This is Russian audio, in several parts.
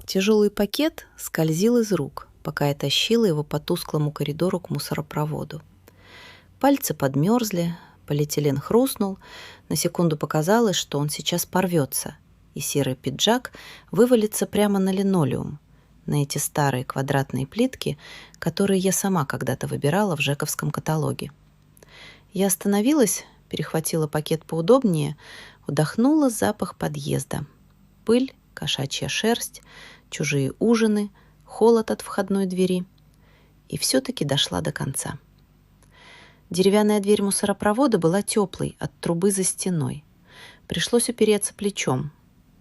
Тяжелый пакет скользил из рук, пока я тащила его по тусклому коридору к мусоропроводу. Пальцы подмерзли, полиэтилен хрустнул, на секунду показалось, что он сейчас порвется, и серый пиджак вывалится прямо на линолеум, на эти старые квадратные плитки, которые я сама когда-то выбирала в жековском каталоге. Я остановилась, перехватила пакет поудобнее, вдохнула запах подъезда. Пыль, кошачья шерсть, чужие ужины, холод от входной двери. И все-таки дошла до конца. Деревянная дверь мусоропровода была теплой от трубы за стеной. Пришлось упереться плечом.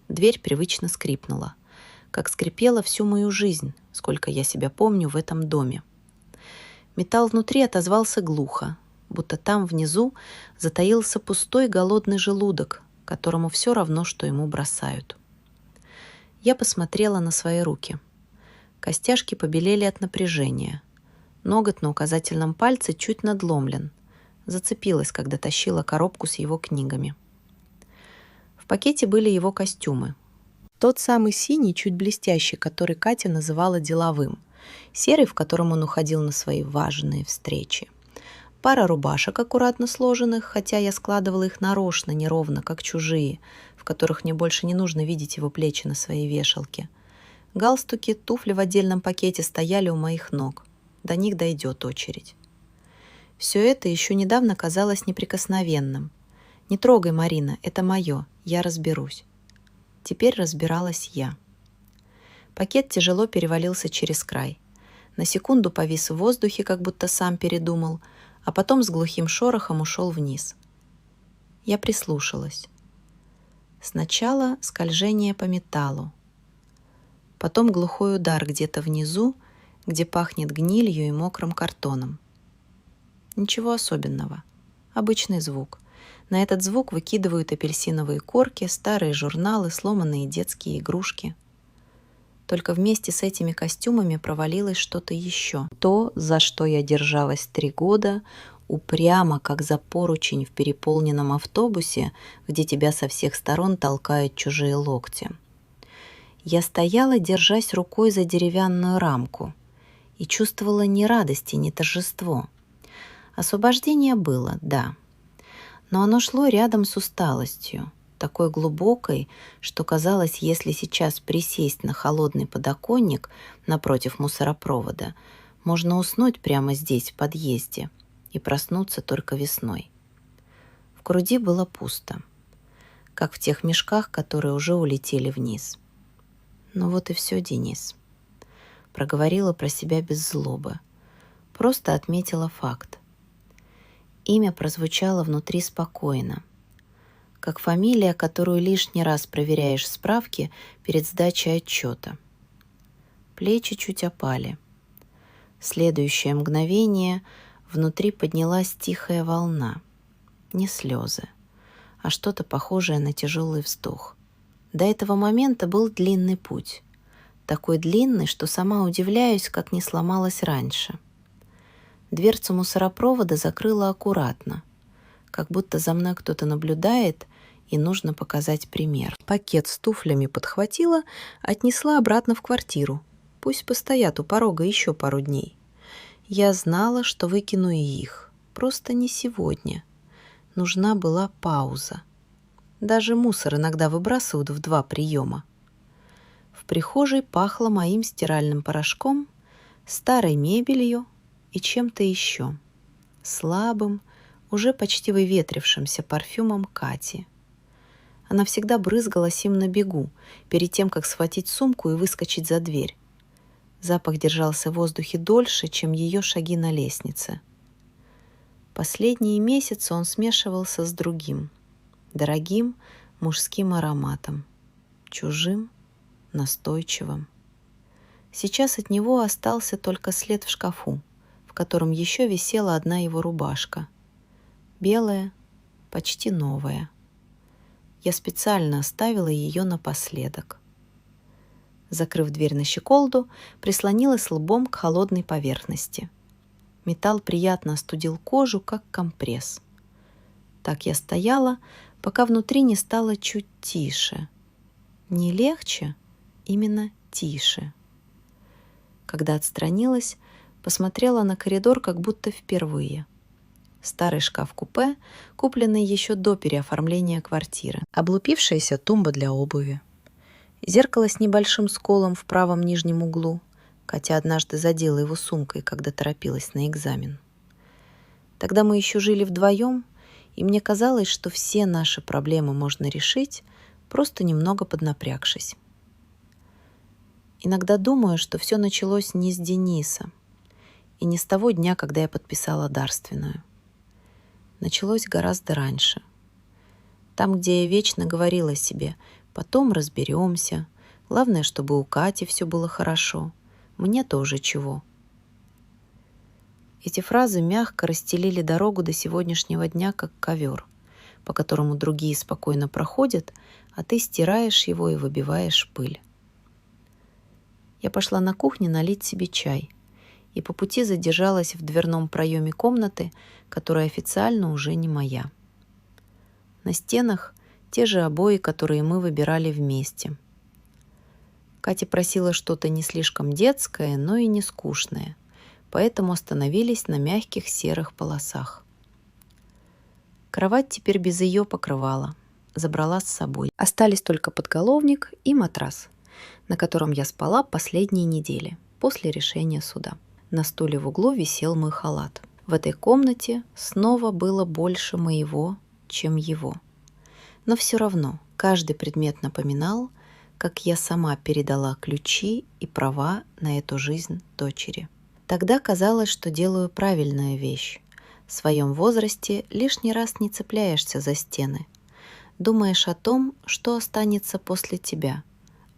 Дверь привычно скрипнула, как скрипела всю мою жизнь, сколько я себя помню в этом доме. Металл внутри отозвался глухо, будто там внизу затаился пустой голодный желудок, которому все равно, что ему бросают. Я посмотрела на свои руки. Костяшки побелели от напряжения. Ноготь на указательном пальце чуть надломлен. Зацепилась, когда тащила коробку с его книгами. В пакете были его костюмы. Тот самый синий, чуть блестящий, который Катя называла деловым. Серый, в котором он уходил на свои важные встречи. Пара рубашек, аккуратно сложенных, хотя я складывала их нарочно, неровно, как чужие, в которых мне больше не нужно видеть его плечи на своей вешалке. Галстуки, туфли в отдельном пакете стояли у моих ног. До них дойдет очередь. Все это еще недавно казалось неприкосновенным. «Не трогай, Марина, это мое, я разберусь». Теперь разбиралась я. Пакет тяжело перевалился через край. На секунду повис в воздухе, как будто сам передумал, а потом с глухим шорохом ушел вниз. Я прислушалась. Сначала скольжение по металлу, потом глухой удар где-то внизу, где пахнет гнилью и мокрым картоном. Ничего особенного. Обычный звук. На этот звук выкидывают апельсиновые корки, старые журналы, сломанные детские игрушки. Только вместе с этими костюмами провалилось что-то еще. То, за что я держалась 3 года, упрямо, как за поручень в переполненном автобусе, где тебя со всех сторон толкают чужие локти. Я стояла, держась рукой за деревянную рамку, и чувствовала ни радости, ни торжество. Освобождение было, да, но оно шло рядом с усталостью, такой глубокой, что казалось, если сейчас присесть на холодный подоконник напротив мусоропровода, можно уснуть прямо здесь, в подъезде, и проснуться только весной. В груди было пусто, как в тех мешках, которые уже улетели вниз. Ну вот и все, Денис. Проговорила про себя без злобы. Просто отметила факт. Имя прозвучало внутри спокойно, как фамилия, которую лишний раз проверяешь в справке перед сдачей отчета. Плечи чуть опали. В следующее мгновение внутри поднялась тихая волна. Не слезы, а что-то похожее на тяжелый вздох. До этого момента был длинный путь. Такой длинный, что сама удивляюсь, как не сломалась раньше. Дверцу мусоропровода закрыла аккуратно, как будто за мной кто-то наблюдает, и нужно показать пример. Пакет с туфлями подхватила, отнесла обратно в квартиру. Пусть постоят у порога еще пару дней. Я знала, что выкину и их. Просто не сегодня. Нужна была пауза. Даже мусор иногда выбрасывают в 2 приема. В прихожей пахло моим стиральным порошком, старой мебелью и чем-то еще. Слабым, уже почти выветрившимся парфюмом Кати. Она всегда брызгалась им на бегу, перед тем, как схватить сумку и выскочить за дверь. Запах держался в воздухе дольше, чем ее шаги на лестнице. Последние месяцы он смешивался с другим, дорогим мужским ароматом, чужим, настойчивым. Сейчас от него остался только след в шкафу, в котором еще висела одна его рубашка. Белая, почти новая. Я специально оставила ее напоследок. Закрыв дверь на щеколду, прислонилась лбом к холодной поверхности. Металл приятно остудил кожу, как компресс. Так я стояла, пока внутри не стало чуть тише. Не легче, именно тише. Когда отстранилась, посмотрела на коридор как будто впервые. Старый шкаф-купе, купленный еще до переоформления квартиры. Облупившаяся тумба для обуви. Зеркало с небольшим сколом в правом нижнем углу. Катя однажды задела его сумкой, когда торопилась на экзамен. Тогда мы еще жили вдвоем, и мне казалось, что все наши проблемы можно решить, просто немного поднапрягшись. Иногда думаю, что все началось не с Дениса и не с того дня, когда я подписала дарственную. Началось гораздо раньше. Там, где я вечно говорила себе: потом разберемся, главное, чтобы у Кати все было хорошо, мне-то уже чего. Эти фразы мягко расстелили дорогу до сегодняшнего дня, как ковер, по которому другие спокойно проходят, а ты стираешь его и выбиваешь пыль. Я пошла на кухню налить себе чай и по пути задержалась в дверном проеме комнаты, которая официально уже не моя. На стенах те же обои, которые мы выбирали вместе. Катя просила что-то не слишком детское, но и не скучное, поэтому остановились на мягких серых полосах. Кровать теперь без ее покрывала, забрала с собой. Остались только подголовник и матрас, на котором я спала последние недели после решения суда. На стуле в углу висел мой халат. В этой комнате снова было больше моего, чем его. Но все равно каждый предмет напоминал, как я сама передала ключи и права на эту жизнь дочери. Тогда казалось, что делаю правильную вещь. В своем возрасте лишний раз не цепляешься за стены. Думаешь о том, что останется после тебя,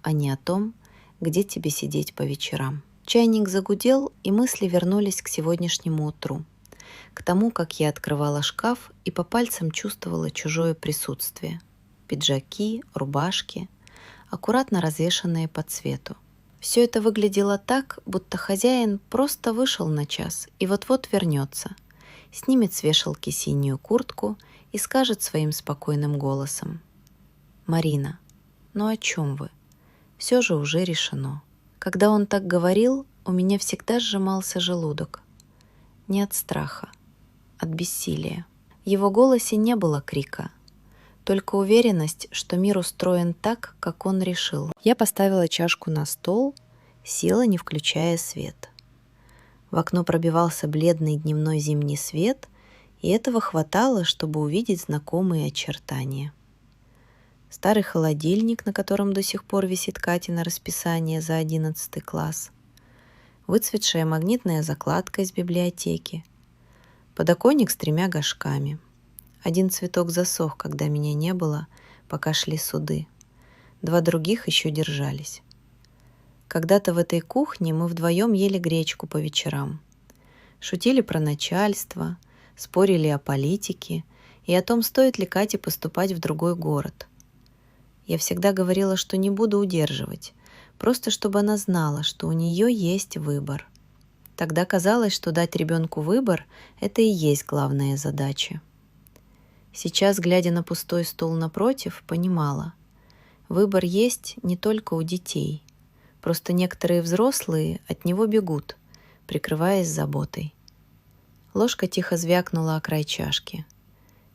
а не о том, где тебе сидеть по вечерам. Чайник загудел, и мысли вернулись к сегодняшнему утру, к тому, как я открывала шкаф и по пальцам чувствовала чужое присутствие. Пиджаки, рубашки, аккуратно развешанные по цвету. Все это выглядело так, будто хозяин просто вышел на час и вот-вот вернется, снимет с вешалки синюю куртку и скажет своим спокойным голосом: «Марина, ну о чем вы? Все же уже решено». Когда он так говорил, у меня всегда сжимался желудок. Не от страха, от бессилия. В его голосе не было крика, только уверенность, что мир устроен так, как он решил. Я поставила чашку на стол, села, не включая свет. В окно пробивался бледный дневной зимний свет, и этого хватало, чтобы увидеть знакомые очертания. Старый холодильник, на котором до сих пор висит Катина расписание за 11 класс. Выцветшая магнитная закладка из библиотеки. Подоконник с 3 горшками. Один цветок засох, когда меня не было, пока шли суды. 2 других еще держались. Когда-то в этой кухне мы вдвоем ели гречку по вечерам. Шутили про начальство, спорили о политике и о том, стоит ли Кате поступать в другой город. Я всегда говорила, что не буду удерживать, просто чтобы она знала, что у нее есть выбор. Тогда казалось, что дать ребенку выбор – это и есть главная задача. Сейчас, глядя на пустой стол напротив, понимала, выбор есть не только у детей, просто некоторые взрослые от него бегут, прикрываясь заботой. Ложка тихо звякнула о край чашки.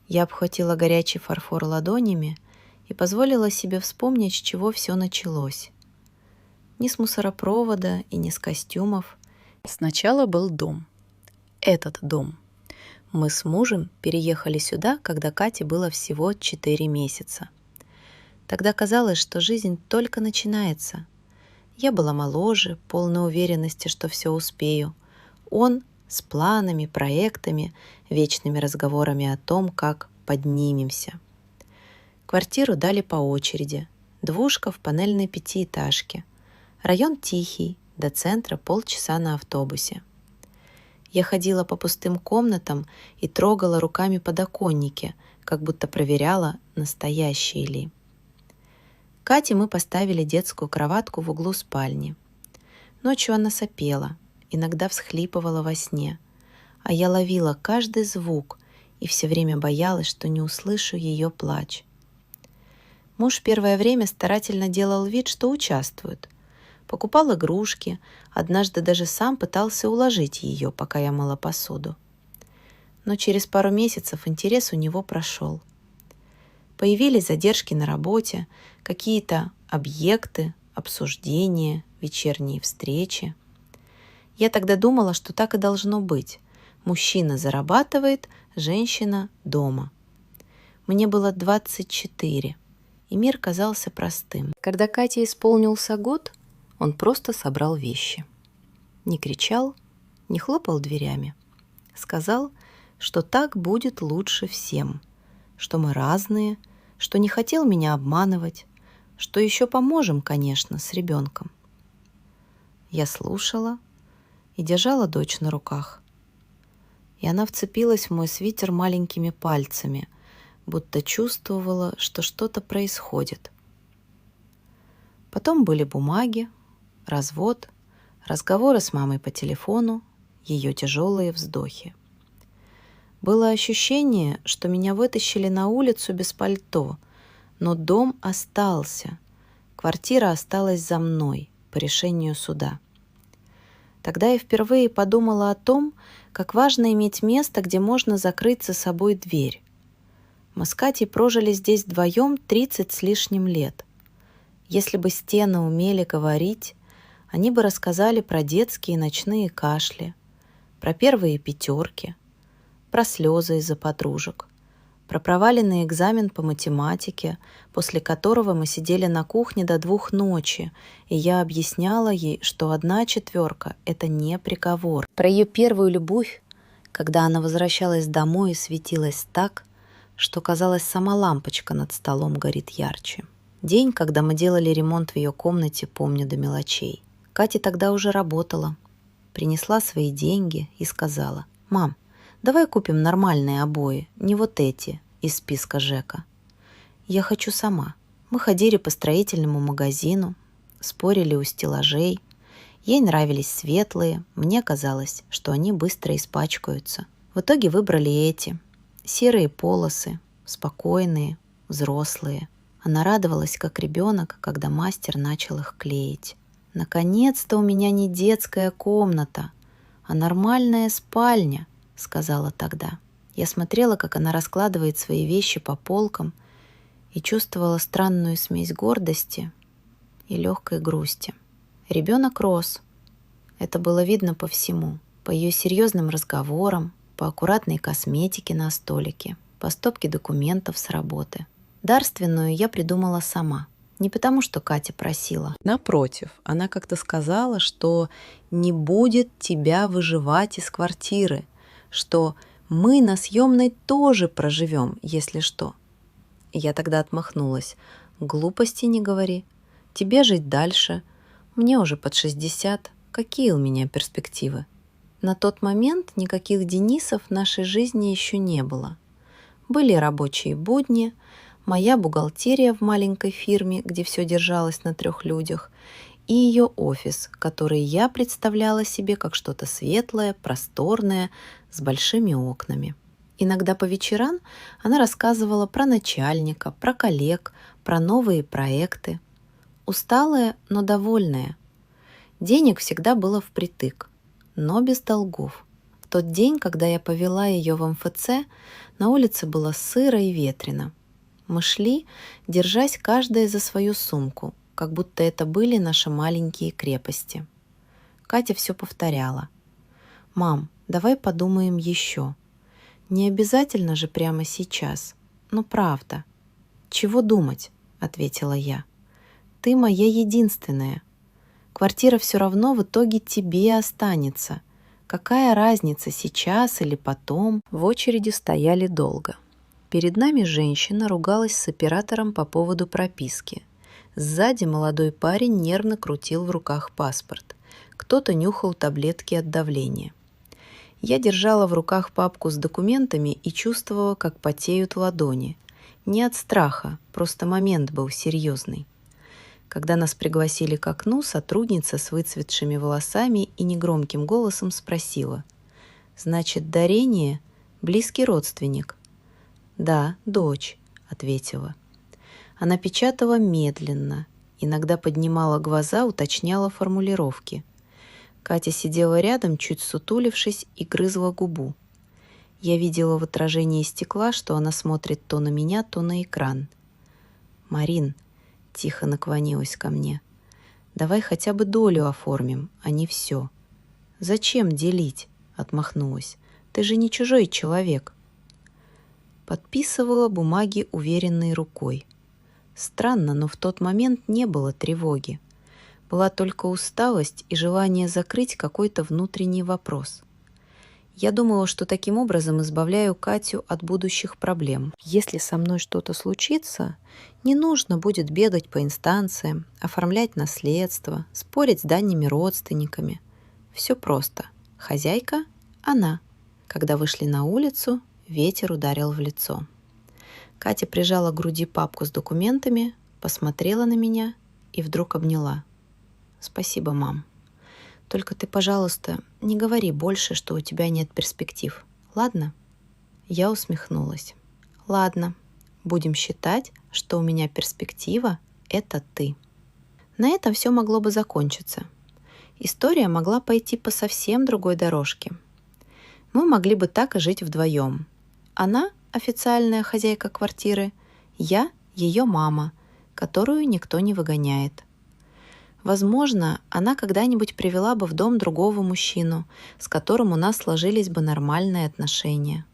Я обхватила горячий фарфор ладонями и позволила себе вспомнить, с чего все началось. Не с мусоропровода и не с костюмов. Сначала был дом. Этот дом. Мы с мужем переехали сюда, когда Кате было всего 4 месяца. Тогда казалось, что жизнь только начинается. Я была моложе, полной уверенности, что все успею. Он с планами, проектами, вечными разговорами о том, как поднимемся. Квартиру дали по очереди. Двушка в панельной 5-этажке. Район тихий, до центра полчаса на автобусе. Я ходила по пустым комнатам и трогала руками подоконники, как будто проверяла, настоящие ли. Кате мы поставили детскую кроватку в углу спальни. Ночью она сопела, иногда всхлипывала во сне, а я ловила каждый звук и все время боялась, что не услышу ее плач. Муж первое время старательно делал вид, что участвует. Покупал игрушки, однажды даже сам пытался уложить ее, пока я мыла посуду. Но через пару месяцев интерес у него прошел. Появились задержки на работе, какие-то объекты, обсуждения, вечерние встречи. Я тогда думала, что так и должно быть. Мужчина зарабатывает, женщина дома. Мне было 24, и мир казался простым. Когда Кате исполнился год, он просто собрал вещи. Не кричал, не хлопал дверями. Сказал, что так будет лучше всем, что мы разные, что не хотел меня обманывать, что еще поможем, конечно, с ребенком. Я слушала и держала дочь на руках. И она вцепилась в мой свитер маленькими пальцами, будто чувствовала, что что-то происходит. Потом были бумаги, развод, разговоры с мамой по телефону, ее тяжелые вздохи. Было ощущение, что меня вытащили на улицу без пальто, но дом остался, квартира осталась за мной по решению суда. Тогда я впервые подумала о том, как важно иметь место, где можно закрыть за собой дверь. Мы с Катей прожили здесь вдвоем 30 с лишним лет. Если бы стены умели говорить, они бы рассказали про детские ночные кашли, про первые пятерки, про слезы из-за подружек, про проваленный экзамен по математике, после которого мы сидели на кухне до 2 ночи, и я объясняла ей, что 1 четверка — это не приговор. Про ее первую любовь, когда она возвращалась домой и светилась так, что, казалось, сама лампочка над столом горит ярче. День, когда мы делали ремонт в ее комнате, помню до мелочей. Катя тогда уже работала, принесла свои деньги и сказала: «Мам, давай купим нормальные обои, не вот эти, из списка ЖЭКа. Я хочу сама». Мы ходили по строительному магазину, спорили у стеллажей. Ей нравились светлые, мне казалось, что они быстро испачкаются. В итоге выбрали эти. Серые полосы, спокойные, взрослые. Она радовалась, как ребенок, когда мастер начал их клеить. «Наконец-то у меня не детская комната, а нормальная спальня», — сказала тогда. Я смотрела, как она раскладывает свои вещи по полкам, и чувствовала странную смесь гордости и легкой грусти. Ребенок рос. Это было видно по всему. По ее серьезным разговорам, по аккуратной косметике на столике, по стопке документов с работы. Дарственную я придумала сама. Не потому, что Катя просила. Напротив, она как-то сказала, что не будет тебя выживать из квартиры, что мы на съемной тоже проживем, если что. Я тогда отмахнулась. Глупости не говори. Тебе жить дальше. Мне уже под 60. Какие у меня перспективы? На тот момент никаких Денисов в нашей жизни еще не было. Были рабочие будни, моя бухгалтерия в маленькой фирме, где все держалось на 3 людях, и ее офис, который я представляла себе как что-то светлое, просторное, с большими окнами. Иногда по вечерам она рассказывала про начальника, про коллег, про новые проекты. Усталая, но довольная. Денег всегда было впритык, но без долгов. В тот день, когда я повела ее в МФЦ, на улице было сыро и ветрено. Мы шли, держась каждая за свою сумку, как будто это были наши маленькие крепости. Катя все повторяла. «Мам, давай подумаем еще. Не обязательно же прямо сейчас. Но правда». «Чего думать?» — ответила я. «Ты моя единственная. Квартира все равно в итоге тебе останется. Какая разница, сейчас или потом?» В очереди стояли долго. Перед нами женщина ругалась с оператором по поводу прописки. Сзади молодой парень нервно крутил в руках паспорт. Кто-то нюхал таблетки от давления. Я держала в руках папку с документами и чувствовала, как потеют ладони. Не от страха, просто момент был серьезный. Когда нас пригласили к окну, сотрудница с выцветшими волосами и негромким голосом спросила: «Значит, Дарение — близкий родственник?» «Да, дочь», — ответила. Она печатала медленно, Иногда поднимала глаза, уточняла формулировки. Катя сидела рядом, чуть сутулившись, и грызла губу. Я видела в отражении стекла, что она смотрит то на меня, то на экран. «Марин», — тихо наклонилась ко мне, — «давай хотя бы долю оформим, а не все». «Зачем делить?» — отмахнулась. «Ты же не чужой человек». Подписывала бумаги уверенной рукой. Странно, но в тот момент не было тревоги. Была только усталость и желание закрыть какой-то внутренний вопрос. Я думала, что таким образом избавляю Катю от будущих проблем. Если со мной что-то случится, не нужно будет бегать по инстанциям, оформлять наследство, спорить с дальними родственниками. Все просто. Хозяйка – она. Когда вышли на улицу, ветер ударил в лицо. Катя прижала к груди папку с документами, посмотрела на меня и вдруг обняла. «Спасибо, мам. Только ты, пожалуйста, не говори больше, что у тебя нет перспектив. Ладно?» Я усмехнулась. «Ладно, будем считать, что у меня перспектива – это ты». На этом все могло бы закончиться. История могла пойти по совсем другой дорожке. Мы могли бы так и жить вдвоем. Она – официальная хозяйка квартиры, я – ее мама, которую никто не выгоняет. Возможно, она когда-нибудь привела бы в дом другого мужчину, с которым у нас сложились бы нормальные отношения.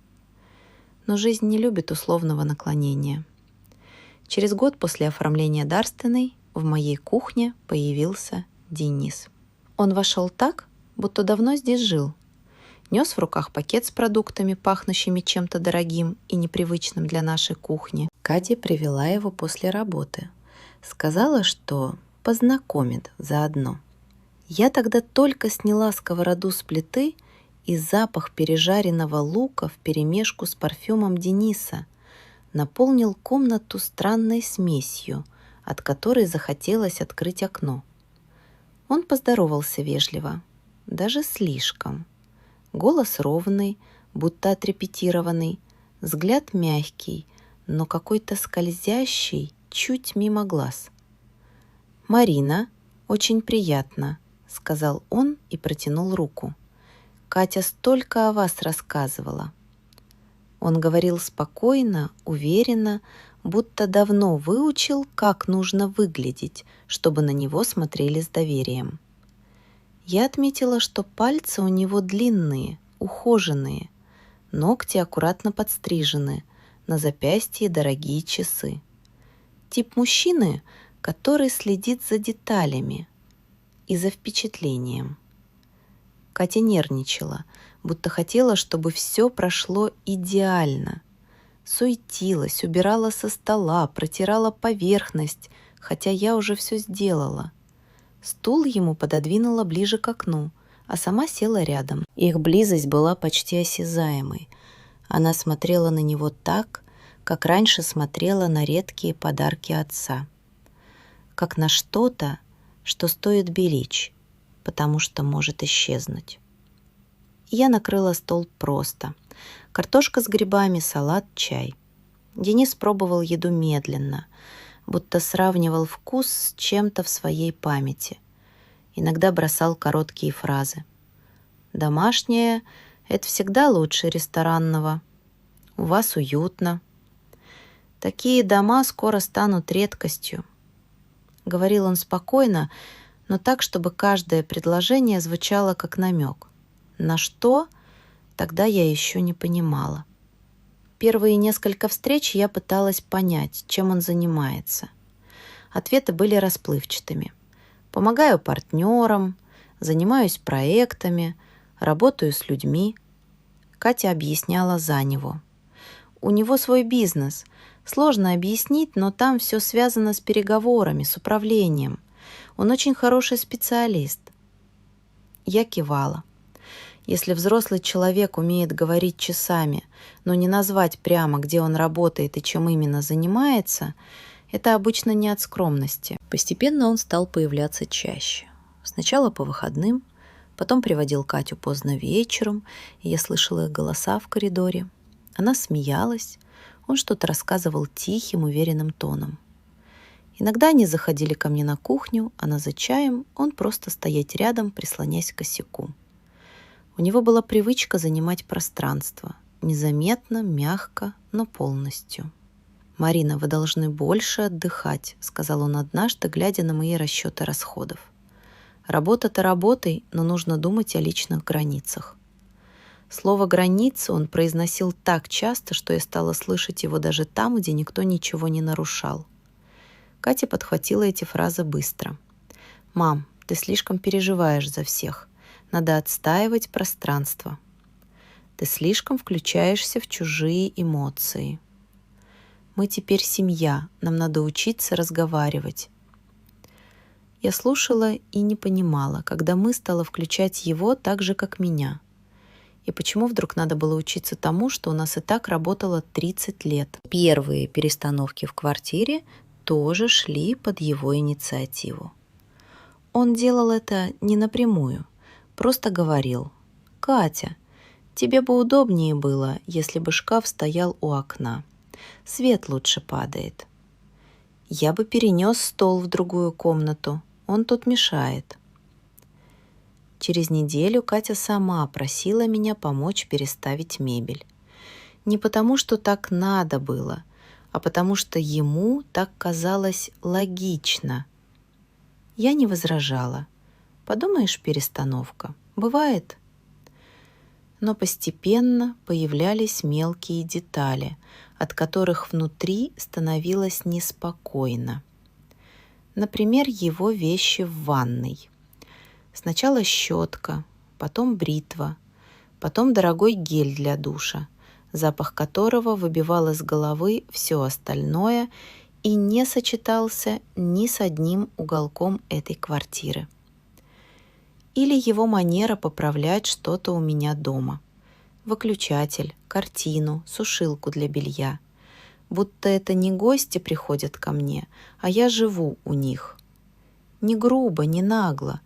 Но жизнь не любит условного наклонения. Через год после оформления дарственной в моей кухне появился Денис. Он вошел так, будто давно здесь жил. Нес в руках пакет с продуктами, пахнущими чем-то дорогим и непривычным для нашей кухни. Катя привела его после работы. Сказала, что познакомит заодно. Я тогда только сняла сковороду с плиты, и запах пережаренного лука вперемешку с парфюмом Дениса наполнил комнату странной смесью, от которой захотелось открыть окно. Он поздоровался вежливо, даже слишком. Голос ровный, будто отрепетированный, взгляд мягкий, но какой-то скользящий, чуть мимо глаз. «Марина, очень приятно», — сказал он и протянул руку. «Катя столько о вас рассказывала». Он говорил спокойно, уверенно, будто давно выучил, как нужно выглядеть, чтобы на него смотрели с доверием. Я отметила, что пальцы у него длинные, ухоженные, ногти аккуратно подстрижены, на запястье дорогие часы. Тип мужчины, который следит за деталями и за впечатлением. Катя нервничала, будто хотела, чтобы все прошло идеально. Суетилась, убирала со стола, протирала поверхность, хотя я уже все сделала. Стул ему пододвинула ближе к окну, а сама села рядом. Их близость была почти осязаемой. Она смотрела на него так, как раньше смотрела на редкие подарки отца. Как на что-то, что стоит беречь, потому что может исчезнуть. Я накрыла стол просто. Картошка с грибами, салат, чай. Денис пробовал еду медленно, будто сравнивал вкус с чем-то в своей памяти. Иногда бросал короткие фразы. «Домашнее — это всегда лучше ресторанного. У вас уютно. Такие дома скоро станут редкостью». Говорил он спокойно, но так, чтобы каждое предложение звучало как намек. На что? Тогда я еще не понимала. Первые несколько встреч я пыталась понять, чем он занимается. Ответы были расплывчатыми. Помогаю партнерам, занимаюсь проектами, работаю с людьми. Катя объясняла за него. У него свой бизнес. Сложно объяснить, но там все связано с переговорами, с управлением. Он очень хороший специалист. Я кивала. Если взрослый человек умеет говорить часами, но не назвать прямо, где он работает и чем именно занимается, это обычно не от скромности. Постепенно он стал появляться чаще. Сначала по выходным, потом приводил Катю поздно вечером, и я слышала их голоса в коридоре. Она смеялась, он что-то рассказывал тихим, уверенным тоном. Иногда они заходили ко мне на кухню, а за чаем он просто стоять рядом, прислонясь к косяку. У него была привычка занимать пространство. Незаметно, мягко, но полностью. «Марина, вы должны больше отдыхать», — сказал он однажды, глядя на мои расчеты расходов. «Работа-то работой, но нужно думать о личных границах». Слово «границы» он произносил так часто, что я стала слышать его даже там, где никто ничего не нарушал. Катя подхватила эти фразы быстро. «Мам, ты слишком переживаешь за всех. Надо отстаивать пространство. Ты слишком включаешься в чужие эмоции. Мы теперь семья, нам надо учиться разговаривать». Я слушала и не понимала, когда мы стала включать его так же, как меня. И почему вдруг надо было учиться тому, что у нас и так работало 30 лет. Первые перестановки в квартире тоже шли под его инициативу. Он делал это не напрямую, просто говорил: «Катя, тебе бы удобнее было, если бы шкаф стоял у окна. Свет лучше падает. Я бы перенес стол в другую комнату, он тут мешает». Через неделю Катя сама просила меня помочь переставить мебель. Не потому, что так надо было, а потому что ему так казалось логично. Я не возражала. Подумаешь, перестановка. Бывает. Но постепенно появлялись мелкие детали, от которых внутри становилось неспокойно. Например, его вещи в ванной. Сначала щетка, потом бритва, потом дорогой гель для душа, запах которого выбивал из головы все остальное и не сочетался ни с одним уголком этой квартиры. Или его манера поправлять что-то у меня дома. Выключатель, картину, сушилку для белья. Будто это не гости приходят ко мне, а я живу у них. Не грубо, не нагло,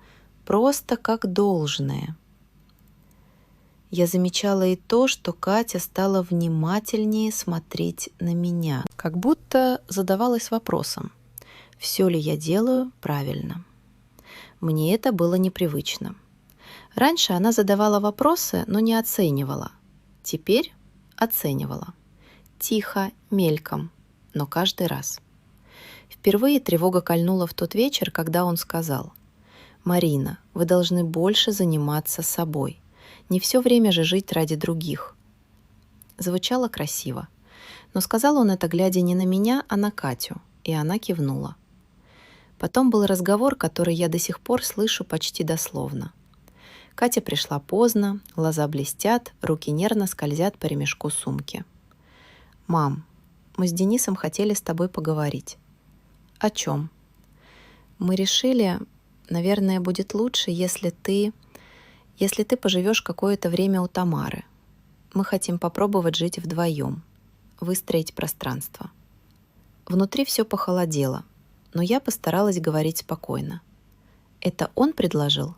просто как должное. Я замечала и то, что Катя стала внимательнее смотреть на меня, как будто задавалась вопросом, все ли я делаю правильно. Мне это было непривычно. Раньше она задавала вопросы, но не оценивала. Теперь оценивала. Тихо, мельком, но каждый раз. Впервые тревога кольнула в тот вечер, когда он сказал: «Марина, вы должны больше заниматься собой. Не все время же жить ради других». Звучало красиво, но сказал он это, глядя не на меня, а на Катю, и она кивнула. Потом был разговор, который я до сих пор слышу почти дословно. Катя пришла поздно, глаза блестят, руки нервно скользят по ремешку сумки. «Мам, мы с Денисом хотели с тобой поговорить». «О чем?» «Мы решили, наверное, будет лучше, если ты поживешь какое-то время у Тамары. Мы хотим попробовать жить вдвоем, выстроить пространство». Внутри все похолодело, но я постаралась говорить спокойно. «Это он предложил?»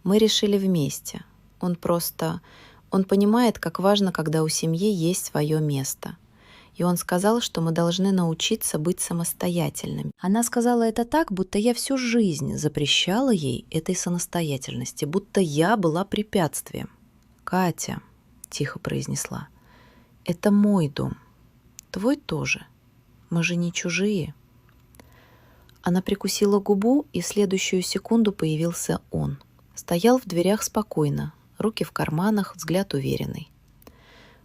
«Мы решили вместе. Он понимает, как важно, когда у семьи есть свое место. И он сказал, что мы должны научиться быть самостоятельными». Она сказала это так, будто я всю жизнь запрещала ей этой самостоятельности, будто я была препятствием. «Катя», — тихо произнесла, — «это мой дом. Твой тоже. Мы же не чужие». Она прикусила губу, и в следующую секунду появился он. Стоял в дверях спокойно, руки в карманах, взгляд уверенный.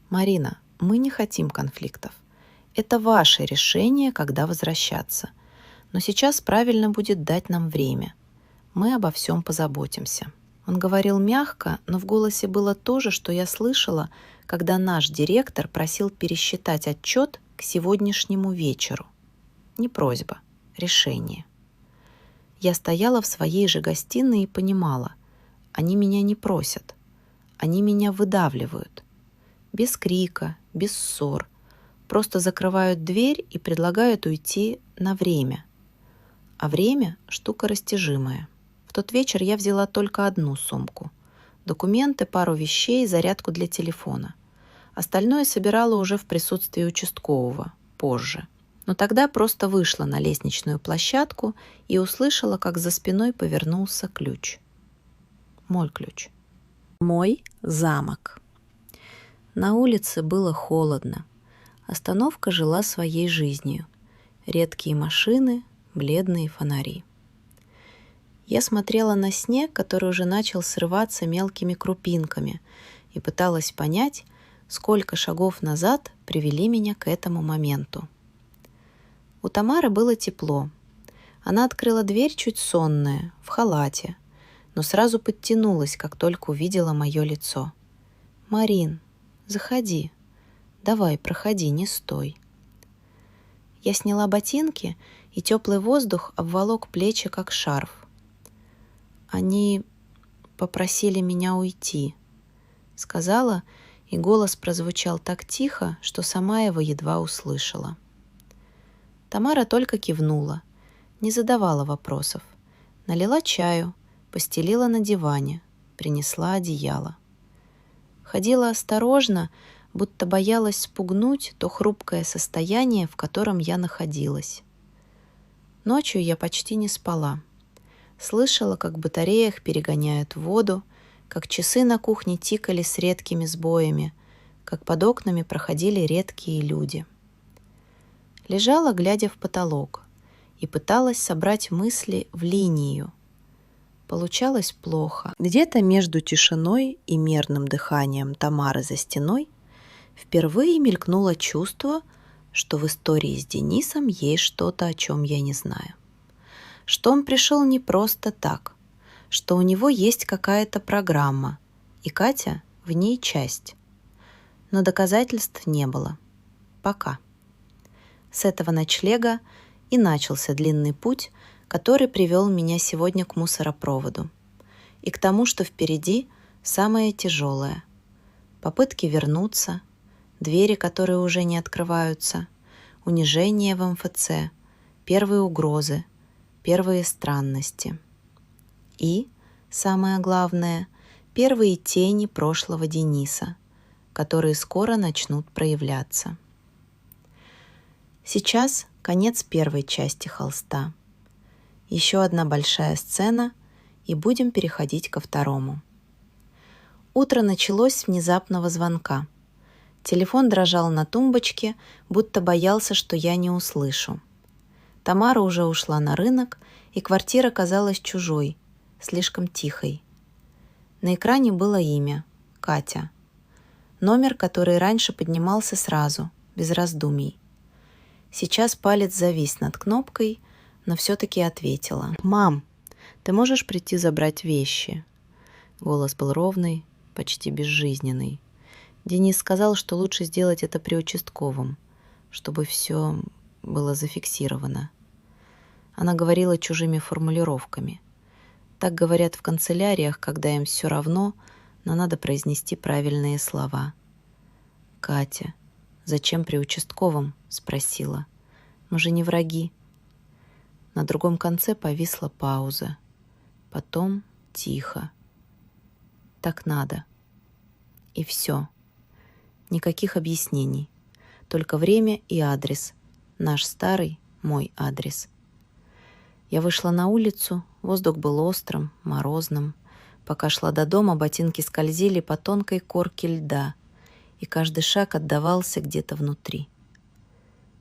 «Марина, мы не хотим конфликтов. Это ваше решение, когда возвращаться. Но сейчас правильно будет дать нам время. Мы обо всем позаботимся». Он говорил мягко, но в голосе было то же, что я слышала, когда наш директор просил пересчитать отчет к сегодняшнему вечеру. Не просьба, решение. Я стояла в своей же гостиной и понимала, они меня не просят, они меня выдавливают. Без крика, без ссор. Просто закрывают дверь и предлагают уйти на время. А время – штука растяжимая. В тот вечер я взяла только одну сумку. Документы, пару вещей, зарядку для телефона. Остальное собирала уже в присутствии участкового, позже. Но тогда просто вышла на лестничную площадку и услышала, как за спиной повернулся ключ. Мой ключ. Мой замок. На улице было холодно. Остановка жила своей жизнью. Редкие машины, бледные фонари. Я смотрела на снег, который уже начал срываться мелкими крупинками, и пыталась понять, сколько шагов назад привели меня к этому моменту. У Тамары было тепло. Она открыла дверь чуть сонная, в халате, но сразу подтянулась, как только увидела мое лицо. «Марин, заходи. Давай, проходи, не стой». Я сняла ботинки, и теплый воздух обволок плечи, как шарф. «Они попросили меня уйти», — сказала, и голос прозвучал так тихо, что сама его едва услышала. Тамара только кивнула, не задавала вопросов. Налила чаю, постелила на диване, принесла одеяло. Ходила осторожно, будто боялась спугнуть то хрупкое состояние, в котором я находилась. Ночью я почти не спала. Слышала, как в батареях перегоняют воду, как часы на кухне тикали с редкими сбоями, как под окнами проходили редкие люди. Лежала, глядя в потолок, и пыталась собрать мысли в линию. Получалось плохо. Где-то между тишиной и мерным дыханием Тамары за стеной впервые мелькнуло чувство, что в истории с Денисом есть что-то, о чем я не знаю. Что он пришел не просто так, что у него есть какая-то программа, и Катя в ней часть. Но доказательств не было. Пока. С этого ночлега и начался длинный путь, который привел меня сегодня к мусоропроводу. И к тому, что впереди самое тяжелое. Попытки вернуться, двери, которые уже не открываются, унижение в МФЦ, первые угрозы, первые странности. И, самое главное, первые тени прошлого Дениса, которые скоро начнут проявляться. Сейчас конец первой части холста. Еще одна большая сцена, и будем переходить ко второму. Утро началось с внезапного звонка. Телефон дрожал на тумбочке, будто боялся, что я не услышу. Тамара уже ушла на рынок, и квартира казалась чужой, слишком тихой. На экране было имя — Катя. Номер, который раньше поднимался сразу, без раздумий. Сейчас палец завис над кнопкой, но все-таки ответила. «Мам, ты можешь прийти забрать вещи?» Голос был ровный, почти безжизненный. Денис сказал, что лучше сделать это при участковом, чтобы все было зафиксировано. Она говорила чужими формулировками. Так говорят в канцеляриях, когда им все равно, но надо произнести правильные слова. «Катя, зачем при участковом?» — спросила. «Мы же не враги». На другом конце повисла пауза. Потом тихо. «Так надо». И все. Никаких объяснений. Только время и адрес. Наш старый, мой адрес. Я вышла на улицу, воздух был острым, морозным. Пока шла до дома, ботинки скользили по тонкой корке льда, и каждый шаг отдавался где-то внутри.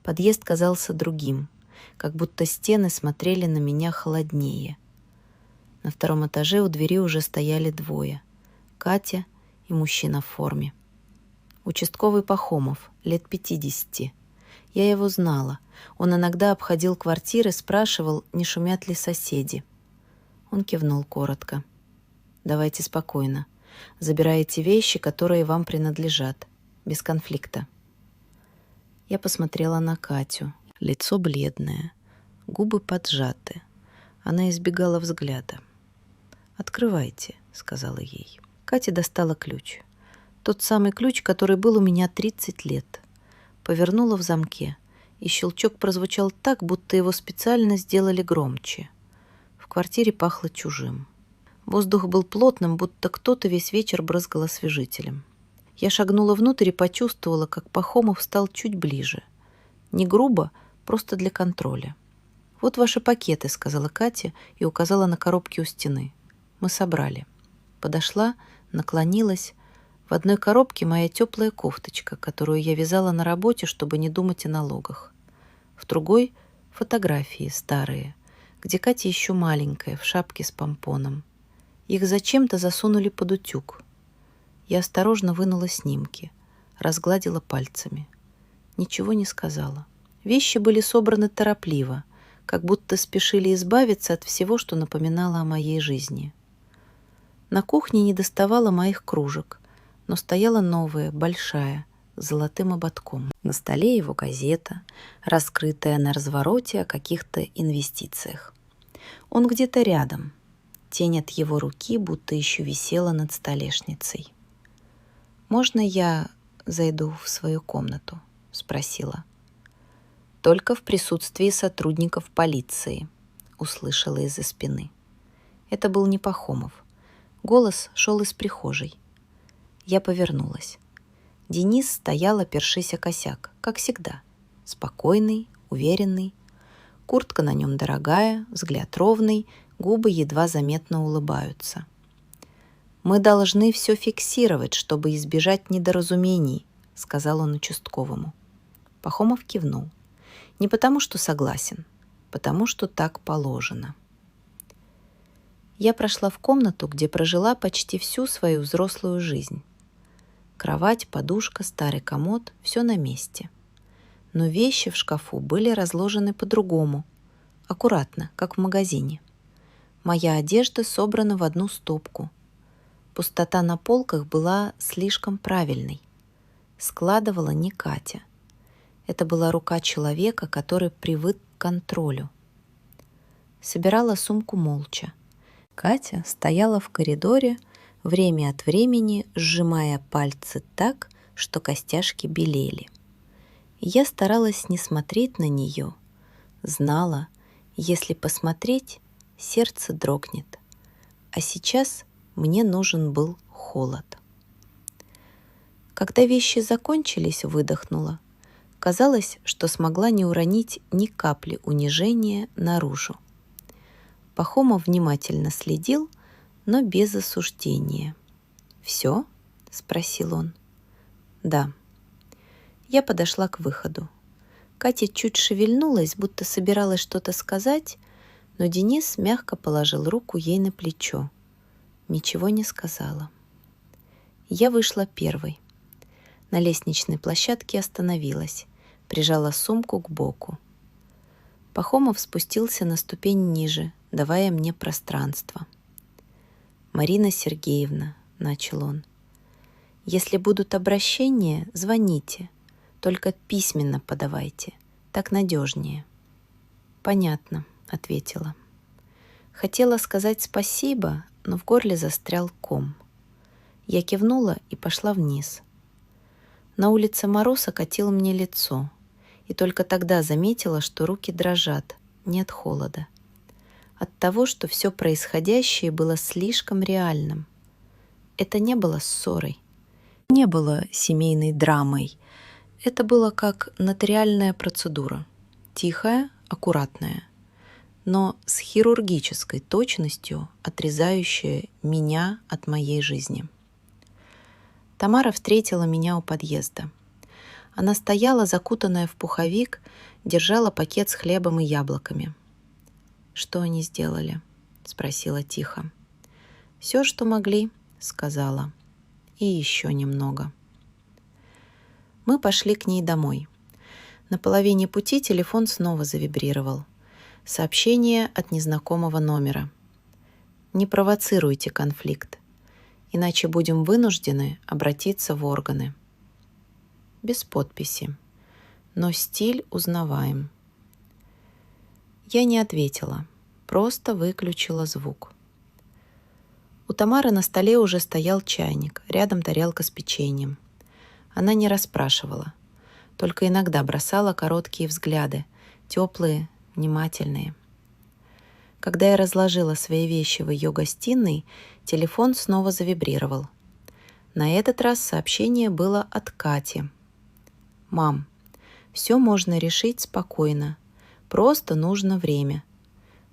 Подъезд казался другим, как будто стены смотрели на меня холоднее. На втором этаже у двери уже стояли двое — Катя и мужчина в форме. Участковый Пахомов, лет 50. Я его знала. Он иногда обходил квартиры, спрашивал, не шумят ли соседи. Он кивнул коротко. «Давайте спокойно. Забирайте вещи, которые вам принадлежат. Без конфликта». Я посмотрела на Катю. Лицо бледное, губы поджаты. Она избегала взгляда. «Открывайте», — сказала ей. Катя достала ключ. Тот самый ключ, который был у меня 30 лет. Повернула в замке, и щелчок прозвучал так, будто его специально сделали громче. В квартире пахло чужим. Воздух был плотным, будто кто-то весь вечер брызгал освежителем. Я шагнула внутрь и почувствовала, как Пахомов стал чуть ближе. Не грубо, просто для контроля. «Вот ваши пакеты», — сказала Катя и указала на коробки у стены. Мы собрали. Подошла, наклонилась. В одной коробке моя теплая кофточка, которую я вязала на работе, чтобы не думать о налогах. В другой — фотографии старые, где Катя еще маленькая, в шапке с помпоном. Их зачем-то засунули под утюг. Я осторожно вынула снимки, разгладила пальцами. Ничего не сказала. Вещи были собраны торопливо, как будто спешили избавиться от всего, что напоминало о моей жизни. На кухне не доставало моих кружек, но стояла новая, большая, с золотым ободком. На столе его газета, раскрытая на развороте о каких-то инвестициях. Он где-то рядом. Тень от его руки будто еще висела над столешницей. «Можно я зайду в свою комнату?» — спросила. «Только в присутствии сотрудников полиции», — услышала из-за спины. Это был не Пахомов. Голос шел из прихожей. Я повернулась. Денис стоял, опершись о косяк, как всегда. Спокойный, уверенный. Куртка на нем дорогая, взгляд ровный, губы едва заметно улыбаются. «Мы должны все фиксировать, чтобы избежать недоразумений», — сказал он участковому. Пахомов кивнул. Не потому, что согласен, потому, что так положено. Я прошла в комнату, где прожила почти всю свою взрослую жизнь. Кровать, подушка, старый комод — все на месте. Но вещи в шкафу были разложены по-другому, аккуратно, как в магазине. Моя одежда собрана в одну стопку. Пустота на полках была слишком правильной. Складывала не Катя. Это была рука человека, который привык к контролю. Собирала сумку молча. Катя стояла в коридоре, время от времени сжимая пальцы так, что костяшки белели. И я старалась не смотреть на нее. Знала, если посмотреть, сердце дрогнет. А сейчас мне нужен был холод. Когда вещи закончились, выдохнула. Казалось, что смогла не уронить ни капли унижения наружу. Пахомов внимательно следил, но без осуждения. «Все?» — спросил он. «Да». Я подошла к выходу. Катя чуть шевельнулась, будто собиралась что-то сказать, но Денис мягко положил руку ей на плечо. Ничего не сказала. Я вышла первой. На лестничной площадке остановилась, прижала сумку к боку. Пахомов спустился на ступень ниже, давая мне пространство. «Марина Сергеевна», — начал он, — «если будут обращения, звоните, только письменно подавайте, так надежнее». «Понятно», — ответила. Хотела сказать спасибо, но в горле застрял ком. Я кивнула и пошла вниз. На улице мороз окатил мне лицо, и только тогда заметила, что руки дрожат, не от холода. От того, что все происходящее было слишком реальным. Это не было ссорой, не было семейной драмой. Это было как нотариальная процедура. Тихая, аккуратная, но с хирургической точностью отрезающая меня от моей жизни. Тамара встретила меня у подъезда. Она стояла, закутанная в пуховик, держала пакет с хлебом и яблоками. «Что они сделали?» — спросила тихо. «Все, что могли», — сказала. «И еще немного». Мы пошли к ней домой. На половине пути телефон снова завибрировал. Сообщение от незнакомого номера. «Не провоцируйте конфликт, иначе будем вынуждены обратиться в органы». Без подписи, но стиль узнаваем. Я не ответила, просто выключила звук. У Тамары на столе уже стоял чайник, рядом тарелка с печеньем. Она не расспрашивала, только иногда бросала короткие взгляды, теплые, внимательные. Когда я разложила свои вещи в ее гостиной, телефон снова завибрировал. На этот раз сообщение было от Кати. «Мам, все можно решить спокойно. Просто нужно время.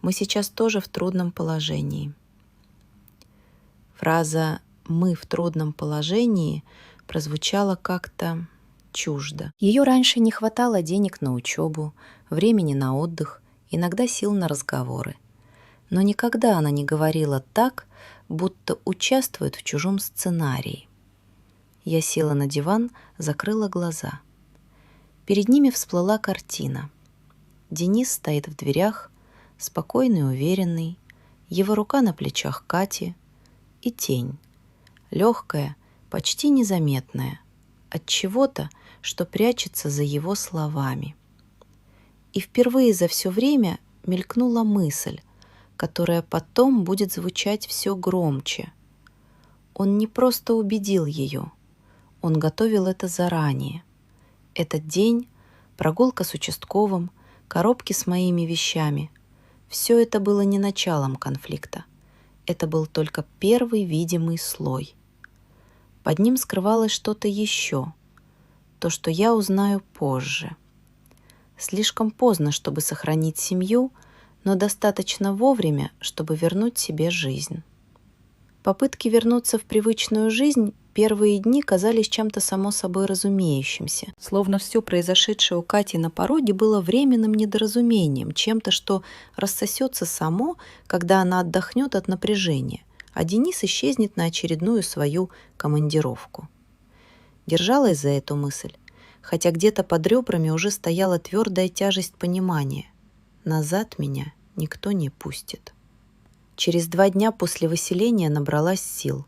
Мы сейчас тоже в трудном положении». Фраза «мы в трудном положении» прозвучала как-то чуждо. Ее раньше не хватало денег на учебу, времени на отдых, иногда сил на разговоры. Но никогда она не говорила так, будто участвует в чужом сценарии. Я села на диван, закрыла глаза. Перед ними всплыла картина. Денис стоит в дверях, спокойный и уверенный, его рука на плечах Кати и тень, легкая, почти незаметная, от чего-то, что прячется за его словами. И впервые за все время мелькнула мысль, которая потом будет звучать все громче. Он не просто убедил ее, он готовил это заранее. Этот день, прогулка с участковым, коробки с моими вещами — все это было не началом конфликта. Это был только первый видимый слой. Под ним скрывалось что-то еще, то, что я узнаю позже. Слишком поздно, чтобы сохранить семью, но достаточно вовремя, чтобы вернуть себе жизнь. Попытки вернуться в привычную жизнь первые дни казались чем-то само собой разумеющимся. Словно все произошедшее у Кати на пороге было временным недоразумением, чем-то, что рассосется само, когда она отдохнет от напряжения, а Денис исчезнет на очередную свою командировку. Держалась за эту мысль, хотя где-то под ребрами уже стояла твердая тяжесть понимания. Назад меня никто не пустит. Через 2 дня после выселения набралась сил.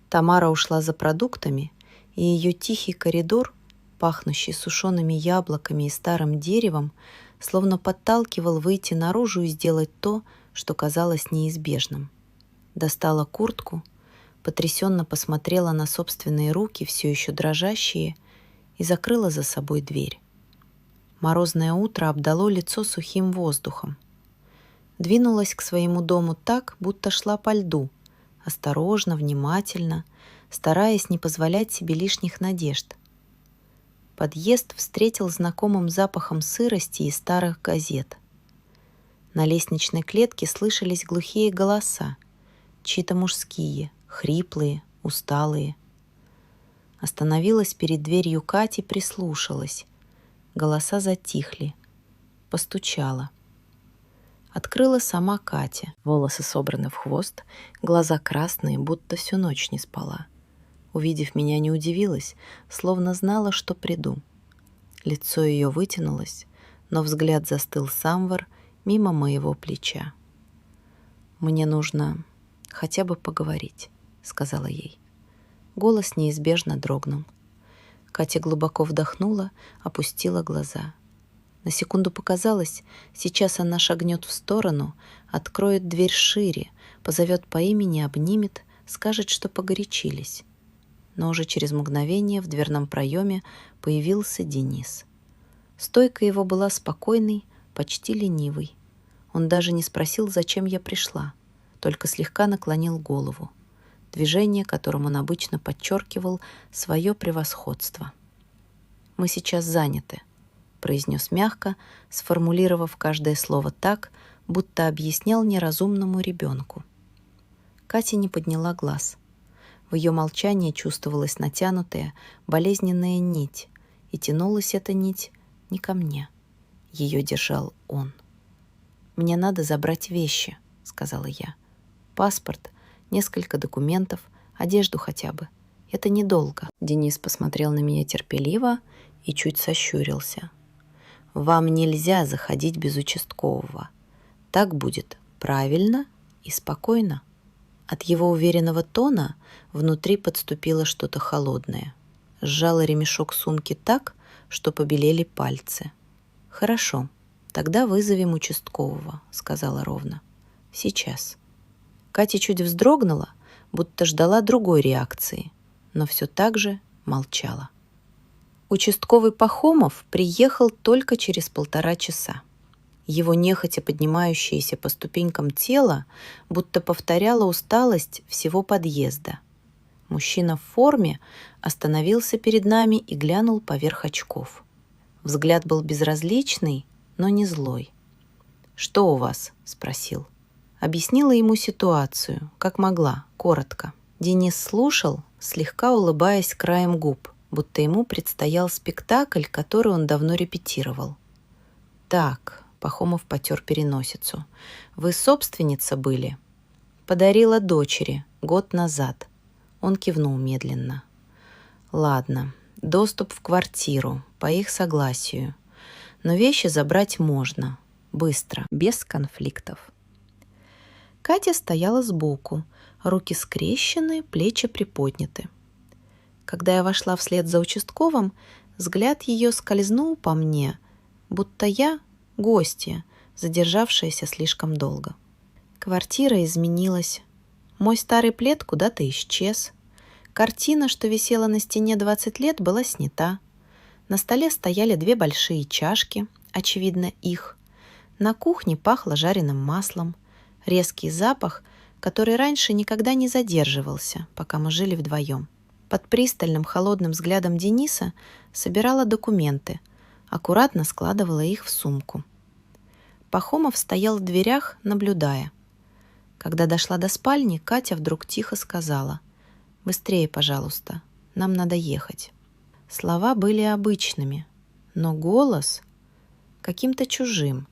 Тамара ушла за продуктами, и ее тихий коридор, пахнущий сушеными яблоками и старым деревом, словно подталкивал выйти наружу и сделать то, что казалось неизбежным. Достала куртку, потрясенно посмотрела на собственные руки, все еще дрожащие, и закрыла за собой дверь. Морозное утро обдало лицо сухим воздухом. Двинулась к своему дому так, будто шла по льду, осторожно, внимательно, стараясь не позволять себе лишних надежд. Подъезд встретил знакомым запахом сырости и старых газет. На лестничной клетке слышались глухие голоса, чьи-то мужские, хриплые, усталые. Остановилась перед дверью Кати, прислушалась. Голоса затихли. Постучала. Открыла сама Катя. Волосы собраны в хвост, глаза красные, будто всю ночь не спала. Увидев меня, не удивилась, словно знала, что приду. Лицо ее вытянулось, но взгляд застыл самвар мимо моего плеча. «Мне нужно хотя бы поговорить», — сказала ей. Голос неизбежно дрогнул. Катя глубоко вдохнула, опустила глаза. На секунду показалось, сейчас она шагнет в сторону, откроет дверь шире, позовет по имени, обнимет, скажет, что погорячились. Но уже через мгновение в дверном проеме появился Денис. Стойка его была спокойной, почти ленивой. Он даже не спросил, зачем я пришла, только слегка наклонил голову. Движение, которым он обычно подчеркивал свое превосходство. «Мы сейчас заняты», — произнес мягко, сформулировав каждое слово так, будто объяснял неразумному ребенку. Катя не подняла глаз. В ее молчании чувствовалась натянутая, болезненная нить, и тянулась эта нить не ко мне. Ее держал он. «Мне надо забрать вещи», — сказала я. «Паспорт, несколько документов, одежду хотя бы. Это недолго». Денис посмотрел на меня терпеливо и чуть сощурился. «Вам нельзя заходить без участкового. Так будет правильно и спокойно». От его уверенного тона внутри подступило что-то холодное. Сжала ремешок сумки так, что побелели пальцы. «Хорошо, тогда вызовем участкового», — сказала ровно. «Сейчас». Катя чуть вздрогнула, будто ждала другой реакции, но все так же молчала. Участковый Пахомов приехал только через 1,5 часа. Его нехотя поднимающееся по ступенькам тело будто повторяло усталость всего подъезда. Мужчина в форме остановился перед нами и глянул поверх очков. Взгляд был безразличный, но не злой. «Что у вас?» – спросил. Объяснила ему ситуацию, как могла, коротко. Денис слушал, слегка улыбаясь краем губ, будто ему предстоял спектакль, который он давно репетировал. «Так», – Пахомов потер переносицу, – «вы собственница были?» «Подарила дочери год назад». Он кивнул медленно. «Ладно, доступ в квартиру, по их согласию. Но вещи забрать можно, быстро, без конфликтов». Катя стояла сбоку, руки скрещены, плечи приподняты. Когда я вошла вслед за участковым, взгляд ее скользнул по мне, будто я — гостья, задержавшаяся слишком долго. Квартира изменилась. Мой старый плед куда-то исчез. Картина, что висела на стене 20 лет, была снята. На столе стояли 2 большие чашки, очевидно, их. На кухне пахло жареным маслом. Резкий запах, который раньше никогда не задерживался, пока мы жили вдвоем. Под пристальным холодным взглядом Дениса собирала документы, аккуратно складывала их в сумку. Пахомов стоял в дверях, наблюдая. Когда дошла до спальни, Катя вдруг тихо сказала: «Быстрее, пожалуйста, нам надо ехать». Слова были обычными, но голос каким-то чужим,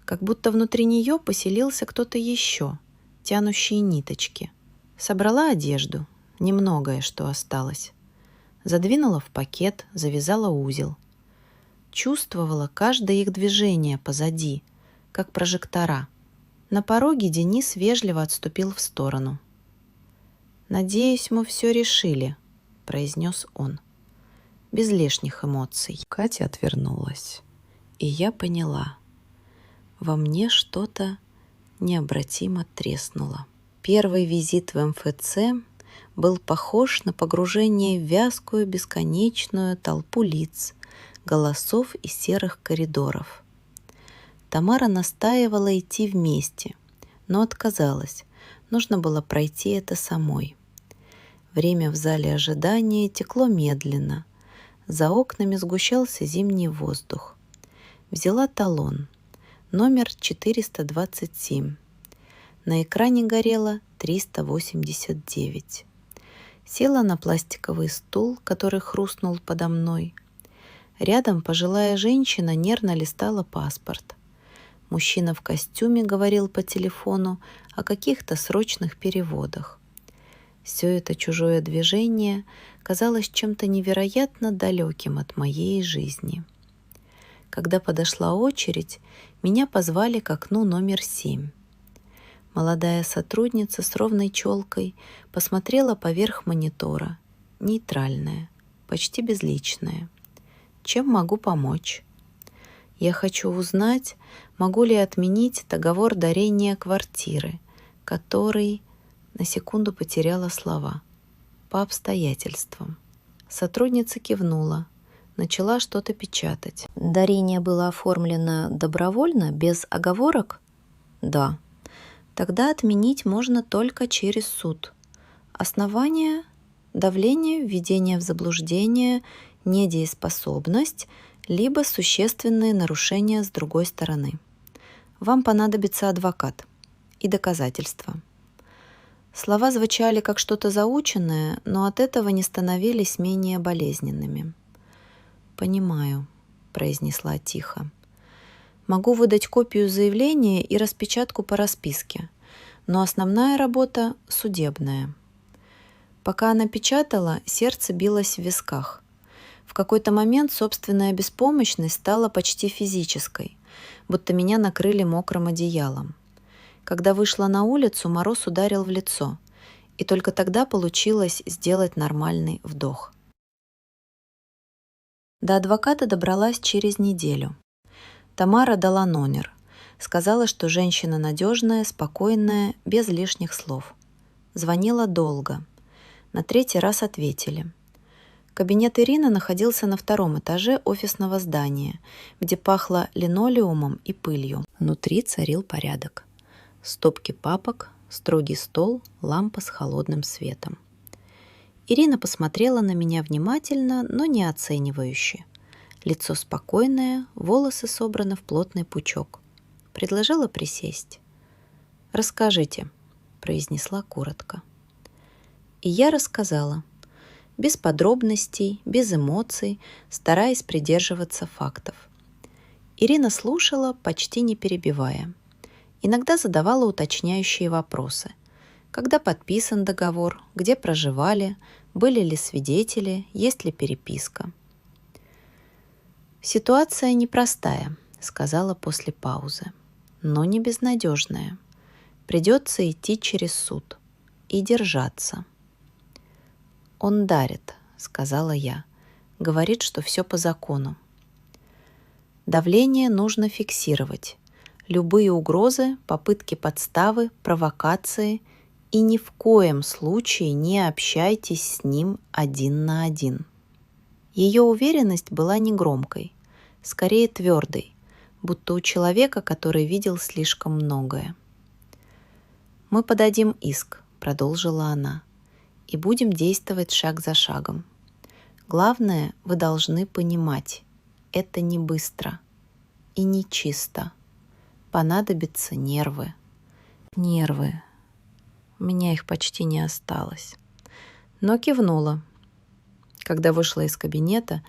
как будто внутри нее поселился кто-то еще, тянущий ниточки. Собрала одежду, немногое, что осталось. Задвинула в пакет, завязала узел. Чувствовала каждое их движение позади, как прожектора. На пороге Денис вежливо отступил в сторону. «Надеюсь, мы все решили», — произнес он. Без лишних эмоций. Катя отвернулась, и я поняла. Во мне что-то необратимо треснуло. Первый визит в МФЦ был похож на погружение в вязкую бесконечную толпу лиц, голосов и серых коридоров. Тамара настаивала идти вместе, но отказалась. Нужно было пройти это самой. Время в зале ожидания текло медленно. За окнами сгущался зимний воздух. Взяла талон. Номер 427. На экране горело 389. Села на пластиковый стул, который хрустнул подо мной. Рядом пожилая женщина нервно листала паспорт. Мужчина в костюме говорил по телефону о каких-то срочных переводах. Все это чужое движение казалось чем-то невероятно далеким от моей жизни. Когда подошла очередь, меня позвали к окну номер 7. Молодая сотрудница с ровной челкой посмотрела поверх монитора. Нейтральная, почти безличная. «Чем могу помочь?» «Я хочу узнать, могу ли отменить договор дарения квартиры, который...» На секунду потеряла слова. «По обстоятельствам». Сотрудница кивнула. Начала что-то печатать. «Дарение было оформлено добровольно, без оговорок?» «Да». «Тогда отменить можно только через суд. Основания: давление, введение в заблуждение, недееспособность, либо существенные нарушения с другой стороны. Вам понадобится адвокат и доказательства». Слова звучали как что-то заученное, но от этого не становились менее болезненными. «Понимаю», — произнесла тихо. «Могу выдать копию заявления и распечатку по расписке, но основная работа судебная». Пока она печатала, сердце билось в висках. В какой-то момент собственная беспомощность стала почти физической, будто меня накрыли мокрым одеялом. Когда вышла на улицу, мороз ударил в лицо, и только тогда получилось сделать нормальный вдох. До адвоката добралась через неделю. Тамара дала номер. Сказала, что женщина надежная, спокойная, без лишних слов. Звонила долго. На 3-й раз ответили. Кабинет Ирины находился на 2-м этаже офисного здания, где пахло линолеумом и пылью. Внутри царил порядок. Стопки папок, строгий стол, лампа с холодным светом. Ирина посмотрела на меня внимательно, но не оценивающе. Лицо спокойное, волосы собраны в плотный пучок. Предложила присесть. «Расскажите», — произнесла коротко. И я рассказала, без подробностей, без эмоций, стараясь придерживаться фактов. Ирина слушала, почти не перебивая. Иногда задавала уточняющие вопросы. Когда подписан договор, где проживали, были ли свидетели, есть ли переписка. «Ситуация непростая», — сказала после паузы, — «но не безнадежная. Придется идти через суд и держаться». «Он дарит», — сказала я, — «говорит, что все по закону. Давление нужно фиксировать. Любые угрозы, попытки подставы, провокации, и ни в коем случае не общайтесь с ним один на один». Ее уверенность была не громкой, скорее твердой, будто у человека, который видел слишком многое. «Мы подадим иск», — продолжила она, — «и будем действовать шаг за шагом. Главное, вы должны понимать, это не быстро и не чисто. Понадобятся нервы». Нервы. У меня их почти не осталось. Но кивнула. Когда вышла из кабинета,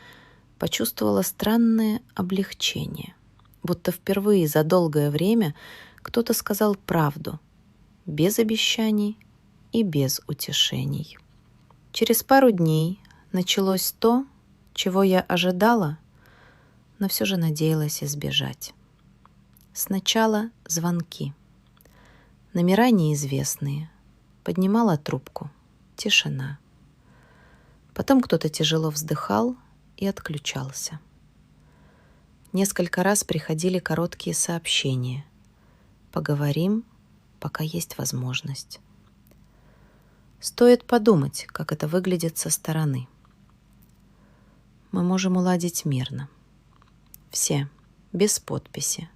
почувствовала странное облегчение, будто впервые за долгое время кто-то сказал правду, без обещаний и без утешений. Через пару дней началось то, чего я ожидала, но все же надеялась избежать. Сначала звонки. Номера неизвестные. Поднимала трубку. Тишина. Потом кто-то тяжело вздыхал и отключался. Несколько раз приходили короткие сообщения. «Поговорим, пока есть возможность». Стоит подумать, как это выглядит со стороны. Мы можем уладить мирно. Все, без подписи.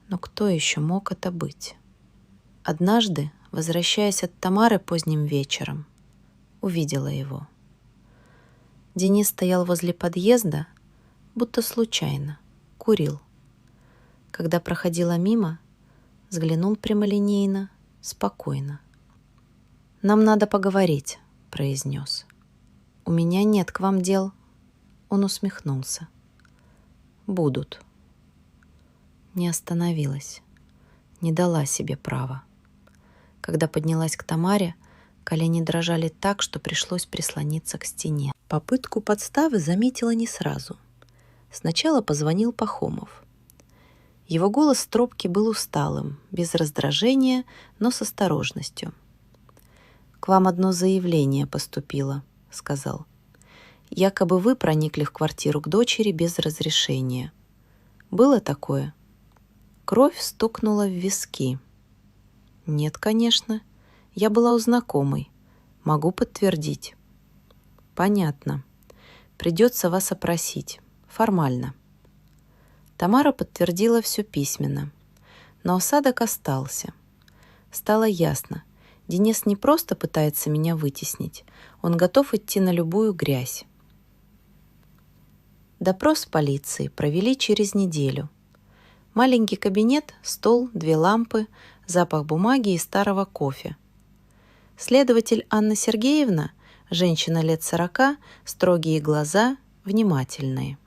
Но кто еще мог это быть? Однажды, возвращаясь от Тамары поздним вечером, увидела его. Денис стоял возле подъезда, будто случайно, курил. Когда проходила мимо, взглянул прямолинейно, спокойно. «Нам надо поговорить», — произнес. «У меня нет к вам дел». Он усмехнулся. «Будут». Не остановилась, не дала себе права. Когда поднялась к Тамаре, колени дрожали так, что пришлось прислониться к стене. Попытку подставы заметила не сразу. Сначала позвонил Пахомов. Его голос в трубке был усталым, без раздражения, но с осторожностью. «К вам одно заявление поступило», — сказал. «Якобы вы проникли в квартиру к дочери без разрешения. Было такое?» Кровь стукнула в виски. «Нет, конечно. Я была у знакомой. Могу подтвердить». «Понятно. Придется вас опросить. Формально». Тамара подтвердила все письменно. Но осадок остался. Стало ясно. Денис не просто пытается меня вытеснить. Он готов идти на любую грязь. Допрос в полиции провели через неделю. Маленький кабинет, стол, 2 лампы, запах бумаги и старого кофе. Следователь Анна Сергеевна, женщина лет 40, строгие глаза, внимательные.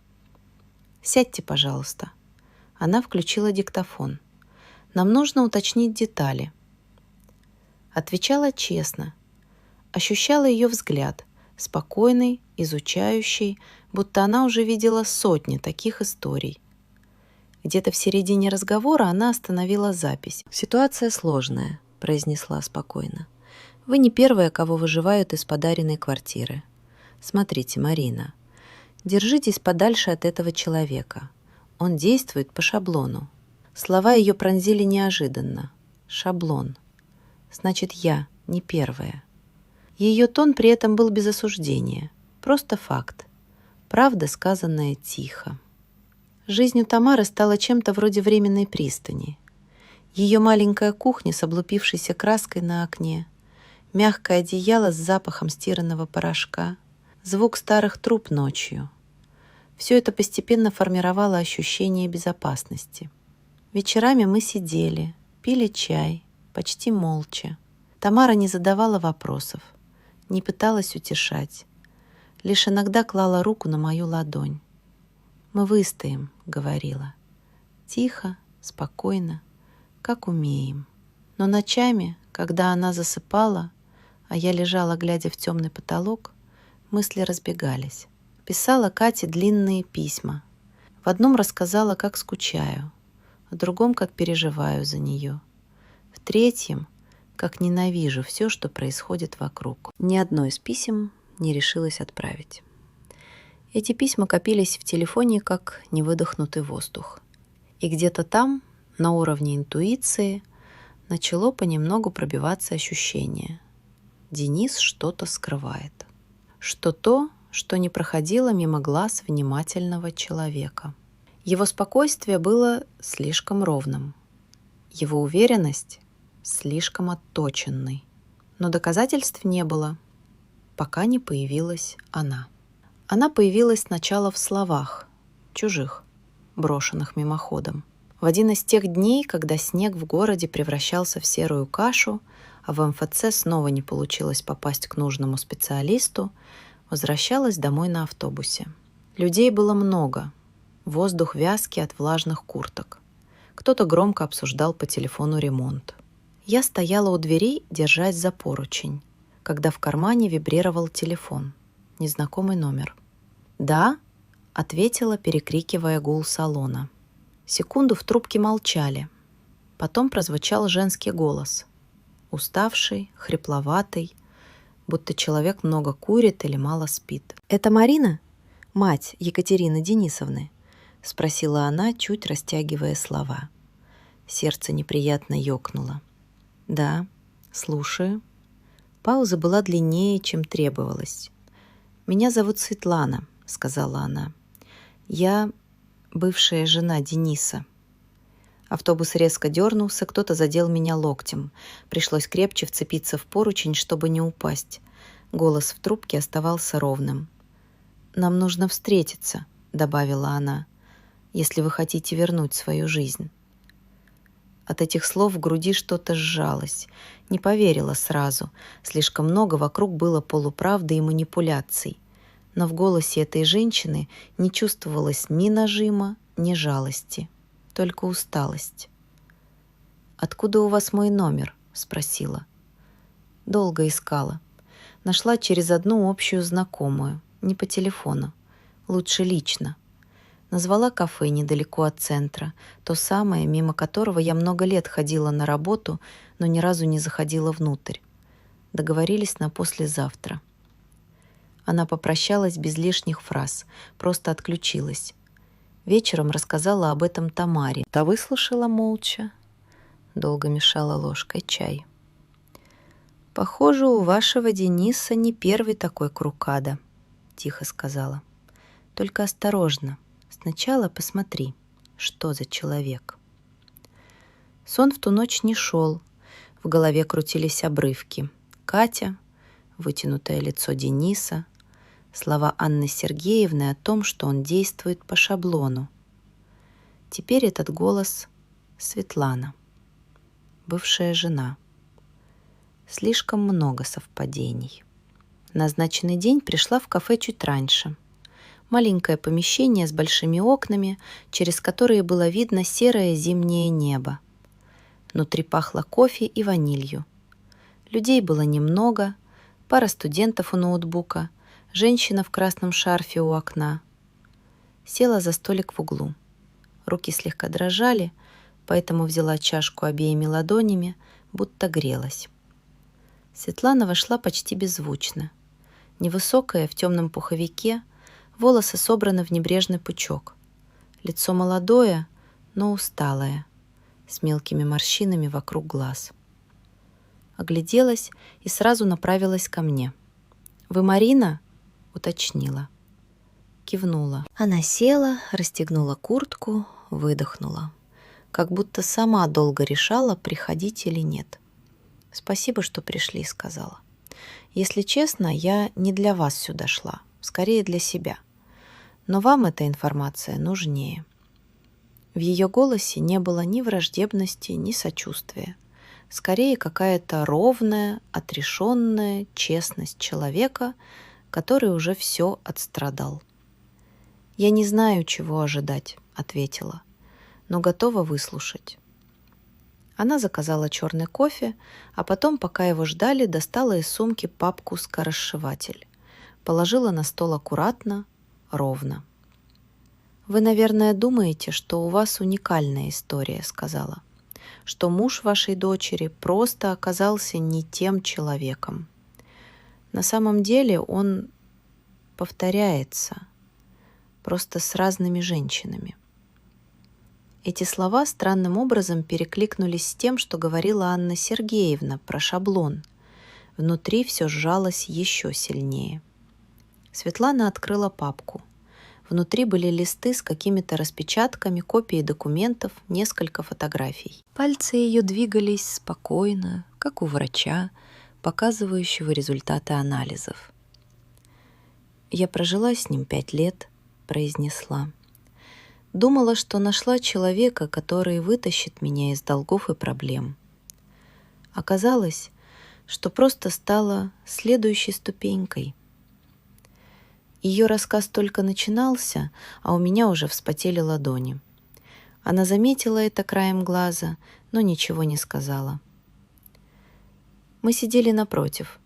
«Сядьте, пожалуйста». Она включила диктофон. «Нам нужно уточнить детали». Отвечала честно. Ощущала ее взгляд, спокойный, изучающий, будто она уже видела сотни таких историй. Где-то в середине разговора она остановила запись. «Ситуация сложная», — произнесла спокойно. «Вы не первая, кого выживают из подаренной квартиры. Смотрите, Марина, держитесь подальше от этого человека. Он действует по шаблону». Слова ее пронзили неожиданно. Шаблон. Значит, я не первая. Ее тон при этом был без осуждения. Просто факт. Правда, сказанная тихо. Жизнь у Тамары стала чем-то вроде временной пристани. Ее маленькая кухня с облупившейся краской на окне, мягкое одеяло с запахом стиранного порошка, звук старых труб ночью. Все это постепенно формировало ощущение безопасности. Вечерами мы сидели, пили чай, почти молча. Тамара не задавала вопросов, не пыталась утешать, лишь иногда клала руку на мою ладонь. «Мы выстоим», — говорила. Тихо, спокойно, как умеем. Но ночами, когда она засыпала, а я лежала, глядя в темный потолок, мысли разбегались. Писала Кате длинные письма. В одном рассказала, как скучаю, в другом, как переживаю за нее, в третьем, как ненавижу все, что происходит вокруг. Ни одно из писем не решилась отправить. Эти письма копились в телефоне, как невыдохнутый воздух. И где-то там, на уровне интуиции, начало понемногу пробиваться ощущение. Денис что-то скрывает. Что не проходило мимо глаз внимательного человека. Его спокойствие было слишком ровным. Его уверенность слишком отточенной. Но доказательств не было, пока не появилась она. Она появилась сначала в словах, чужих, брошенных мимоходом. В один из тех дней, когда снег в городе превращался в серую кашу, а в МФЦ снова не получилось попасть к нужному специалисту, возвращалась домой на автобусе. Людей было много, воздух вязкий от влажных курток. Кто-то громко обсуждал по телефону ремонт. Я стояла у дверей, держась за поручень, когда в кармане вибрировал телефон. Незнакомый номер. «Да?» — ответила, перекрикивая гул салона. Секунду в трубке молчали. Потом прозвучал женский голос. Уставший, хрипловатый, будто человек много курит или мало спит. «Это Марина? Мать Екатерины Денисовны?» — спросила она, чуть растягивая слова. Сердце неприятно ёкнуло. «Да, слушаю». Пауза была длиннее, чем требовалось. «Меня зовут Светлана», — сказала она. «Я бывшая жена Дениса». Автобус резко дернулся, кто-то задел меня локтем. Пришлось крепче вцепиться в поручень, чтобы не упасть. Голос в трубке оставался ровным. «Нам нужно встретиться», — добавила она, «если вы хотите вернуть свою жизнь». От этих слов в груди что-то сжалось. Не поверила сразу. Слишком много вокруг было полуправды и манипуляций. Но в голосе этой женщины не чувствовалось ни нажима, ни жалости. Только усталость. «Откуда у вас мой номер?» — спросила. Долго искала. Нашла через одну общую знакомую. Не по телефону. Лучше лично. Назвала кафе недалеко от центра. То самое, мимо которого я много лет ходила на работу, но ни разу не заходила внутрь. Договорились на послезавтра. Она попрощалась без лишних фраз. Просто отключилась. Вечером рассказала об этом Тамаре. Та выслушала молча. Долго мешала ложкой чай. «Похоже, у вашего Дениса не первый такой крукада», — тихо сказала. «Только осторожно. Сначала посмотри, что за человек». Сон в ту ночь не шел. В голове крутились обрывки. Катя, вытянутое лицо Дениса, слова Анны Сергеевны о том, что он действует по шаблону. Теперь этот голос — Светлана, бывшая жена. Слишком много совпадений. В назначенный день пришла в кафе чуть раньше. Маленькое помещение с большими окнами, через которые было видно серое зимнее небо. Внутри пахло кофе и ванилью. Людей было немного, пара студентов у ноутбука, женщина в красном шарфе у окна. Села за столик в углу. Руки слегка дрожали, поэтому взяла чашку обеими ладонями, будто грелась. Светлана вошла почти беззвучно. Невысокая, в темном пуховике, волосы собраны в небрежный пучок. Лицо молодое, но усталое, с мелкими морщинами вокруг глаз. Огляделась и сразу направилась ко мне. «Вы Марина?» — уточнила. Кивнула. Она села, расстегнула куртку, выдохнула. Как будто сама долго решала, приходить или нет. «Спасибо, что пришли», — сказала. «Если честно, я не для вас сюда шла, скорее для себя. Но вам эта информация нужнее». В ее голосе не было ни враждебности, ни сочувствия. Скорее, какая-то ровная, отрешенная честность человека, который уже все отстрадал. «Я не знаю, чего ожидать», — ответила, «но готова выслушать». Она заказала черный кофе, а потом, пока его ждали, достала из сумки папку «Скоросшиватель». Положила на стол аккуратно, ровно. «Вы, наверное, думаете, что у вас уникальная история», — сказала, «что муж вашей дочери просто оказался не тем человеком. На самом деле он повторяется, просто с разными женщинами». Эти слова странным образом перекликнулись с тем, что говорила Анна Сергеевна про шаблон. Внутри все сжалось еще сильнее. Светлана открыла папку. Внутри были листы с какими-то распечатками, копии документов, несколько фотографий. Пальцы ее двигались спокойно, как у врача, показывающего результаты анализов. «Я прожила с ним 5 лет», — произнесла. «Думала, что нашла человека, который вытащит меня из долгов и проблем. Оказалось, что просто стала следующей ступенькой». Ее рассказ только начинался, а у меня уже вспотели ладони. Она заметила это краем глаза, но ничего не сказала. Мы сидели напротив.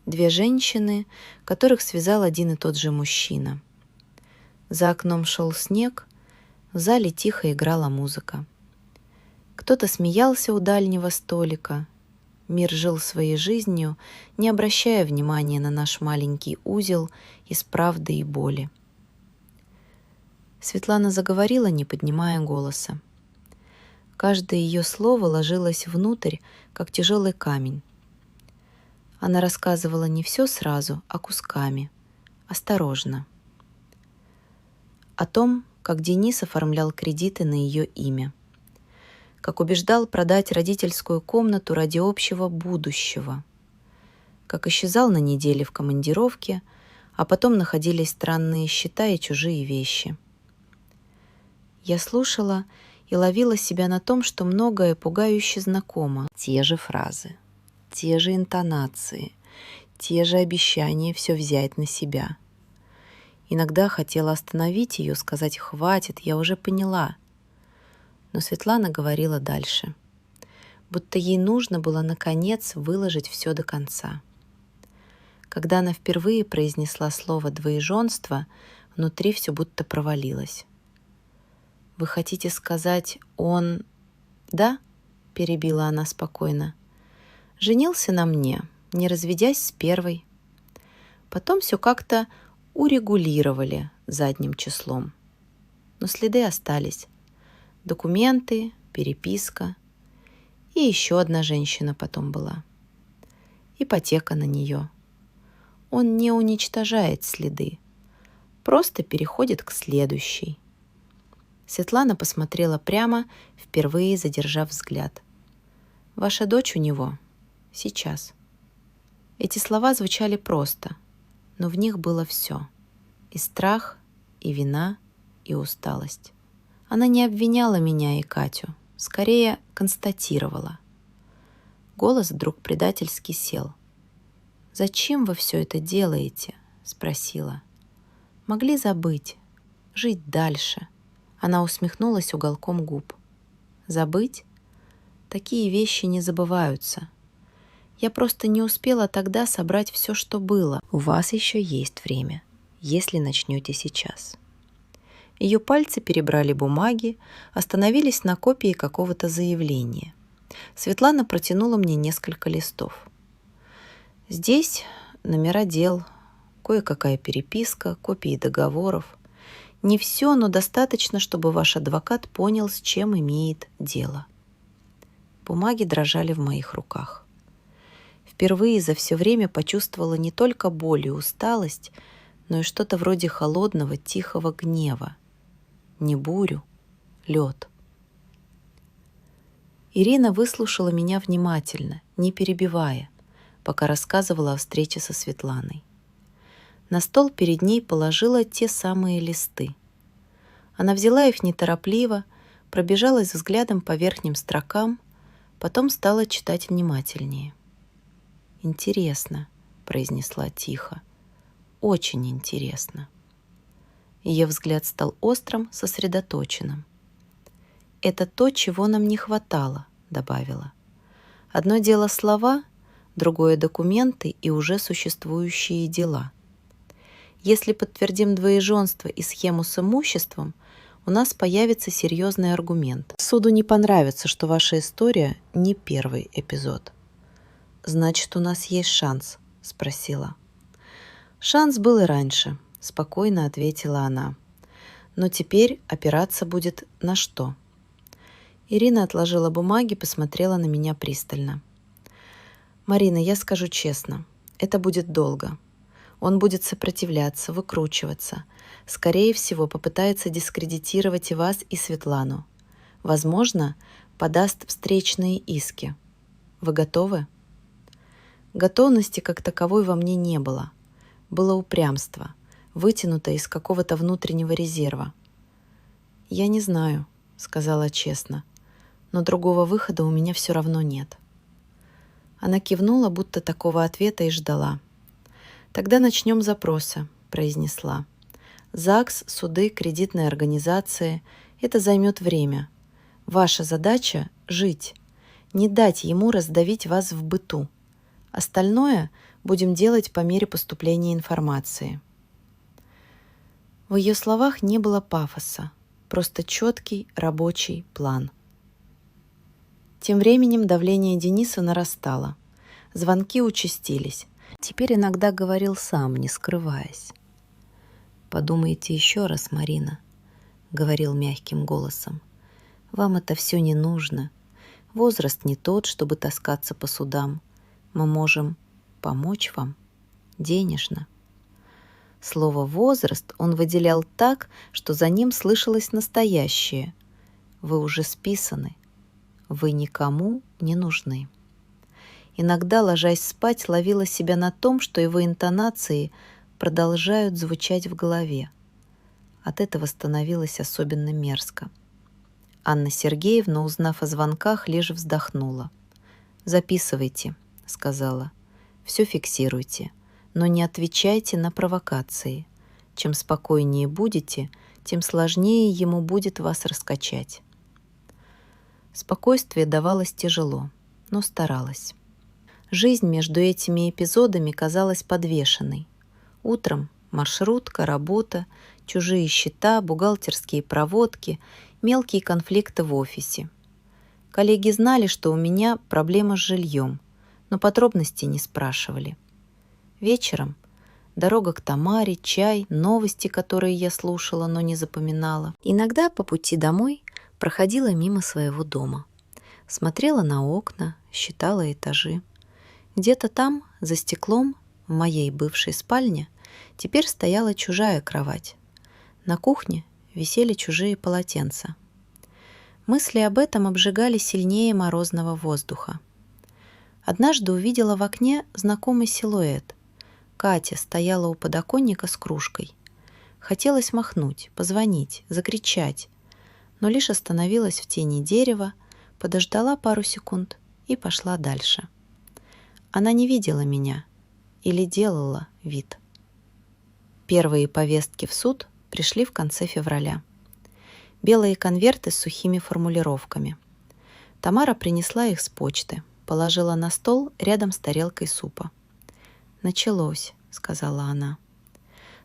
2 женщины, которых связал один и тот же мужчина. За окном шел снег, в зале тихо играла музыка. Кто-то смеялся у дальнего столика. Мир жил своей жизнью, не обращая внимания на наш маленький узел из правды и боли. Светлана заговорила, не поднимая голоса. Каждое ее слово ложилось внутрь, как тяжелый камень. Она рассказывала не все сразу, а кусками, осторожно. О том, как Денис оформлял кредиты на ее имя, как убеждал продать родительскую комнату ради общего будущего, как исчезал на неделе в командировке, а потом находились странные счета и чужие вещи. Я слушала и ловила себя на том, что многое пугающе знакомо. Те же фразы, те же интонации, те же обещания все взять на себя. Иногда хотела остановить ее, сказать «хватит, я уже поняла». Но Светлана говорила дальше, будто ей нужно было, наконец, выложить все до конца. Когда она впервые произнесла слово «двоеженство», внутри все будто провалилось. «Вы хотите сказать, он...» «Да», — перебила она спокойно. «Женился на мне, не разведясь с первой. Потом все как-то урегулировали задним числом. Но следы остались. Документы, переписка. И еще одна женщина потом была. Ипотека на нее. Он не уничтожает следы, просто переходит к следующей». Светлана посмотрела прямо, впервые задержав взгляд. «Ваша дочь у него? Сейчас». Эти слова звучали просто, но в них было все. И страх, и вина, и усталость. Она не обвиняла меня и Катю, скорее констатировала. Голос вдруг предательски сел. «Зачем вы все это делаете?» — спросила. «Могли забыть, жить дальше». Она усмехнулась уголком губ. «Забыть? Такие вещи не забываются. Я просто не успела тогда собрать все, что было. У вас еще есть время, если начнете сейчас». Ее пальцы перебрали бумаги, остановились на копии какого-то заявления. Светлана протянула мне несколько листов. Здесь номера дел, кое-какая переписка, копии договоров. Не все, но достаточно, чтобы ваш адвокат понял, с чем имеет дело. Бумаги дрожали в моих руках. Впервые за все время почувствовала не только боль и усталость, но и что-то вроде холодного, тихого гнева. Не бурю, лед. Ирина выслушала меня внимательно, не перебивая, пока рассказывала о встрече со Светланой. На стол перед ней положила те самые листы. Она взяла их неторопливо, пробежалась взглядом по верхним строкам, потом стала читать внимательнее. «Интересно», — произнесла тихо, — «очень интересно». Ее взгляд стал острым, сосредоточенным. «Это то, чего нам не хватало», — добавила. «Одно дело слова, другое — документы и уже существующие дела. Если подтвердим двоеженство и схему с имуществом, у нас появится серьезный аргумент. Суду не понравится, что ваша история не первый эпизод». «Значит, у нас есть шанс?» — спросила. «Шанс был и раньше», — спокойно ответила она. «Но теперь опираться будет на что?» Ирина отложила бумаги, посмотрела на меня пристально. «Марина, я скажу честно, это будет долго. Он будет сопротивляться, выкручиваться. Скорее всего, попытается дискредитировать и вас, и Светлану. Возможно, подаст встречные иски. Вы готовы?» Готовности как таковой во мне не было. Было упрямство, вытянутое из какого-то внутреннего резерва. «Я не знаю», — сказала честно, — «но другого выхода у меня все равно нет». Она кивнула, будто такого ответа и ждала. «Тогда начнем с запроса», — произнесла. «ЗАГС, суды, кредитные организации — это займет время. Ваша задача — жить, не дать ему раздавить вас в быту. Остальное будем делать по мере поступления информации». В ее словах не было пафоса, просто четкий рабочий план. Тем временем давление Дениса нарастало. Звонки участились. Теперь иногда говорил сам, не скрываясь. «Подумайте еще раз, Марина», — говорил мягким голосом. «Вам это все не нужно. Возраст не тот, чтобы таскаться по судам. Мы можем помочь вам денежно». Слово «возраст» он выделял так, что за ним слышалось настоящее. Вы уже списаны. Вы никому не нужны. Иногда, ложась спать, ловила себя на том, что его интонации продолжают звучать в голове. От этого становилось особенно мерзко. Анна Сергеевна, узнав о звонках, лишь вздохнула. «Записывайте», — сказала. «Все фиксируйте, но не отвечайте на провокации. Чем спокойнее будете, тем сложнее ему будет вас раскачать». Спокойствие давалось тяжело, но старалась. Жизнь между этими эпизодами казалась подвешенной. Утром маршрутка, работа, чужие счета, бухгалтерские проводки, мелкие конфликты в офисе. Коллеги знали, что у меня проблема с жильем, но подробностей не спрашивали. Вечером дорога к Тамаре, чай, новости, которые я слушала, но не запоминала. Иногда по пути домой проходила мимо своего дома. Смотрела на окна, считала этажи. Где-то там, за стеклом, в моей бывшей спальне, теперь стояла чужая кровать. На кухне висели чужие полотенца. Мысли об этом обжигали сильнее морозного воздуха. Однажды увидела в окне знакомый силуэт. Катя стояла у подоконника с кружкой. Хотелось махнуть, позвонить, закричать, но лишь остановилась в тени дерева, подождала пару секунд и пошла дальше. Она не видела меня или делала вид. Первые повестки в суд пришли в конце февраля. Белые конверты с сухими формулировками. Тамара принесла их с почты, положила на стол рядом с тарелкой супа. «Началось», — сказала она.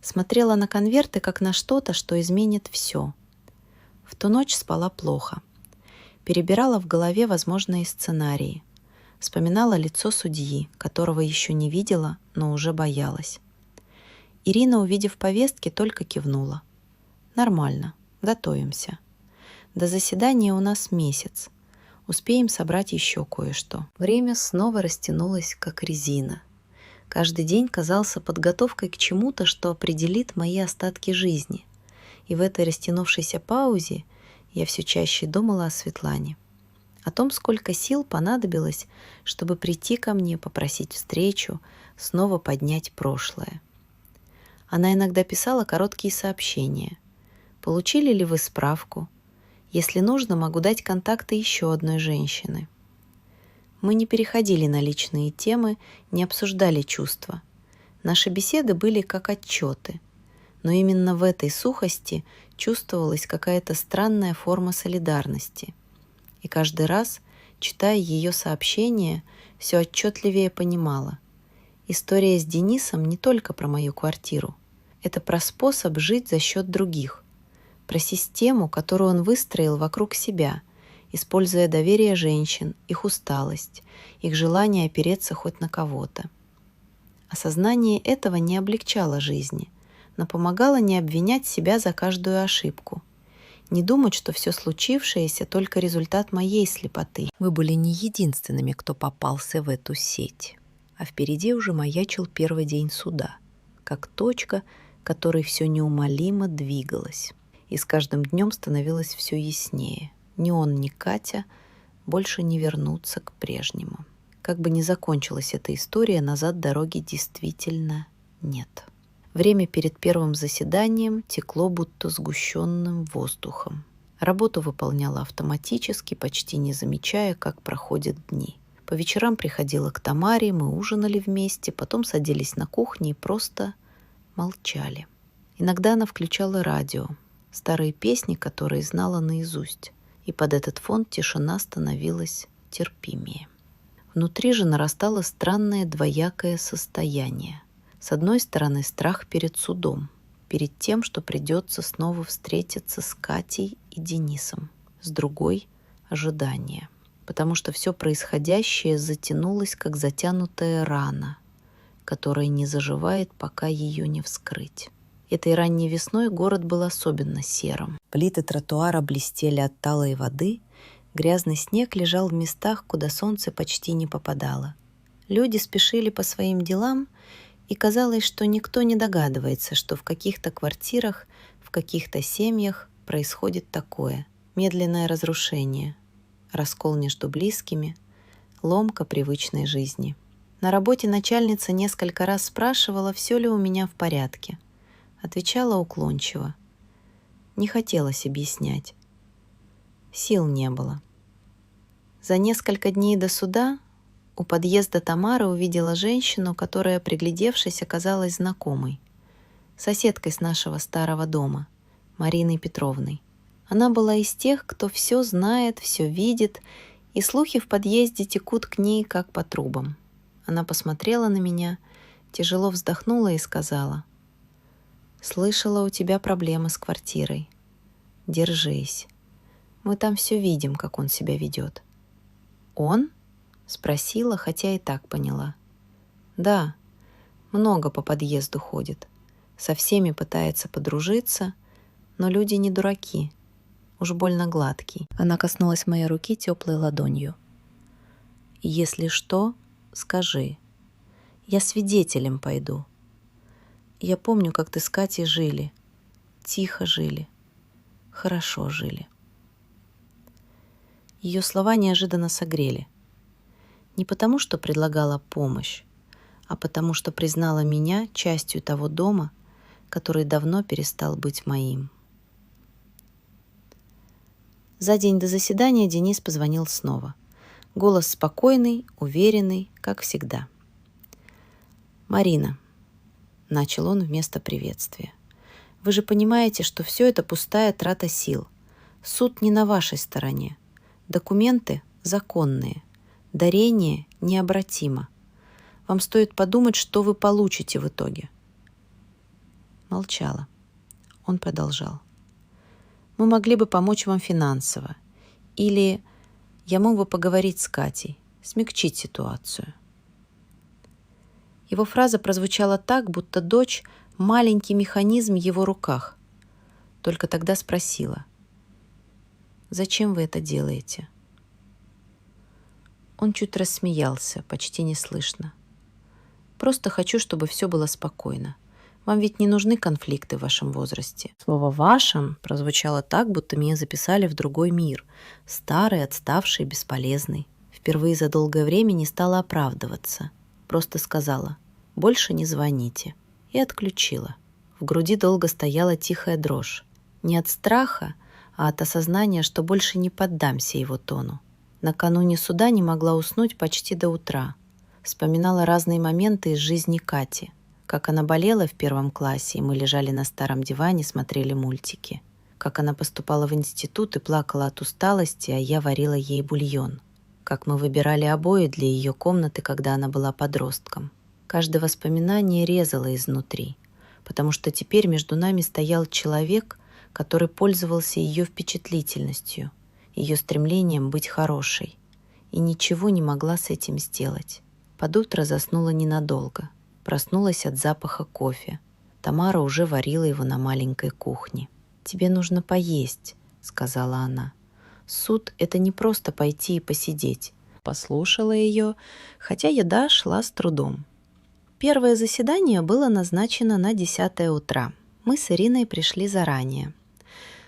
Смотрела на конверты, как на что-то, что изменит все. В ту ночь спала плохо. Перебирала в голове возможные сценарии. Вспоминала лицо судьи, которого еще не видела, но уже боялась. Ирина, увидев повестки, только кивнула. «Нормально, готовимся. До заседания у нас месяц. Успеем собрать еще кое-что». Время снова растянулось, как резина. Каждый день казался подготовкой к чему-то, что определит мои остатки жизни. И в этой растянувшейся паузе я все чаще думала о Светлане. О том, сколько сил понадобилось, чтобы прийти ко мне, попросить встречу, снова поднять прошлое. Она иногда писала короткие сообщения. «Получили ли вы справку? Если нужно, могу дать контакты еще одной женщины». Мы не переходили на личные темы, не обсуждали чувства. Наши беседы были как отчеты. Но именно в этой сухости чувствовалась какая-то странная форма солидарности. И каждый раз, читая ее сообщения, все отчетливее понимала. История с Денисом не только про мою квартиру. Это про способ жить за счет других, про систему, которую он выстроил вокруг себя, используя доверие женщин, их усталость, их желание опереться хоть на кого-то. Осознание этого не облегчало жизни, но помогало не обвинять себя за каждую ошибку, не думать, что все случившееся только результат моей слепоты. Мы были не единственными, кто попался в эту сеть, а впереди уже маячил первый день суда, как точка, которой все неумолимо двигалось. И с каждым днем становилось все яснее. Ни он, ни Катя больше не вернутся к прежнему. Как бы ни закончилась эта история, назад дороги действительно нет. Время перед первым заседанием текло будто сгущенным воздухом. Работу выполняла автоматически, почти не замечая, как проходят дни. По вечерам приходила к Тамаре, мы ужинали вместе, потом садились на кухне и просто молчали. Иногда она включала радио, старые песни, которые знала наизусть, и под этот фон тишина становилась терпимее. Внутри же нарастало странное двоякое состояние. С одной стороны, страх перед судом, перед тем, что придется снова встретиться с Катей и Денисом. С другой — ожидание, потому что все происходящее затянулось, как затянутая рана, которая не заживает, пока ее не вскрыть. Этой ранней весной город был особенно серым. Плиты тротуара блестели от талой воды, грязный снег лежал в местах, куда солнце почти не попадало. Люди спешили по своим делам, и казалось, что никто не догадывается, что в каких-то квартирах, в каких-то семьях происходит такое. Медленное разрушение, раскол между близкими, ломка привычной жизни. На работе начальница несколько раз спрашивала, все ли у меня в порядке. Отвечала уклончиво. Не хотелось объяснять. Сил не было. За несколько дней до суда у подъезда Тамары увидела женщину, которая, приглядевшись, оказалась знакомой. Соседкой с нашего старого дома, Мариной Петровной. Она была из тех, кто все знает, все видит, и слухи в подъезде текут к ней, как по трубам. Она посмотрела на меня, тяжело вздохнула и сказала: «Слышала, у тебя проблемы с квартирой. Держись. Мы там все видим, как он себя ведет». «Он?» — спросила, хотя и так поняла. «Да, много по подъезду ходит. Со всеми пытается подружиться, но люди не дураки. Уж больно гладкий». Она коснулась моей руки теплой ладонью. «Если что, скажи. Я свидетелем пойду. Я помню, как ты с Катей жили. Тихо жили. Хорошо жили». Ее слова неожиданно согрели. Не потому, что предлагала помощь, а потому, что признала меня частью того дома, который давно перестал быть моим. За день до заседания Денис позвонил снова. Голос спокойный, уверенный, как всегда. «Марина», — начал он вместо приветствия, — «вы же понимаете, что все это пустая трата сил. Суд не на вашей стороне. Документы законные. Дарение необратимо. Вам стоит подумать, что вы получите в итоге». Молчала. Он продолжал. «Мы могли бы помочь вам финансово. Или я мог бы поговорить с Катей, смягчить ситуацию». Его фраза прозвучала так, будто дочь — маленький механизм в его руках. Только тогда спросила: «Зачем вы это делаете?» Он чуть рассмеялся, почти неслышно. «Просто хочу, чтобы все было спокойно. Вам ведь не нужны конфликты в вашем возрасте». Слово «вашем» прозвучало так, будто меня записали в другой мир. Старый, отставший, бесполезный. Впервые за долгое время не стала оправдываться. Просто сказала: «Больше не звоните». И отключила. В груди долго стояла тихая дрожь. Не от страха, а от осознания, что больше не поддамся его тону. Накануне суда не могла уснуть почти до утра. Вспоминала разные моменты из жизни Кати. Как она болела в 1 классе, и мы лежали на старом диване, смотрели мультики. Как она поступала в институт и плакала от усталости, а я варила ей бульон. Как мы выбирали обои для ее комнаты, когда она была подростком. Каждое воспоминание резало изнутри, потому что теперь между нами стоял человек, который пользовался ее впечатлительностью, ее стремлением быть хорошей, и ничего не могла с этим сделать. Под утро заснула ненадолго. Проснулась от запаха кофе. Тамара уже варила его на маленькой кухне. «Тебе нужно поесть», — сказала она. «Суд — это не просто пойти и посидеть». Послушала ее, хотя еда шла с трудом. Первое заседание было назначено на 10 утра. Мы с Ириной пришли заранее.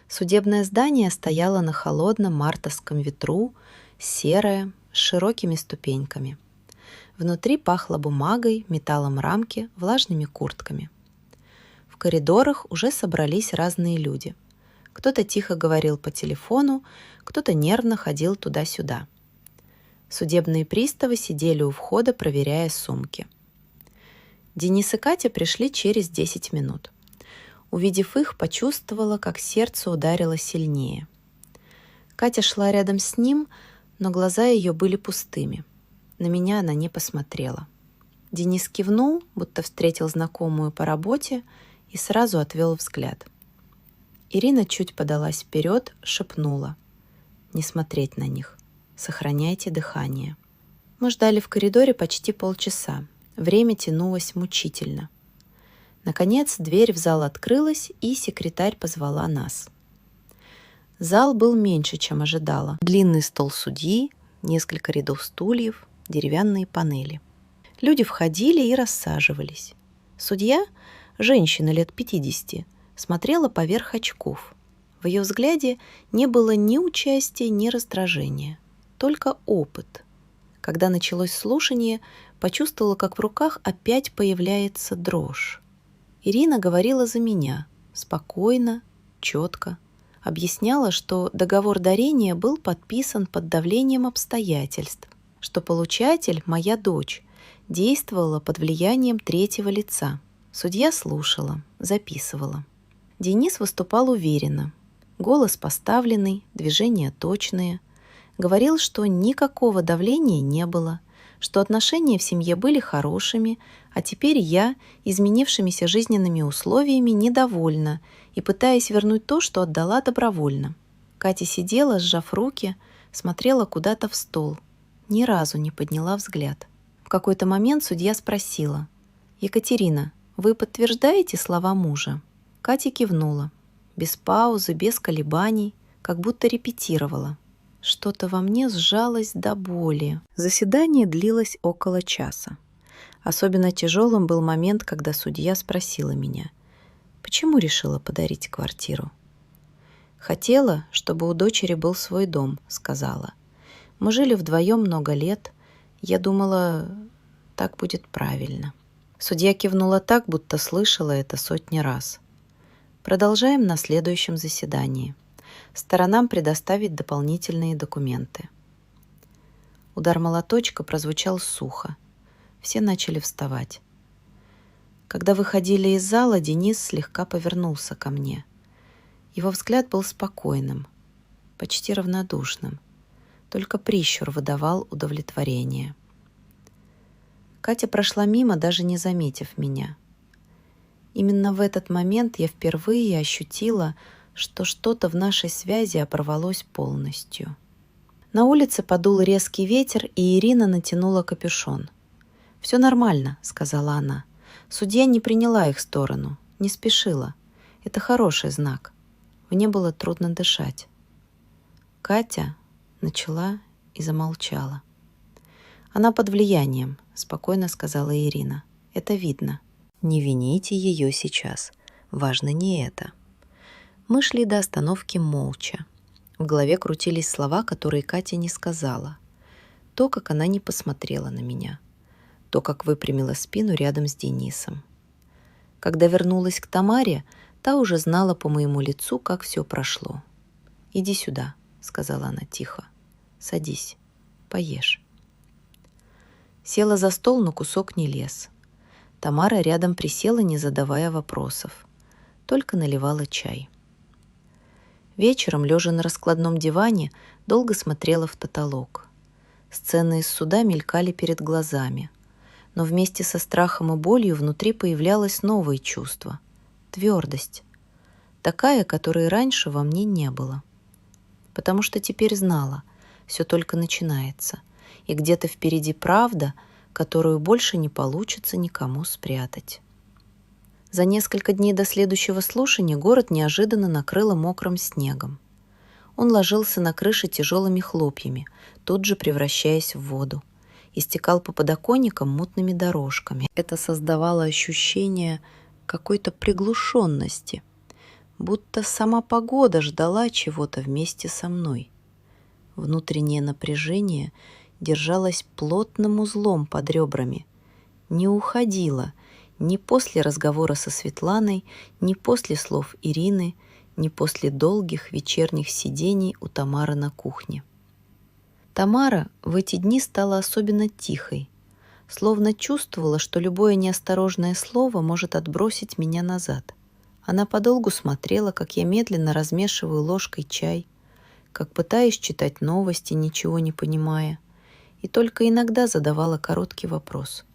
Судебное здание стояло на холодном мартовском ветру, серое, с широкими ступеньками. Внутри пахло бумагой, металлом рамки, влажными куртками. В коридорах уже собрались разные люди. Кто-то тихо говорил по телефону, кто-то нервно ходил туда-сюда. Судебные приставы сидели у входа, проверяя сумки. Денис и Катя пришли через 10 минут. Увидев их, почувствовала, как сердце ударило сильнее. Катя шла рядом с ним, но глаза ее были пустыми. На меня она не посмотрела. Денис кивнул, будто встретил знакомую по работе, и сразу отвел взгляд. Ирина чуть подалась вперед, шепнула: «Не смотреть на них. Сохраняйте дыхание». Мы ждали в коридоре почти полчаса. Время тянулось мучительно. Наконец, дверь в зал открылась, и секретарь позвала нас. Зал был меньше, чем ожидала. Длинный стол судьи, несколько рядов стульев, деревянные панели. Люди входили и рассаживались. Судья, женщина лет 50, смотрела поверх очков. В ее взгляде не было ни участия, ни раздражения, только опыт. Когда началось слушание, почувствовала, как в руках опять появляется дрожь. Ирина говорила за меня, спокойно, четко. Объясняла, что договор дарения был подписан под давлением обстоятельств, что получатель, моя дочь, действовала под влиянием третьего лица. Судья слушала, записывала. Денис выступал уверенно. Голос поставленный, движения точные. Говорил, что никакого давления не было, что отношения в семье были хорошими, а теперь я, изменившимися жизненными условиями, недовольна и пытаясь вернуть то, что отдала добровольно. Катя сидела, сжав руки, смотрела куда-то в стол. Ни разу не подняла взгляд. В какой-то момент судья спросила: «Екатерина, вы подтверждаете слова мужа?» Катя кивнула. Без паузы, без колебаний, как будто репетировала. Что-то во мне сжалось до боли. Заседание длилось около часа. Особенно тяжелым был момент, когда судья спросила меня: «Почему решила подарить квартиру?» «Хотела, чтобы у дочери был свой дом», — сказала. «Мы жили вдвоем много лет. Я думала, так будет правильно». Судья кивнула так, будто слышала это сотни раз. Продолжаем на следующем заседании. Сторонам предоставить дополнительные документы. Удар молоточка прозвучал сухо. Все начали вставать. Когда выходили из зала, Денис слегка повернулся ко мне. Его взгляд был спокойным, почти равнодушным. Только прищур выдавал удовлетворение. Катя прошла мимо, даже не заметив меня. Именно в этот момент я впервые ощутила, что что-то в нашей связи оборвалось полностью. На улице подул резкий ветер, и Ирина натянула капюшон. «Все нормально», — сказала она. Судья не приняла их сторону, не спешила. Это хороший знак. Мне было трудно дышать. Катя начала и замолчала. «Она под влиянием», — спокойно сказала Ирина. «Это видно». «Не вините ее сейчас. Важно не это». Мы шли до остановки молча. В голове крутились слова, которые Катя не сказала. То, как она не посмотрела на меня. То, как выпрямила спину рядом с Денисом. Когда вернулась к Тамаре, та уже знала по моему лицу, как все прошло. «Иди сюда», — сказала она тихо. «Садись, поешь». Села за стол, но кусок не лез. Тамара рядом присела, не задавая вопросов. Только наливала чай. Вечером, лежа на раскладном диване, долго смотрела в потолок. Сцены из суда мелькали перед глазами. Но вместе со страхом и болью внутри появлялось новое чувство — твердость. Такая, которой раньше во мне не было. Потому что теперь знала, все только начинается, и где-то впереди правда, которую больше не получится никому спрятать. За несколько дней до следующего слушания город неожиданно накрыло мокрым снегом. Он ложился на крыше тяжелыми хлопьями, тут же превращаясь в воду, и стекал по подоконникам мутными дорожками. Это создавало ощущение какой-то приглушенности, будто сама погода ждала чего-то вместе со мной. Внутреннее напряжение держалось плотным узлом под ребрами, не уходило ни после разговора со Светланой, ни после слов Ирины, ни после долгих вечерних сидений у Тамары на кухне. Тамара в эти дни стала особенно тихой, словно чувствовала, что любое неосторожное слово может отбросить меня назад. Она подолгу смотрела, как я медленно размешиваю ложкой чай, как пытаюсь читать новости, ничего не понимая, и только иногда задавала короткий вопрос.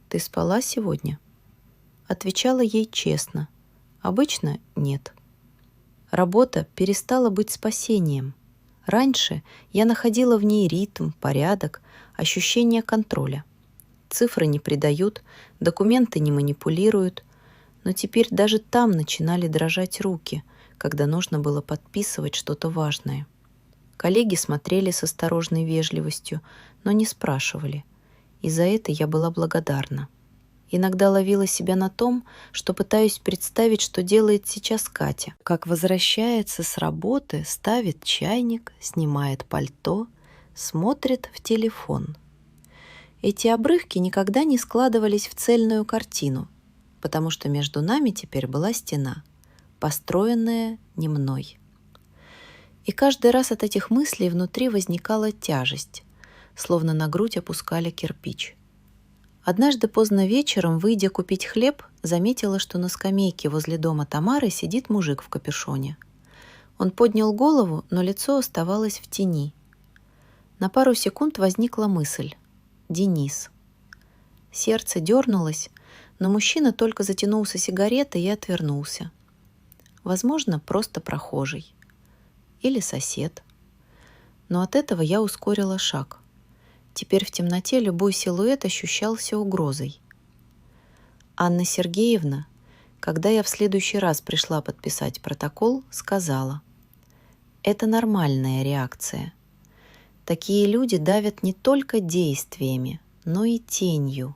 «Ты спала сегодня?» Отвечала ей честно. Обычно нет. Работа перестала быть спасением. Раньше я находила в ней ритм, порядок, ощущение контроля. Цифры не предают, документы не манипулируют, но теперь даже там начинали дрожать руки, когда нужно было подписывать что-то важное. Коллеги смотрели с осторожной вежливостью, но не спрашивали, и за это я была благодарна. Иногда ловила себя на том, что пытаюсь представить, что делает сейчас Катя. Как возвращается с работы, ставит чайник, снимает пальто, смотрит в телефон. Эти обрывки никогда не складывались в цельную картину, потому что между нами теперь была стена, построенная не мной. И каждый раз от этих мыслей внутри возникала тяжесть, словно на грудь опускали кирпич. Однажды поздно вечером, выйдя купить хлеб, заметила, что на скамейке возле дома Тамары сидит мужик в капюшоне. Он поднял голову, но лицо оставалось в тени. На пару секунд возникла мысль — Денис. Сердце дернулось, но мужчина только затянулся сигаретой и отвернулся. Возможно, просто прохожий. Или сосед. Но от этого я ускорила шаг. Теперь в темноте любой силуэт ощущался угрозой. Анна Сергеевна, когда я в следующий раз пришла подписать протокол, сказала: «Это нормальная реакция. Такие люди давят не только действиями, но и тенью.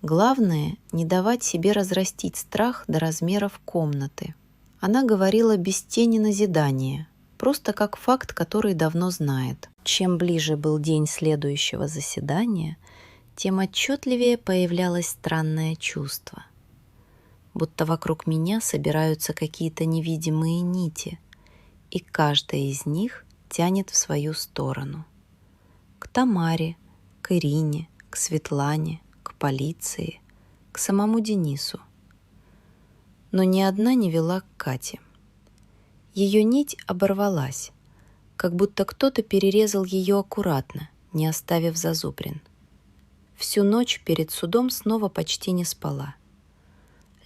Главное — не давать себе разрастить страх до размеров комнаты». Она говорила без тени назидания, просто как факт, который давно знает. Чем ближе был день следующего заседания, тем отчетливее появлялось странное чувство. Будто вокруг меня собираются какие-то невидимые нити, и каждая из них тянет в свою сторону. К Тамаре, к Ирине, к Светлане, к полиции, к самому Денису. Но ни одна не вела к Кате. Ее нить оборвалась, как будто кто-то перерезал ее аккуратно, не оставив зазубрин. Всю ночь перед судом снова почти не спала.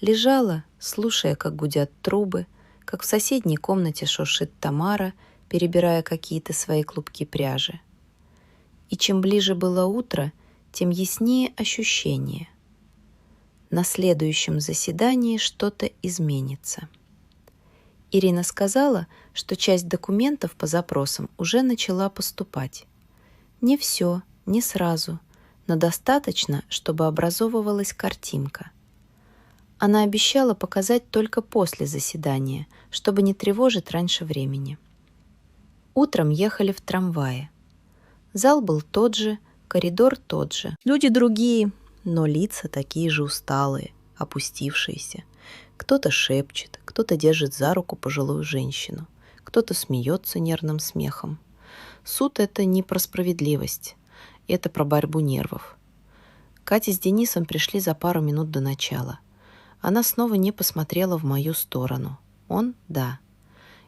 Лежала, слушая, как гудят трубы, как в соседней комнате шуршит Тамара, перебирая какие-то свои клубки пряжи. И чем ближе было утро, тем яснее ощущение. На следующем заседании что-то изменится. Ирина сказала, что часть документов по запросам уже начала поступать. Не все, не сразу, но достаточно, чтобы образовывалась картинка. Она обещала показать только после заседания, чтобы не тревожить раньше времени. Утром ехали в трамвае. Зал был тот же, коридор тот же. Люди другие, но лица такие же усталые, опустившиеся. Кто-то шепчет, кто-то держит за руку пожилую женщину, кто-то смеется нервным смехом. Суд — это не про справедливость, это про борьбу нервов. Катя с Денисом пришли за пару минут до начала. Она снова не посмотрела в мою сторону. Он — да.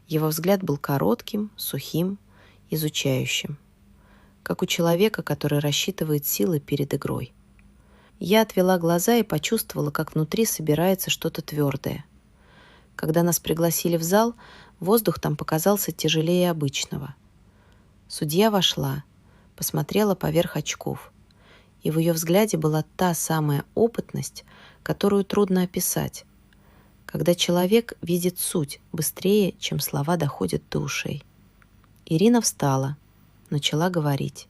Его взгляд был коротким, сухим, изучающим, как у человека, который рассчитывает силы перед игрой. Я отвела глаза и почувствовала, как внутри собирается что-то твердое. Когда нас пригласили в зал, воздух там показался тяжелее обычного. Судья вошла, посмотрела поверх очков, и в ее взгляде была та самая опытность, которую трудно описать, когда человек видит суть быстрее, чем слова доходят до ушей. Ирина встала, начала говорить.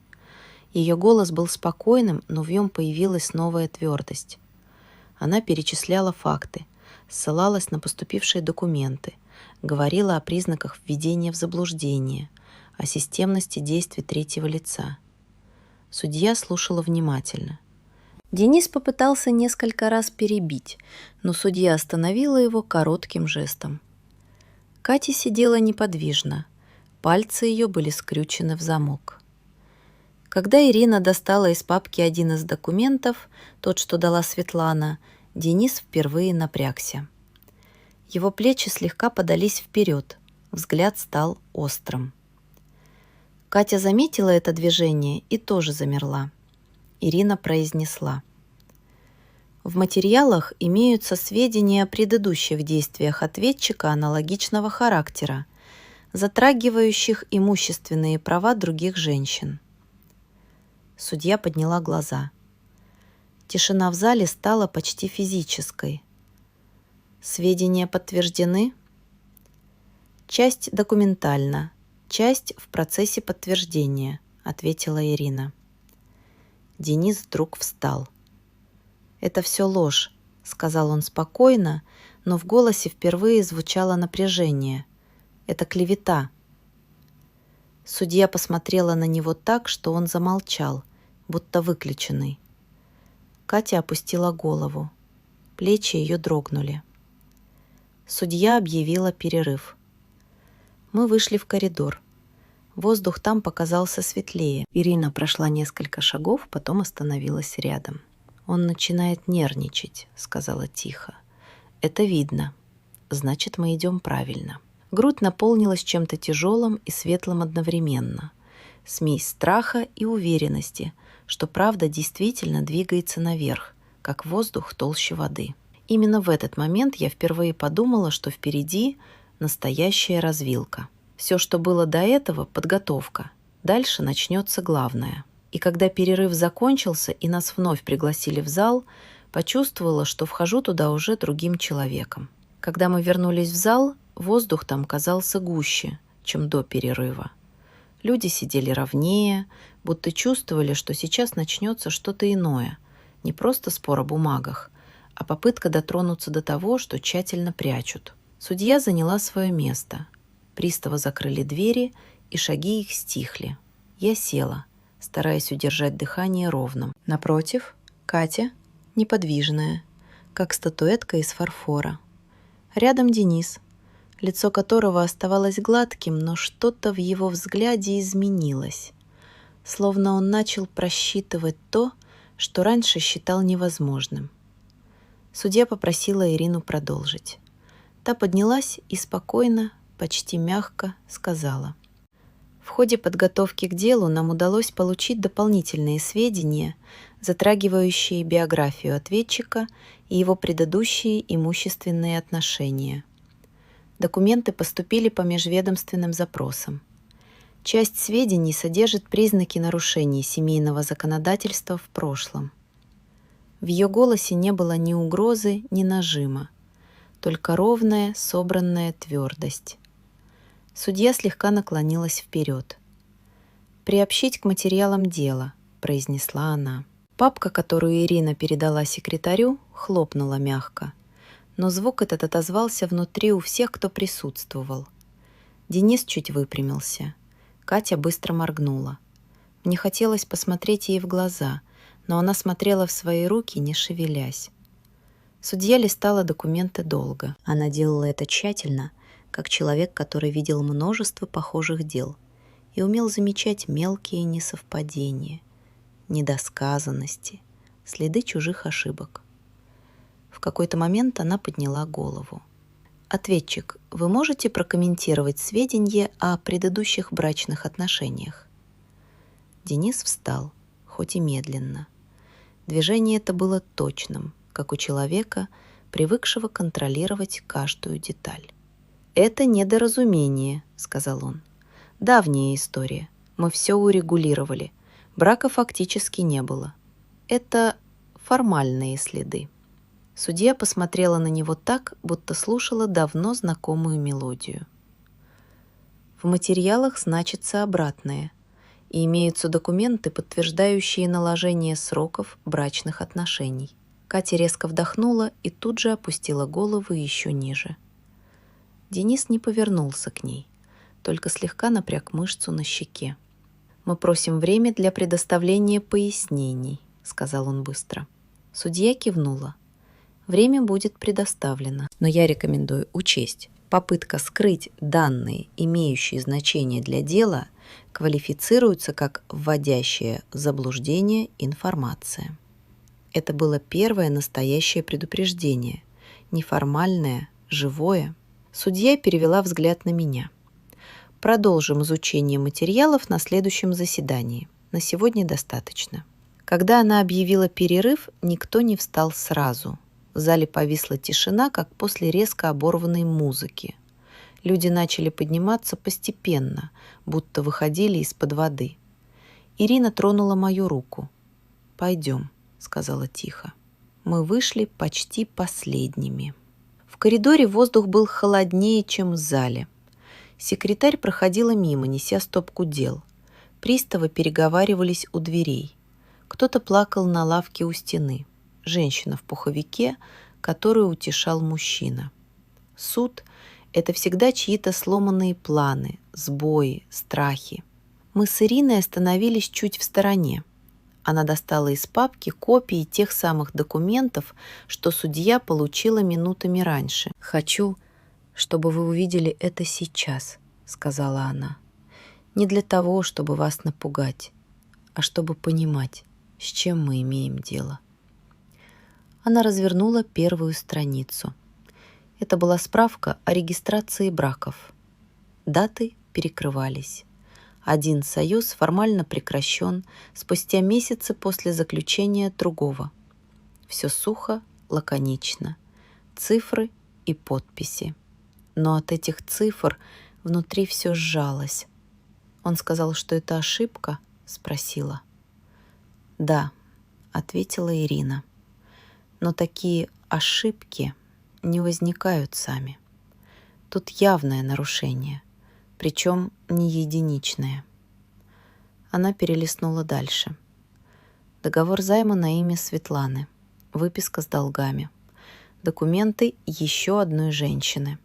Ее голос был спокойным, но в нем появилась новая твердость. Она перечисляла факты, ссылалась на поступившие документы, говорила о признаках введения в заблуждение, о системности действий третьего лица. Судья слушала внимательно. Денис попытался несколько раз перебить, но судья остановила его коротким жестом. Катя сидела неподвижно, пальцы ее были скрючены в замок. Когда Ирина достала из папки один из документов, тот, что дала Светлана, Денис впервые напрягся. Его плечи слегка подались вперед, взгляд стал острым. Катя заметила это движение и тоже замерла. Ирина произнесла: «В материалах имеются сведения о предыдущих действиях ответчика аналогичного характера, затрагивающих имущественные права других женщин». Судья подняла глаза. Тишина в зале стала почти физической. «Сведения подтверждены?» «Часть документальна, часть в процессе подтверждения», — ответила Ирина. Денис вдруг встал. «Это все ложь», — сказал он спокойно, но в голосе впервые звучало напряжение. «Это клевета». Судья посмотрела на него так, что он замолчал, будто выключенный. Катя опустила голову. Плечи ее дрогнули. Судья объявила перерыв. Мы вышли в коридор. Воздух там показался светлее. Ирина прошла несколько шагов, потом остановилась рядом. «Он начинает нервничать», — сказала тихо. «Это видно. Значит, мы идем правильно». Грудь наполнилась чем-то тяжелым и светлым одновременно. Смесь страха и уверенности, что правда действительно двигается наверх, как воздух толще воды. Именно в этот момент я впервые подумала, что впереди настоящая развилка. Все, что было до этого, подготовка. Дальше начнется главное. И когда перерыв закончился и нас вновь пригласили в зал, почувствовала, что вхожу туда уже другим человеком. Когда мы вернулись в зал, воздух там казался гуще, чем до перерыва. Люди сидели ровнее, будто чувствовали, что сейчас начнется что-то иное, не просто спор о бумагах, а попытка дотронуться до того, что тщательно прячут. Судья заняла свое место. Приставы закрыли двери, и шаги их стихли. Я села, стараясь удержать дыхание ровным. Напротив, Катя, неподвижная, как статуэтка из фарфора. Рядом Денис, лицо которого оставалось гладким, но что-то в его взгляде изменилось, словно он начал просчитывать то, что раньше считал невозможным. Судья попросила Ирину продолжить. Та поднялась и спокойно, почти мягко сказала: «В ходе подготовки к делу нам удалось получить дополнительные сведения, затрагивающие биографию ответчика и его предыдущие имущественные отношения. Документы поступили по межведомственным запросам. Часть сведений содержит признаки нарушений семейного законодательства в прошлом». В ее голосе не было ни угрозы, ни нажима, только ровная, собранная твердость. Судья слегка наклонилась вперед. «Приобщить к материалам дела», — произнесла она. Папка, которую Ирина передала секретарю, хлопнула мягко, но звук этот отозвался внутри у всех, кто присутствовал. Денис чуть выпрямился. Катя быстро моргнула. Мне хотелось посмотреть ей в глаза, но она смотрела в свои руки, не шевелясь. Судья листала документы долго. Она делала это тщательно, как человек, который видел множество похожих дел и умел замечать мелкие несовпадения, недосказанности, следы чужих ошибок. В какой-то момент она подняла голову. «Ответчик, вы можете прокомментировать сведения о предыдущих брачных отношениях?» Денис встал, хоть и медленно. Движение это было точным, как у человека, привыкшего контролировать каждую деталь. «Это недоразумение», — сказал он. «Давняя история. Мы все урегулировали. Брака фактически не было. Это формальные следы». Судья посмотрела на него так, будто слушала давно знакомую мелодию. В материалах значится обратное, и имеются документы, подтверждающие наложение сроков брачных отношений. Катя резко вдохнула и тут же опустила голову еще ниже. Денис не повернулся к ней, только слегка напряг мышцу на щеке. «Мы просим время для предоставления пояснений», — сказал он быстро. Судья кивнула. «Время будет предоставлено, но я рекомендую учесть, попытка скрыть данные, имеющие значение для дела, квалифицируется как вводящая в заблуждение информация». Это было первое настоящее предупреждение, неформальное, живое. Судья перевела взгляд на меня. «Продолжим изучение материалов на следующем заседании. На сегодня достаточно». Когда она объявила перерыв, никто не встал сразу. В зале повисла тишина, как после резко оборванной музыки. Люди начали подниматься постепенно, будто выходили из-под воды. Ирина тронула мою руку. «Пойдем», — сказала тихо. Мы вышли почти последними. В коридоре воздух был холоднее, чем в зале. Секретарь проходила мимо, неся стопку дел. Приставы переговаривались у дверей. Кто-то плакал на лавке у стены. Женщина в пуховике, которую утешал мужчина. Суд — это всегда чьи-то сломанные планы, сбои, страхи. Мы с Ириной остановились чуть в стороне. Она достала из папки копии тех самых документов, что судья получила минутами раньше. «Хочу, чтобы вы увидели это сейчас», — сказала она. «Не для того, чтобы вас напугать, а чтобы понимать, с чем мы имеем дело». Она развернула первую страницу. Это была справка о регистрации браков. Даты перекрывались. Один союз формально прекращен спустя месяцы после заключения другого. Все сухо, лаконично. Цифры и подписи. Но от этих цифр внутри все сжалось. «Он сказал, что это ошибка?» — спросила. «Да», — ответила Ирина. «Но такие ошибки не возникают сами. Тут явное нарушение, причем не единичное». Она перелистнула дальше. Договор займа на имя Светланы, выписка с долгами, документы еще одной женщины.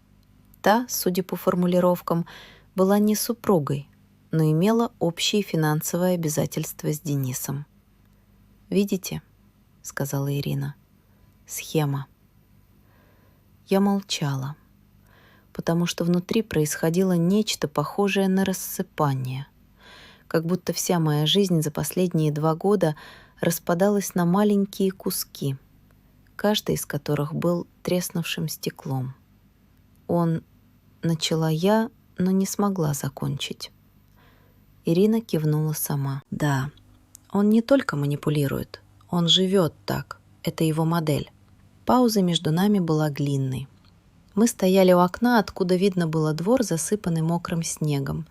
Та, судя по формулировкам, была не супругой, но имела общие финансовые обязательства с Денисом. «Видите?» — сказала Ирина. «Схема». Я молчала, потому что внутри происходило нечто похожее на рассыпание, как будто вся моя жизнь за последние 2 года распадалась на маленькие куски, каждый из которых был треснувшим стеклом. Начала я, но не смогла закончить. Ирина кивнула сама. «Да, он не только манипулирует, он живет так. Это его модель». Пауза между нами была длинной. Мы стояли у окна, откуда видно было двор, засыпанный мокрым снегом,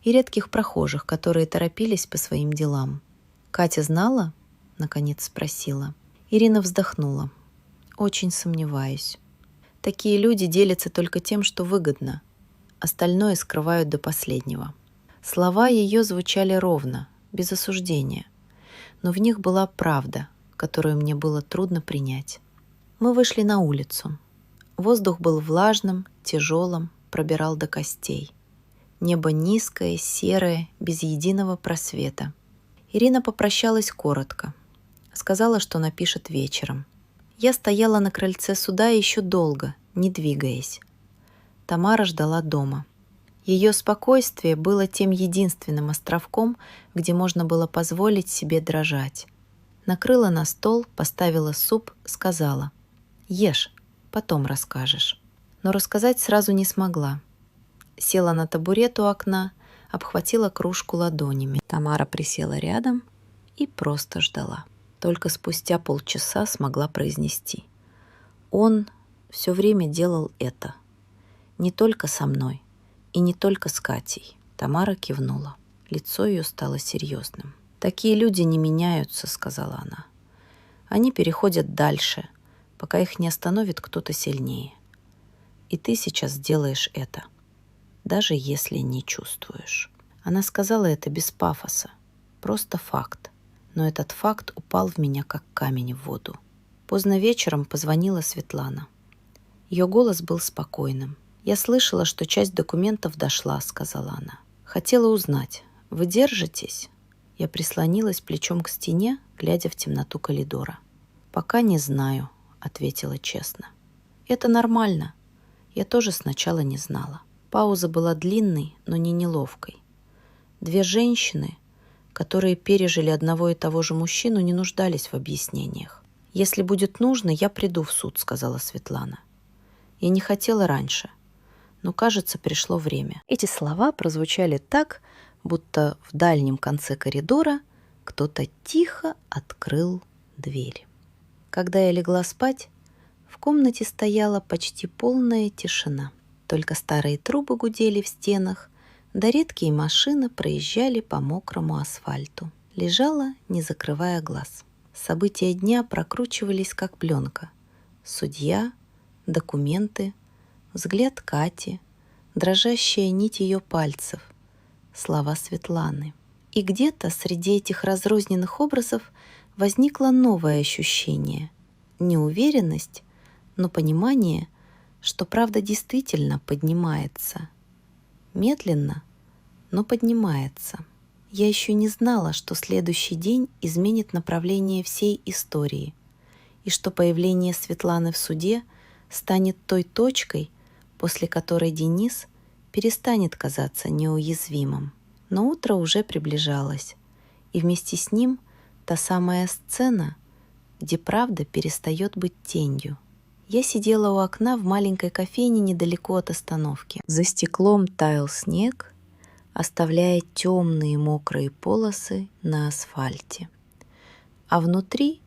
и редких прохожих, которые торопились по своим делам. «Катя знала?» — наконец спросила. Ирина вздохнула. «Очень сомневаюсь. Такие люди делятся только тем, что выгодно. Остальное скрывают до последнего». Слова ее звучали ровно, без осуждения, но в них была правда, которую мне было трудно принять. Мы вышли на улицу. Воздух был влажным, тяжелым, пробирал до костей. Небо низкое, серое, без единого просвета. Ирина попрощалась коротко. Сказала, что напишет вечером. Я стояла на крыльце суда еще долго, не двигаясь. Тамара ждала дома. Ее спокойствие было тем единственным островком, где можно было позволить себе дрожать. Накрыла на стол, поставила суп, сказала: «Ешь, потом расскажешь». Но рассказать сразу не смогла. Села на табурет у окна, обхватила кружку ладонями. Тамара присела рядом и просто ждала. Только спустя полчаса смогла произнести: «Он все время делал это. Не только со мной и не только с Катей». Тамара кивнула. Лицо ее стало серьезным. «Такие люди не меняются», — сказала она. «Они переходят дальше, пока их не остановит кто-то сильнее. И ты сейчас делаешь это, даже если не чувствуешь». Она сказала это без пафоса, просто факт. Но этот факт упал в меня, как камень в воду. Поздно вечером позвонила Светлана. Ее голос был спокойным. «Я слышала, что часть документов дошла», — сказала она. «Хотела узнать, вы держитесь?» Я прислонилась плечом к стене, глядя в темноту коридора. «Пока не знаю», — ответила честно. «Это нормально. Я тоже сначала не знала». Пауза была длинной, но не неловкой. Две женщины, которые пережили одного и того же мужчину, не нуждались в объяснениях. «Если будет нужно, я приду в суд», — сказала Светлана. «Я не хотела раньше, но, кажется, пришло время». Эти слова прозвучали так, будто в дальнем конце коридора кто-то тихо открыл дверь. Когда я легла спать, в комнате стояла почти полная тишина. Только старые трубы гудели в стенах, да редкие машины проезжали по мокрому асфальту. Лежала, не закрывая глаз. События дня прокручивались, как пленка. Судья, документы, взгляд Кати, дрожащая нить ее пальцев, слова Светланы. И где-то среди этих разрозненных образов возникло новое ощущение. Не уверенность, но понимание, что правда действительно поднимается. Медленно, но поднимается. Я еще не знала, что следующий день изменит направление всей истории, и что появление Светланы в суде станет той точкой, после которой Денис перестанет казаться неуязвимым. Но утро уже приближалось, и вместе с ним та самая сцена, где правда перестает быть тенью. Я сидела у окна в маленькой кофейне недалеко от остановки. За стеклом таял снег, оставляя темные мокрые полосы на асфальте. А внутри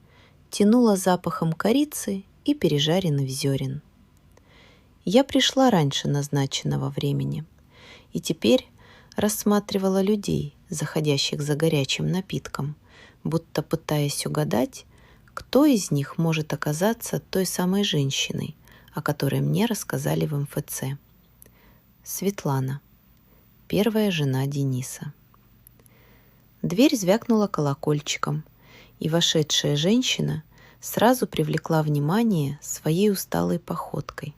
тянуло запахом корицы и пережаренных зерен. Я пришла раньше назначенного времени и теперь рассматривала людей, заходящих за горячим напитком, будто пытаясь угадать, кто из них может оказаться той самой женщиной, о которой мне рассказали в МФЦ. Светлана, первая жена Дениса. Дверь звякнула колокольчиком, и вошедшая женщина сразу привлекла внимание своей усталой походкой.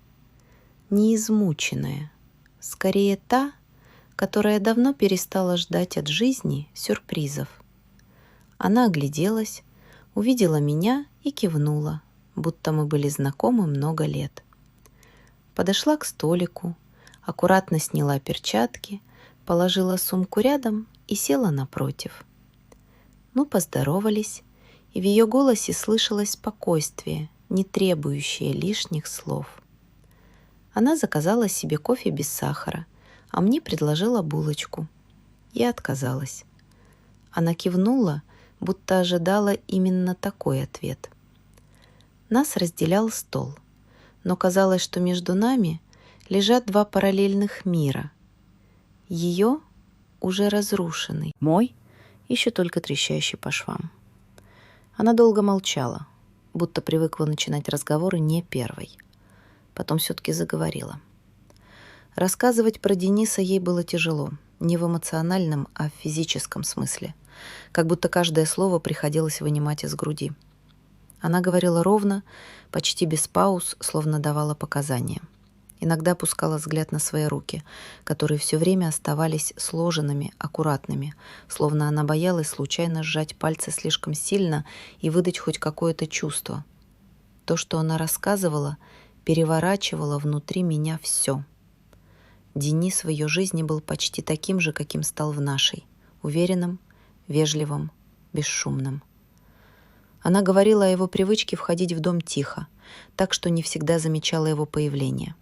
Не измученная, скорее та, которая давно перестала ждать от жизни сюрпризов. Она огляделась, увидела меня и кивнула, будто мы были знакомы много лет. Подошла к столику, аккуратно сняла перчатки, положила сумку рядом и села напротив. Мы поздоровались, и в ее голосе слышалось спокойствие, не требующее лишних слов. Она заказала себе кофе без сахара, а мне предложила булочку. Я отказалась. Она кивнула, будто ожидала именно такой ответ. Нас разделял стол, но казалось, что между нами лежат два параллельных мира. Ее уже разрушенный, мой еще только трещащий по швам. Она долго молчала, будто привыкла начинать разговоры не первой. Потом все-таки заговорила. Рассказывать про Дениса ей было тяжело, не в эмоциональном, а в физическом смысле, как будто каждое слово приходилось вынимать из груди. Она говорила ровно, почти без пауз, словно давала показания. Иногда опускала взгляд на свои руки, которые все время оставались сложенными, аккуратными, словно она боялась случайно сжать пальцы слишком сильно и выдать хоть какое-то чувство. То, что она рассказывала, переворачивало внутри меня все. Денис в ее жизни был почти таким же, каким стал в нашей. Уверенным, вежливым, бесшумным. Она говорила о его привычке входить в дом тихо, так что не всегда замечала его появление.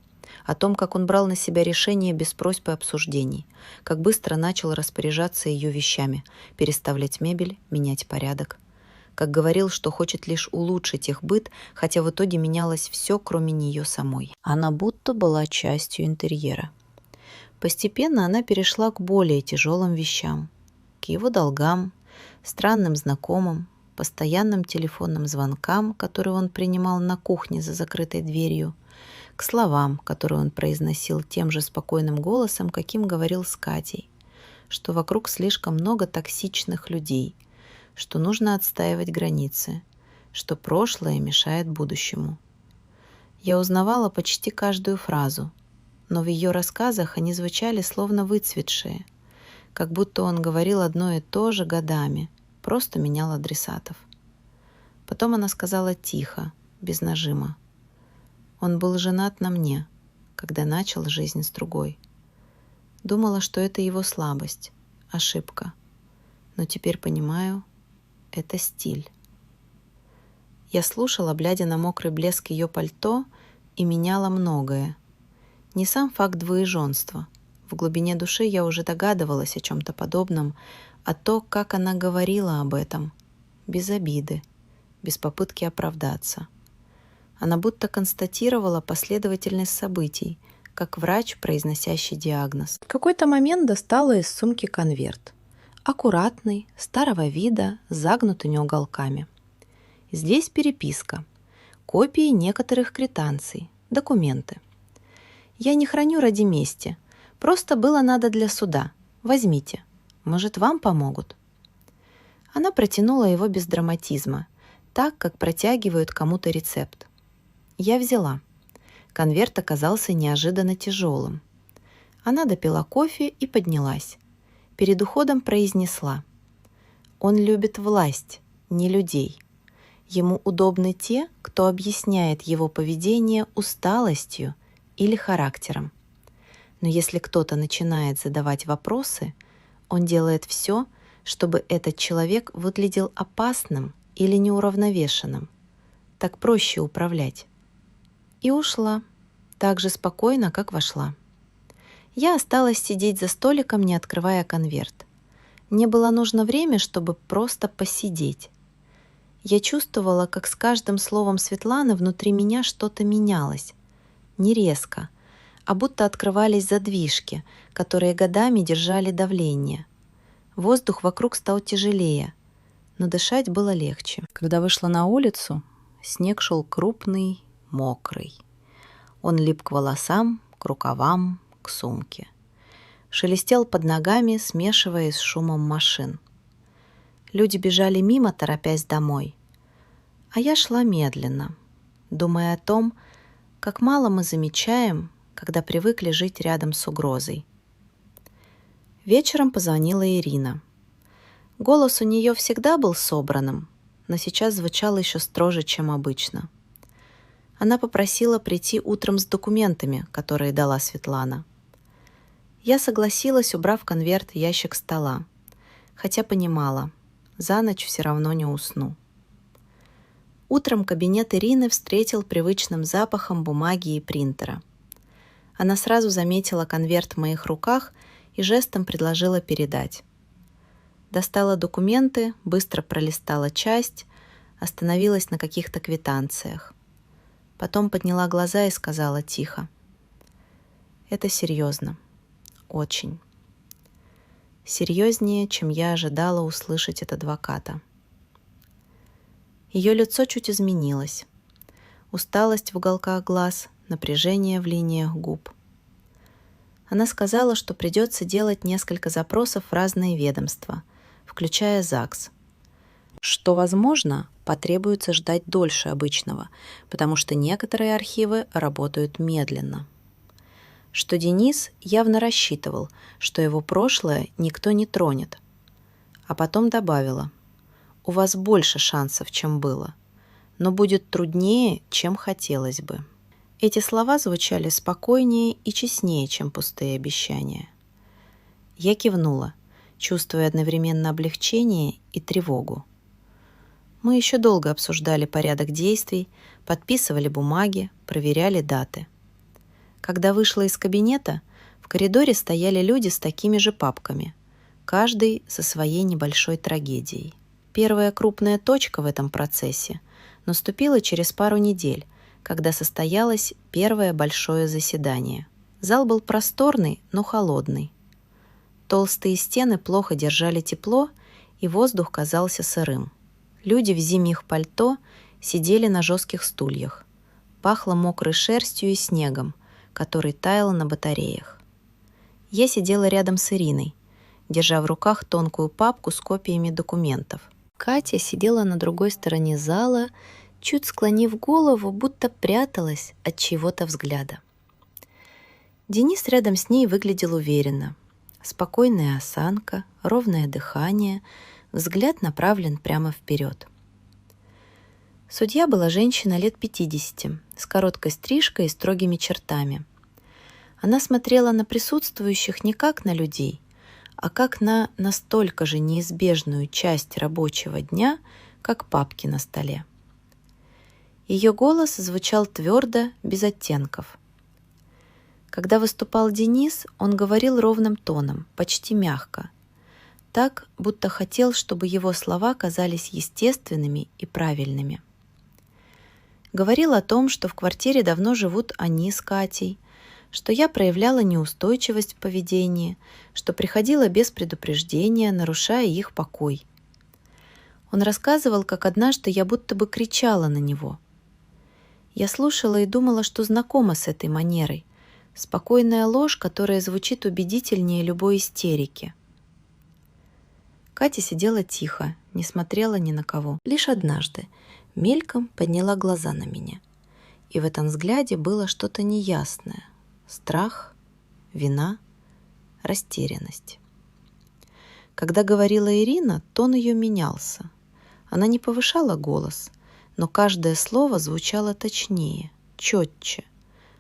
О том, как он брал на себя решения без просьб и обсуждений, как быстро начал распоряжаться ее вещами, переставлять мебель, менять порядок. Как говорил, что хочет лишь улучшить их быт, хотя в итоге менялось все, кроме нее самой. Она будто была частью интерьера. Постепенно она перешла к более тяжелым вещам, к его долгам, странным знакомым, постоянным телефонным звонкам, которые он принимал на кухне за закрытой дверью, к словам, которые он произносил тем же спокойным голосом, каким говорил с Катей, что вокруг слишком много токсичных людей, что нужно отстаивать границы, что прошлое мешает будущему. Я узнавала почти каждую фразу, но в ее рассказах они звучали словно выцветшие, как будто он говорил одно и то же годами, просто менял адресатов. Потом она сказала тихо, без нажима. Он был женат на мне, когда начал жизнь с другой. Думала, что это его слабость, ошибка. Но теперь понимаю, это стиль. Я слушала, глядя на мокрый блеск ее пальто, и меняла многое. Не сам факт двоеженства. В глубине души я уже догадывалась о чем-то подобном, а то, как она говорила об этом, без обиды, без попытки оправдаться. Она будто констатировала последовательность событий, как врач, произносящий диагноз. В какой-то момент достала из сумки конверт. Аккуратный, старого вида, с загнутыми уголками. Здесь переписка, копии некоторых квитанций, документы. Я не храню ради мести, просто было надо для суда. Возьмите, может, вам помогут. Она протянула его без драматизма, так, как протягивают кому-то рецепт. Я взяла. Конверт оказался неожиданно тяжелым. Она допила кофе и поднялась. Перед уходом произнесла: «Он любит власть, не людей. Ему удобны те, кто объясняет его поведение усталостью или характером. Но если кто-то начинает задавать вопросы, он делает все, чтобы этот человек выглядел опасным или неуравновешенным. Так проще управлять». И ушла, так же спокойно, как вошла. Я осталась сидеть за столиком, не открывая конверт. Мне было нужно время, чтобы просто посидеть. Я чувствовала, как с каждым словом Светланы внутри меня что-то менялось. Не резко, а будто открывались задвижки, которые годами держали давление. Воздух вокруг стал тяжелее, но дышать было легче. Когда вышла на улицу, снег шел крупный, мокрый. Он лип к волосам, к рукавам, к сумке. Шелестел под ногами, смешиваясь с шумом машин. Люди бежали мимо, торопясь домой. А я шла медленно, думая о том, как мало мы замечаем, когда привыкли жить рядом с угрозой. Вечером позвонила Ирина. Голос у нее всегда был собранным, но сейчас звучал еще строже, чем обычно. Она попросила прийти утром с документами, которые дала Светлана. Я согласилась, убрав конверт в ящик стола, хотя понимала, за ночь все равно не усну. Утром кабинет Ирины встретил привычным запахом бумаги и принтера. Она сразу заметила конверт в моих руках и жестом предложила передать. Достала документы, быстро пролистала часть, остановилась на каких-то квитанциях. Потом подняла глаза и сказала тихо: «Это серьезно. Очень. Серьезнее, чем я ожидала услышать от адвоката». Ее лицо чуть изменилось. Усталость в уголках глаз, напряжение в линиях губ. Она сказала, что придется делать несколько запросов в разные ведомства, включая ЗАГС. Что, возможно, потребуется ждать дольше обычного, потому что некоторые архивы работают медленно. Что Денис явно рассчитывал, что его прошлое никто не тронет. А потом добавила: «У вас больше шансов, чем было. но будет труднее, чем хотелось бы». Эти слова звучали спокойнее и честнее, чем пустые обещания. Я кивнула, чувствуя одновременно облегчение и тревогу. Мы еще долго обсуждали порядок действий, подписывали бумаги, проверяли даты. Когда вышла из кабинета, в коридоре стояли люди с такими же папками, каждый со своей небольшой трагедией. Первая крупная точка в этом процессе наступила через пару недель, когда состоялось первое большое заседание. Зал был просторный, но холодный. Толстые стены плохо держали тепло, и воздух казался сырым. Люди в зимних пальто сидели на жестких стульях. Пахло мокрой шерстью и снегом, который таял на батареях. Я сидела рядом с Ириной, держа в руках тонкую папку с копиями документов. Катя сидела на другой стороне зала, чуть склонив голову, будто пряталась от чьего-то взгляда. Денис рядом с ней выглядел уверенно. Спокойная осанка, ровное дыхание, взгляд направлен прямо вперед. Судья была женщина лет 50, с короткой стрижкой и строгими чертами. Она смотрела на присутствующих не как на людей, а как на настолько же неизбежную часть рабочего дня, как папки на столе. Ее голос звучал твердо, без оттенков. Когда выступал Денис, он говорил ровным тоном, почти мягко, так, будто хотел, чтобы его слова казались естественными и правильными. Говорил о том, что в квартире давно живут они с Катей, что я проявляла неустойчивость в поведении, что приходила без предупреждения, нарушая их покой. Он рассказывал, как однажды я будто бы кричала на него. Я слушала и думала, что знакома с этой манерой. Спокойная ложь, которая звучит убедительнее любой истерики. Катя сидела тихо, не смотрела ни на кого. Лишь однажды мельком подняла глаза на меня. И в этом взгляде было что-то неясное. Страх, вина, растерянность. Когда говорила Ирина, тон ее менялся. Она не повышала голос, но каждое слово звучало точнее, четче.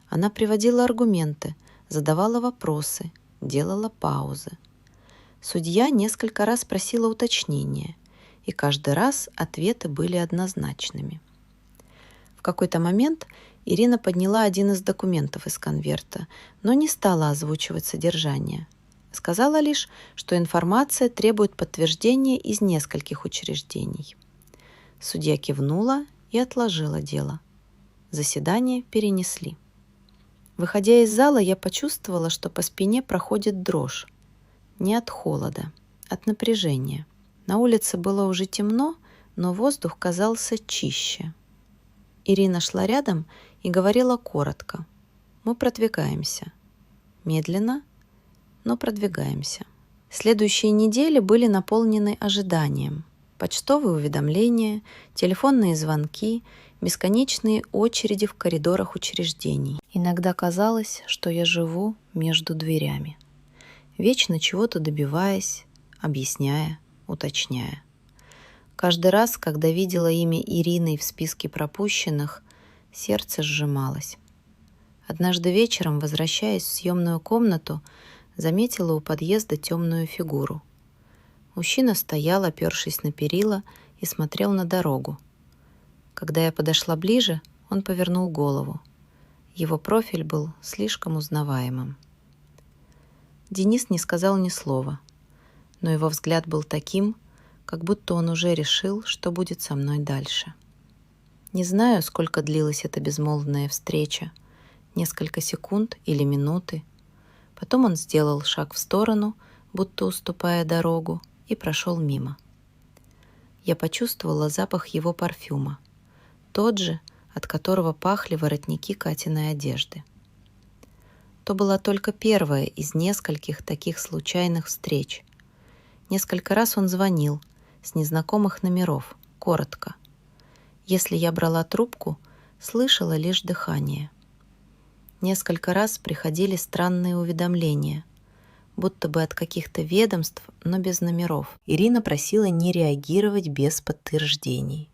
Она приводила аргументы, задавала вопросы, делала паузы. Судья несколько раз просила уточнения, и каждый раз ответы были однозначными. В какой-то момент Ирина подняла один из документов из конверта, но не стала озвучивать содержание. Сказала лишь, что информация требует подтверждения из нескольких учреждений. Судья кивнула и отложила дело. Заседание перенесли. Выходя из зала, я почувствовала, что по спине проходит дрожь. Не от холода, от напряжения. На улице было уже темно, но воздух казался чище. Ирина шла рядом и говорила коротко. Мы продвигаемся. Медленно, но продвигаемся. Следующие недели были наполнены ожиданием. Почтовые уведомления, телефонные звонки, бесконечные очереди в коридорах учреждений. Иногда казалось, что я живу между дверями, вечно чего-то добиваясь, объясняя, уточняя. Каждый раз, когда видела имя Ирины в списке пропущенных, сердце сжималось. Однажды вечером, возвращаясь в съемную комнату, заметила у подъезда темную фигуру. Мужчина стоял, опершись на перила, и смотрел на дорогу. Когда я подошла ближе, он повернул голову. Его профиль был слишком узнаваемым. Денис не сказал ни слова, но его взгляд был таким, как будто он уже решил, что будет со мной дальше. Не знаю, сколько длилась эта безмолвная встреча, несколько секунд или минуты. Потом он сделал шаг в сторону, будто уступая дорогу, и прошел мимо. Я почувствовала запах его парфюма, тот же, от которого пахли воротники Катиной одежды. То была только первая из нескольких таких случайных встреч. Несколько раз он звонил с незнакомых номеров, коротко. Если я брала трубку, слышала лишь дыхание. Несколько раз приходили странные уведомления, будто бы от каких-то ведомств, но без номеров. Ирина просила не реагировать без подтверждений.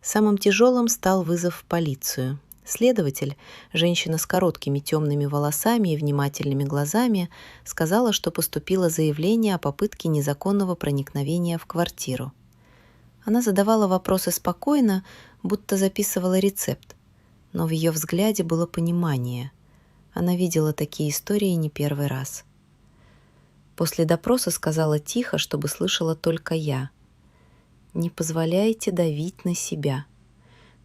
Самым тяжелым стал вызов в полицию. Следователь, женщина с короткими темными волосами и внимательными глазами, сказала, что поступило заявление о попытке незаконного проникновения в квартиру. Она задавала вопросы спокойно, будто записывала рецепт, но в ее взгляде было понимание. Она видела такие истории не первый раз. После допроса сказала тихо, чтобы слышала только я. «Не позволяйте давить на себя.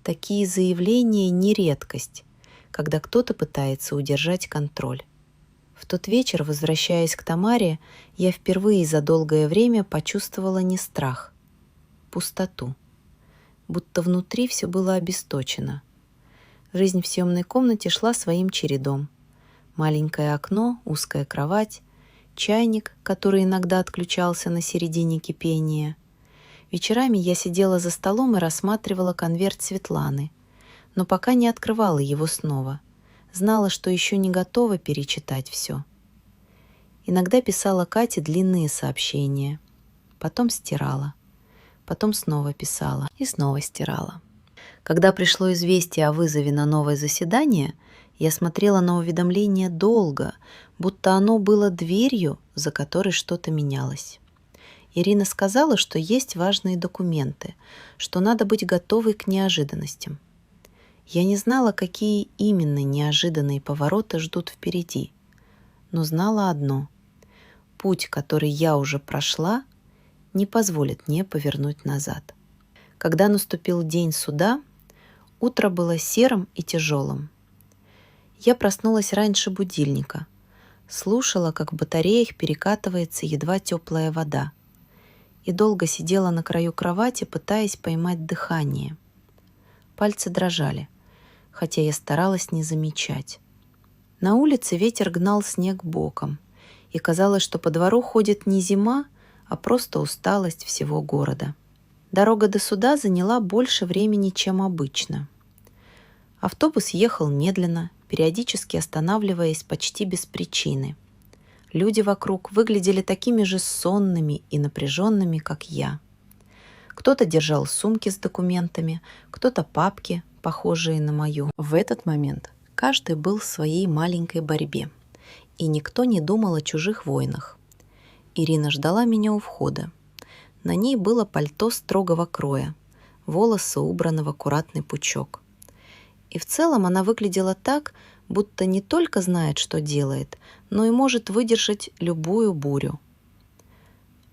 Такие заявления не редкость, когда кто-то пытается удержать контроль». В тот вечер, возвращаясь к Тамаре, я впервые за долгое время почувствовала не страх, пустоту. Будто внутри все было обесточено. Жизнь в съемной комнате шла своим чередом. Маленькое окно, узкая кровать, чайник, который иногда отключался на середине кипения. Вечерами я сидела за столом и рассматривала конверт Светланы, но пока не открывала его снова. Знала, что еще не готова перечитать все. Иногда писала Кате длинные сообщения, потом стирала, потом снова писала и снова стирала. Когда пришло известие о вызове на новое заседание, я смотрела на уведомление долго, будто оно было дверью, за которой что-то менялось. Ирина сказала, что есть важные документы, что надо быть готовой к неожиданностям. Я не знала, какие именно неожиданные повороты ждут впереди, но знала одно: путь, который я уже прошла, не позволит мне повернуть назад. Когда наступил день суда, утро было серым и тяжелым. Я проснулась раньше будильника, слушала, как в батареях перекатывается едва теплая вода, и долго сидела на краю кровати, пытаясь поймать дыхание. Пальцы дрожали, хотя я старалась не замечать. На улице ветер гнал снег боком, и казалось, что по двору ходит не зима, а просто усталость всего города. Дорога до суда заняла больше времени, чем обычно. Автобус ехал медленно, периодически останавливаясь почти без причины. Люди вокруг выглядели такими же сонными и напряженными, как я. Кто-то держал сумки с документами, кто-то папки, похожие на мою. В этот момент каждый был в своей маленькой борьбе, и никто не думал о чужих войнах. Ирина ждала меня у входа. На ней было пальто строгого кроя, волосы убраны в аккуратный пучок. И в целом она выглядела так, будто не только знает, что делает, но и может выдержать любую бурю.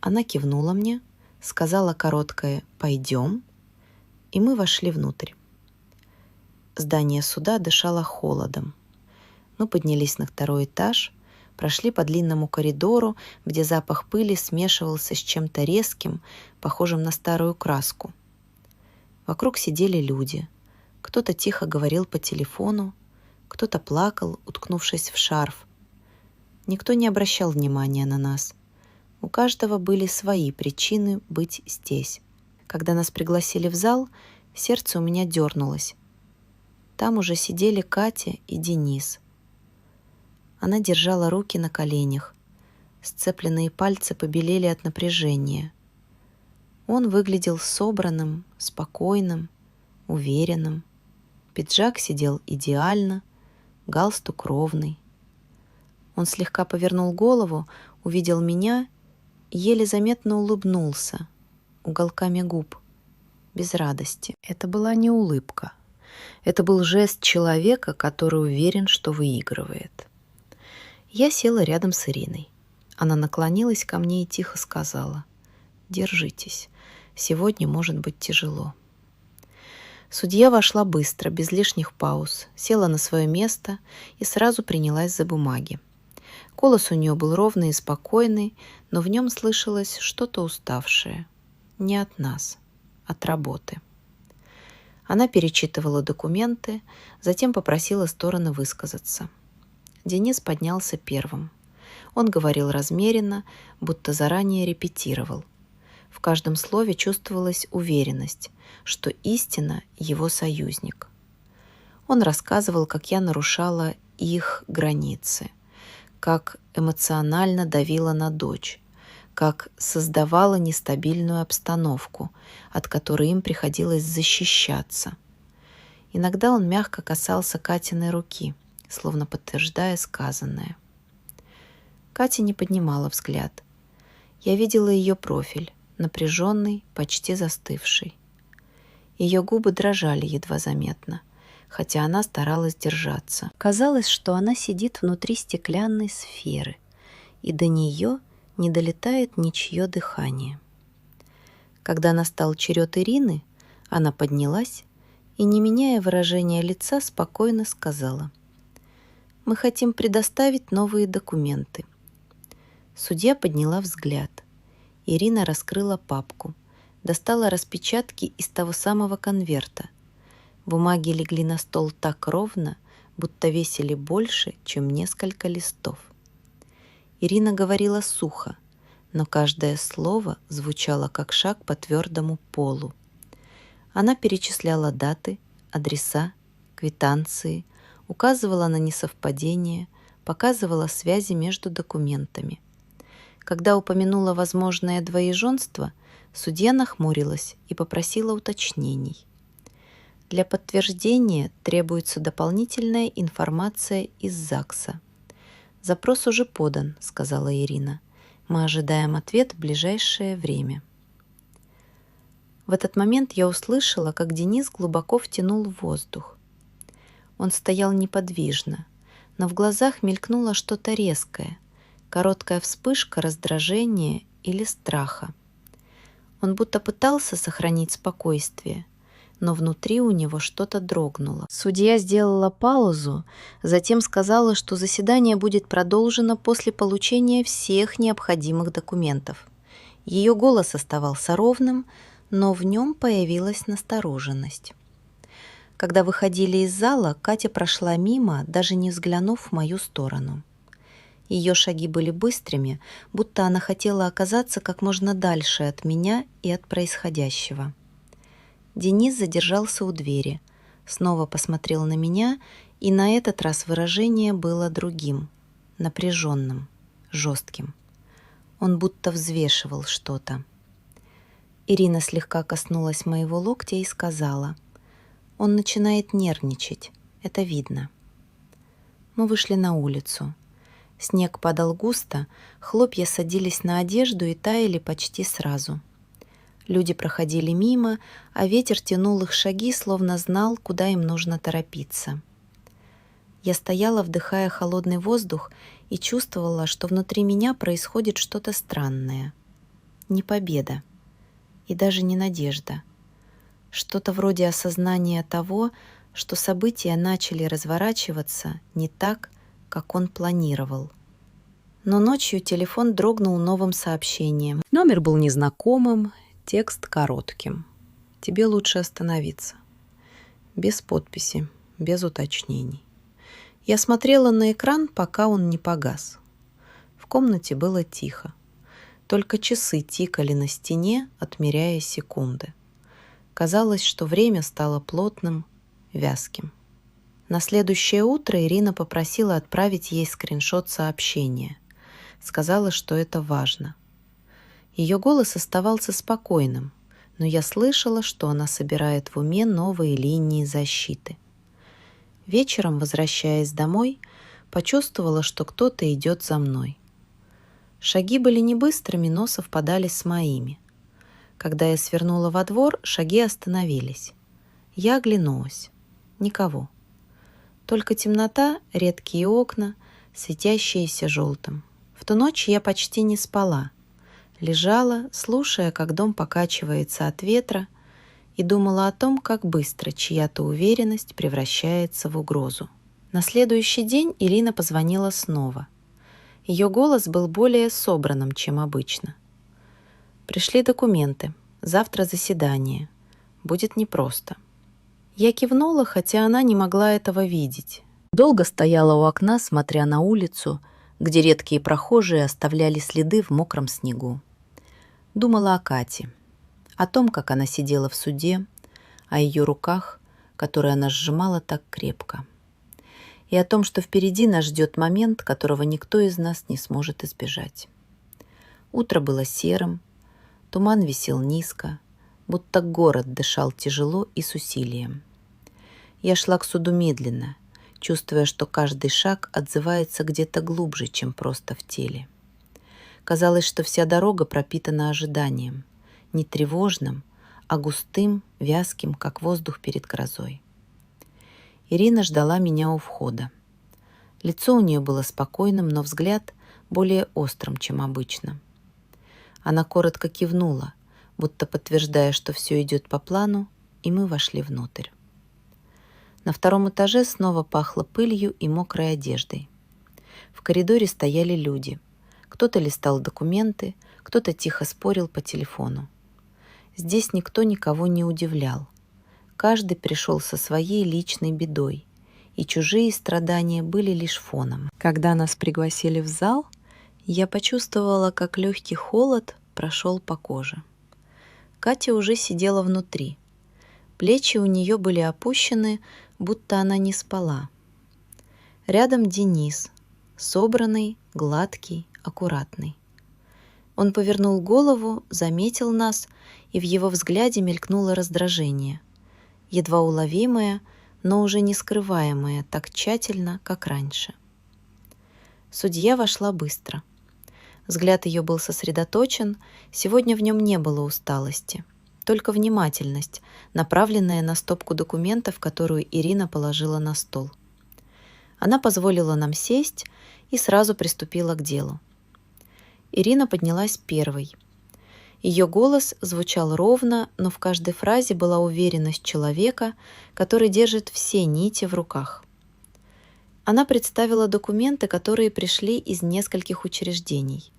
Она кивнула мне, сказала короткое «пойдем», и мы вошли внутрь. Здание суда дышало холодом. Мы поднялись на второй этаж, прошли по длинному коридору, где запах пыли смешивался с чем-то резким, похожим на старую краску. Вокруг сидели люди. Кто-то тихо говорил по телефону, кто-то плакал, уткнувшись в шарф. Никто не обращал внимания на нас. У каждого были свои причины быть здесь. Когда нас пригласили в зал, сердце у меня дернулось. Там уже сидели Катя и Денис. Она держала руки на коленях. Сцепленные пальцы побелели от напряжения. Он выглядел собранным, спокойным, уверенным. Пиджак сидел идеально, галстук ровный. Он слегка повернул голову, увидел меня и еле заметно улыбнулся уголками губ, без радости. Это была не улыбка. Это был жест человека, который уверен, что выигрывает. Я села рядом с Ириной. Она наклонилась ко мне и тихо сказала: «Держитесь, сегодня может быть тяжело». Судья вошла быстро, без лишних пауз, села на свое место и сразу принялась за бумаги. Голос у нее был ровный и спокойный, но в нем слышалось что-то уставшее. Не от нас, от работы. Она перечитывала документы, затем попросила стороны высказаться. Денис поднялся первым. Он говорил размеренно, будто заранее репетировал. В каждом слове чувствовалась уверенность, что истина — его союзник. Он рассказывал, как я нарушала их границы, как эмоционально давила на дочь, как создавала нестабильную обстановку, от которой им приходилось защищаться. Иногда он мягко касался Катиной руки, словно подтверждая сказанное. Катя не поднимала взгляд. Я видела ее профиль, напряженный, почти застывший. Ее губы дрожали едва заметно, хотя она старалась держаться. Казалось, что она сидит внутри стеклянной сферы, и до нее не долетает ничье дыхание. Когда настал черед Ирины, она поднялась и, не меняя выражения лица, спокойно сказала: «Мы хотим предоставить новые документы». Судья подняла взгляд. Ирина раскрыла папку, достала распечатки из того самого конверта. Бумаги легли на стол так ровно, будто весили больше, чем несколько листов. Ирина говорила сухо, но каждое слово звучало как шаг по твердому полу. Она перечисляла даты, адреса, квитанции, указывала на несовпадения, показывала связи между документами. Когда упомянула возможное двоеженство, судья нахмурилась и попросила уточнений. Для подтверждения требуется дополнительная информация из ЗАГСа. «Запрос уже подан», — сказала Ирина. «Мы ожидаем ответ в ближайшее время». В этот момент я услышала, как Денис глубоко втянул воздух. Он стоял неподвижно, но в глазах мелькнуло что-то резкое, короткая вспышка раздражения или страха. Он будто пытался сохранить спокойствие, но внутри у него что-то дрогнуло. Судья сделала паузу, затем сказала, что заседание будет продолжено после получения всех необходимых документов. Ее голос оставался ровным, но в нем появилась настороженность. Когда выходили из зала, Катя прошла мимо, даже не взглянув в мою сторону. Ее шаги были быстрыми, будто она хотела оказаться как можно дальше от меня и от происходящего. Денис задержался у двери, снова посмотрел на меня, и на этот раз выражение было другим, напряженным, жестким. Он будто взвешивал что-то. Ирина слегка коснулась моего локтя и сказала: «Он начинает нервничать, это видно». Мы вышли на улицу. Снег падал густо, хлопья садились на одежду и таяли почти сразу. Люди проходили мимо, а ветер тянул их шаги, словно знал, куда им нужно торопиться. Я стояла, вдыхая холодный воздух, и чувствовала, что внутри меня происходит что-то странное. Не победа и даже не надежда. Что-то вроде осознания того, что события начали разворачиваться не так, как он планировал. Но ночью телефон дрогнул новым сообщением. Номер был незнакомым, текст коротким. «Тебе лучше остановиться». Без подписи, без уточнений. Я смотрела на экран, пока он не погас. В комнате было тихо. Только часы тикали на стене, отмеряя секунды. Казалось, что время стало плотным, вязким. На следующее утро Ирина попросила отправить ей скриншот сообщения. Сказала, что это важно. Ее голос оставался спокойным, но я слышала, что она собирает в уме новые линии защиты. Вечером, возвращаясь домой, почувствовала, что кто-то идет за мной. Шаги были не быстрыми, но совпадали с моими. Когда я свернула во двор, шаги остановились. Я оглянулась. Никого. Только темнота, редкие окна, светящиеся желтым. В ту ночь я почти не спала. Лежала, слушая, как дом покачивается от ветра, и думала о том, как быстро чья-то уверенность превращается в угрозу. На следующий день Ирина позвонила снова. Ее голос был более собранным, чем обычно. «Пришли документы. Завтра заседание. Будет непросто». Я кивнула, хотя она не могла этого видеть. Долго стояла у окна, смотря на улицу, где редкие прохожие оставляли следы в мокром снегу. Думала о Кате, о том, как она сидела в суде, о ее руках, которые она сжимала так крепко, и о том, что впереди нас ждет момент, которого никто из нас не сможет избежать. Утро было серым, туман висел низко, будто город дышал тяжело и с усилием. Я шла к суду медленно, чувствуя, что каждый шаг отзывается где-то глубже, чем просто в теле. Казалось, что вся дорога пропитана ожиданием, не тревожным, а густым, вязким, как воздух перед грозой. Ирина ждала меня у входа. Лицо у нее было спокойным, но взгляд более острым, чем обычно. Она коротко кивнула, будто подтверждая, что все идет по плану, и мы вошли внутрь. На втором этаже снова пахло пылью и мокрой одеждой. В коридоре стояли люди. Кто-то листал документы, кто-то тихо спорил по телефону. Здесь никто никого не удивлял. Каждый пришел со своей личной бедой, и чужие страдания были лишь фоном. Когда нас пригласили в зал, я почувствовала, как легкий холод прошел по коже. Катя уже сидела внутри. Плечи у нее были опущены, будто она не спала. Рядом Денис, собранный, гладкий, аккуратный. Он повернул голову, заметил нас, и в его взгляде мелькнуло раздражение, едва уловимое, но уже не скрываемое так тщательно, как раньше. Судья вошла быстро. Взгляд ее был сосредоточен, сегодня в нем не было усталости, только внимательность, направленная на стопку документов, которую Ирина положила на стол. Она позволила нам сесть и сразу приступила к делу. Ирина поднялась первой. Ее голос звучал ровно, но в каждой фразе была уверенность человека, который держит все нити в руках. Она представила документы, которые пришли из нескольких учреждений.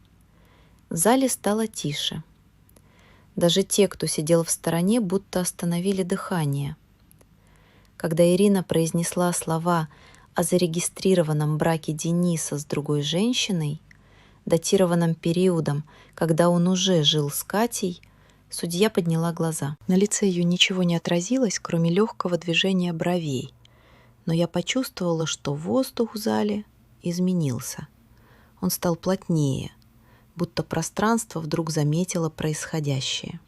В зале стало тише. Даже те, кто сидел в стороне, будто остановили дыхание. Когда Ирина произнесла слова о зарегистрированном браке Дениса с другой женщиной, датированном периодом, когда он уже жил с Катей, судья подняла глаза. На лице ее ничего не отразилось, кроме легкого движения бровей, но я почувствовала, что воздух в зале изменился. Он стал плотнее, будто пространство вдруг заметило происходящее.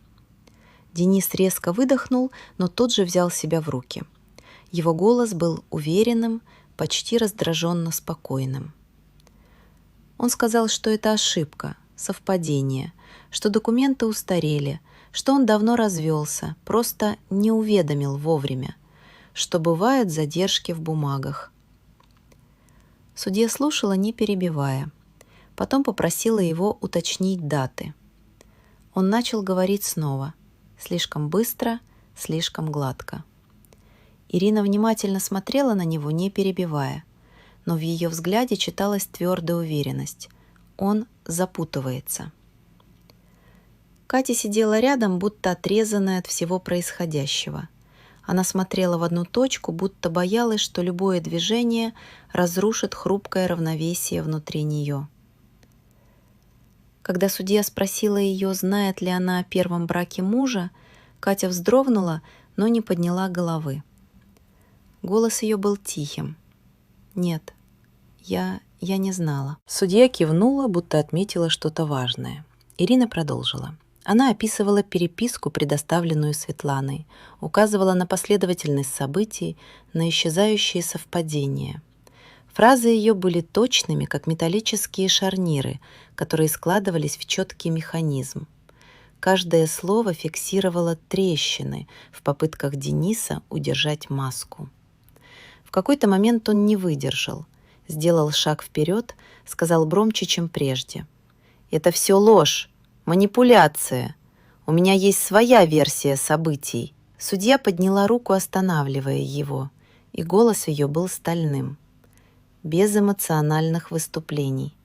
Денис резко выдохнул, но тут же взял себя в руки. Его голос был уверенным, почти раздраженно спокойным. Он сказал, что это ошибка, совпадение, что документы устарели, что он давно развелся, просто не уведомил вовремя, что бывают задержки в бумагах. Судья слушала, не перебивая. Потом попросила его уточнить даты. Он начал говорить снова, слишком быстро, слишком гладко. Ирина внимательно смотрела на него, не перебивая, но в ее взгляде читалась твердая уверенность. Он запутывается. Катя сидела рядом, будто отрезанная от всего происходящего. Она смотрела в одну точку, будто боялась, что любое движение разрушит хрупкое равновесие внутри нее. Когда судья спросила ее, знает ли она о первом браке мужа, Катя вздрогнула, но не подняла головы. Голос ее был тихим. «Нет, я не знала». Судья кивнула, будто отметила что-то важное. Ирина продолжила. Она описывала переписку, предоставленную Светланой, указывала на последовательность событий, на исчезающие совпадения. Фразы ее были точными, как металлические шарниры, которые складывались в четкий механизм. Каждое слово фиксировало трещины в попытках Дениса удержать маску. В какой-то момент он не выдержал, сделал шаг вперед, сказал громче, чем прежде. «Это все ложь, манипуляция. У меня есть своя версия событий». Судья подняла руку, останавливая его, и голос ее был стальным. Без эмоциональных выступлений.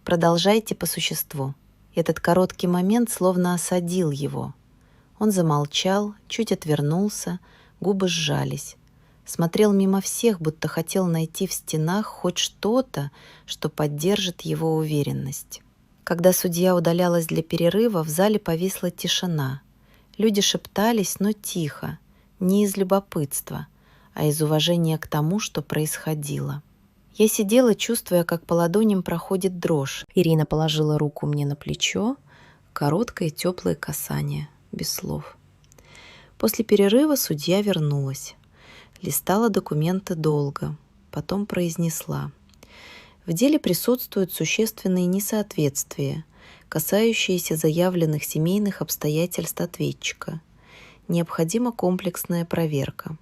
Продолжайте по существу. Этот короткий момент словно осадил его. Он замолчал, чуть отвернулся, губы сжались. Смотрел мимо всех, будто хотел найти в стенах хоть что-то, что поддержит его уверенность. Когда судья удалялась для перерыва, в зале повисла тишина. Люди шептались, но тихо, не из любопытства, а из уважения к тому, что происходило. Я сидела, чувствуя, как по ладоням проходит дрожь. Ирина положила руку мне на плечо, короткое теплое касание, без слов. После перерыва судья вернулась. Листала документы долго, потом произнесла: в деле присутствуют существенные несоответствия, касающиеся заявленных семейных обстоятельств ответчика. Необходима комплексная проверка.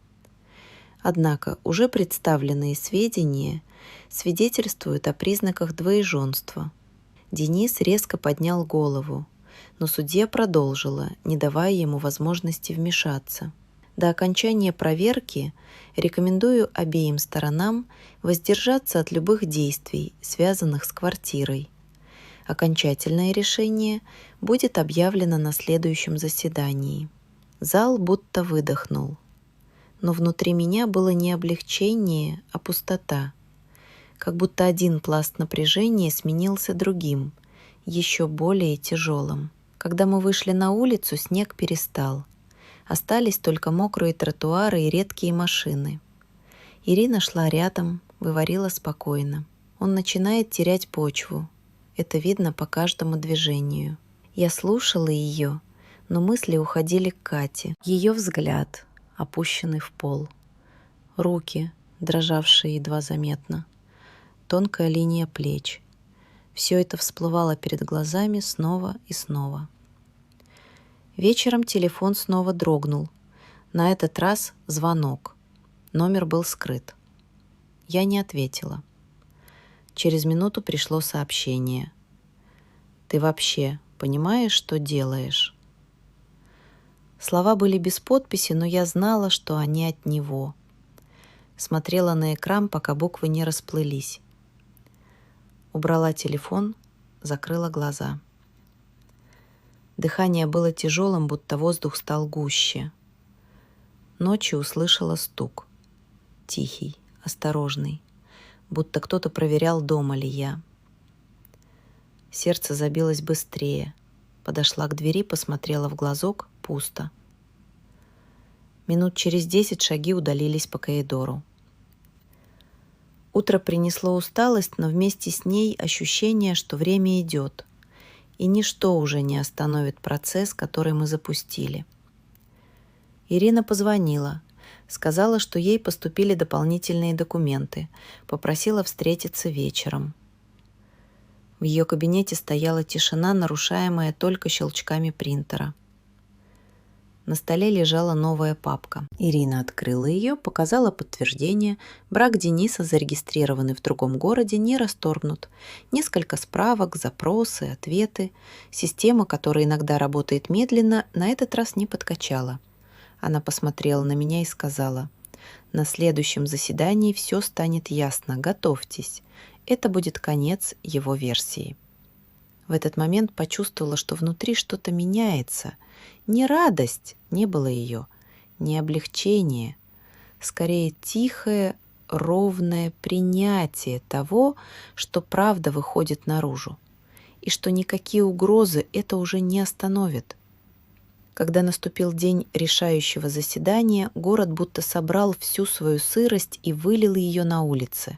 Однако уже представленные сведения свидетельствуют о признаках двоеженства. Денис резко поднял голову, но судья продолжила, не давая ему возможности вмешаться. До окончания проверки рекомендую обеим сторонам воздержаться от любых действий, связанных с квартирой. Окончательное решение будет объявлено на следующем заседании. Зал будто выдохнул. Но внутри меня было не облегчение, а пустота. Как будто один пласт напряжения сменился другим, еще более тяжелым. Когда мы вышли на улицу, снег перестал. Остались только мокрые тротуары и редкие машины. Ирина шла рядом, говорила спокойно. Он начинает терять почву. Это видно по каждому движению. Я слушала ее, но мысли уходили к Кате. Ее взгляд, опущенный в пол. Руки, дрожавшие едва заметно. Тонкая линия плеч. Все это всплывало перед глазами снова и снова. Вечером телефон снова дрогнул. На этот раз звонок. Номер был скрыт. Я не ответила. Через минуту пришло сообщение. «Ты вообще понимаешь, что делаешь?» Слова были без подписи, но я знала, что они от него. Смотрела на экран, пока буквы не расплылись. Убрала телефон, закрыла глаза. Дыхание было тяжелым, будто воздух стал гуще. Ночью услышала стук. Тихий, осторожный, будто кто-то проверял, дома ли я. Сердце забилось быстрее. Подошла к двери, посмотрела в глазок — пусто. Минут через 10 шаги удалились по коридору. Утро принесло усталость, но вместе с ней ощущение, что время идет, и ничто уже не остановит процесс, который мы запустили. Ирина позвонила, сказала, что ей поступили дополнительные документы, попросила встретиться вечером. В ее кабинете стояла тишина, нарушаемая только щелчками принтера. На столе лежала новая папка. Ирина открыла ее, показала подтверждение. Брак Дениса, зарегистрированный в другом городе, не расторгнут. Несколько справок, запросы, ответы. Система, которая иногда работает медленно, на этот раз не подкачала. Она посмотрела на меня и сказала: «На следующем заседании все станет ясно. Готовьтесь. Это будет конец его версии». В этот момент почувствовала, что внутри что-то меняется. Не радость, не было ее, не облегчение, скорее тихое, ровное принятие того, что правда выходит наружу, и что никакие угрозы это уже не остановят. Когда наступил день решающего заседания, город будто собрал всю свою сырость и вылил ее на улицы.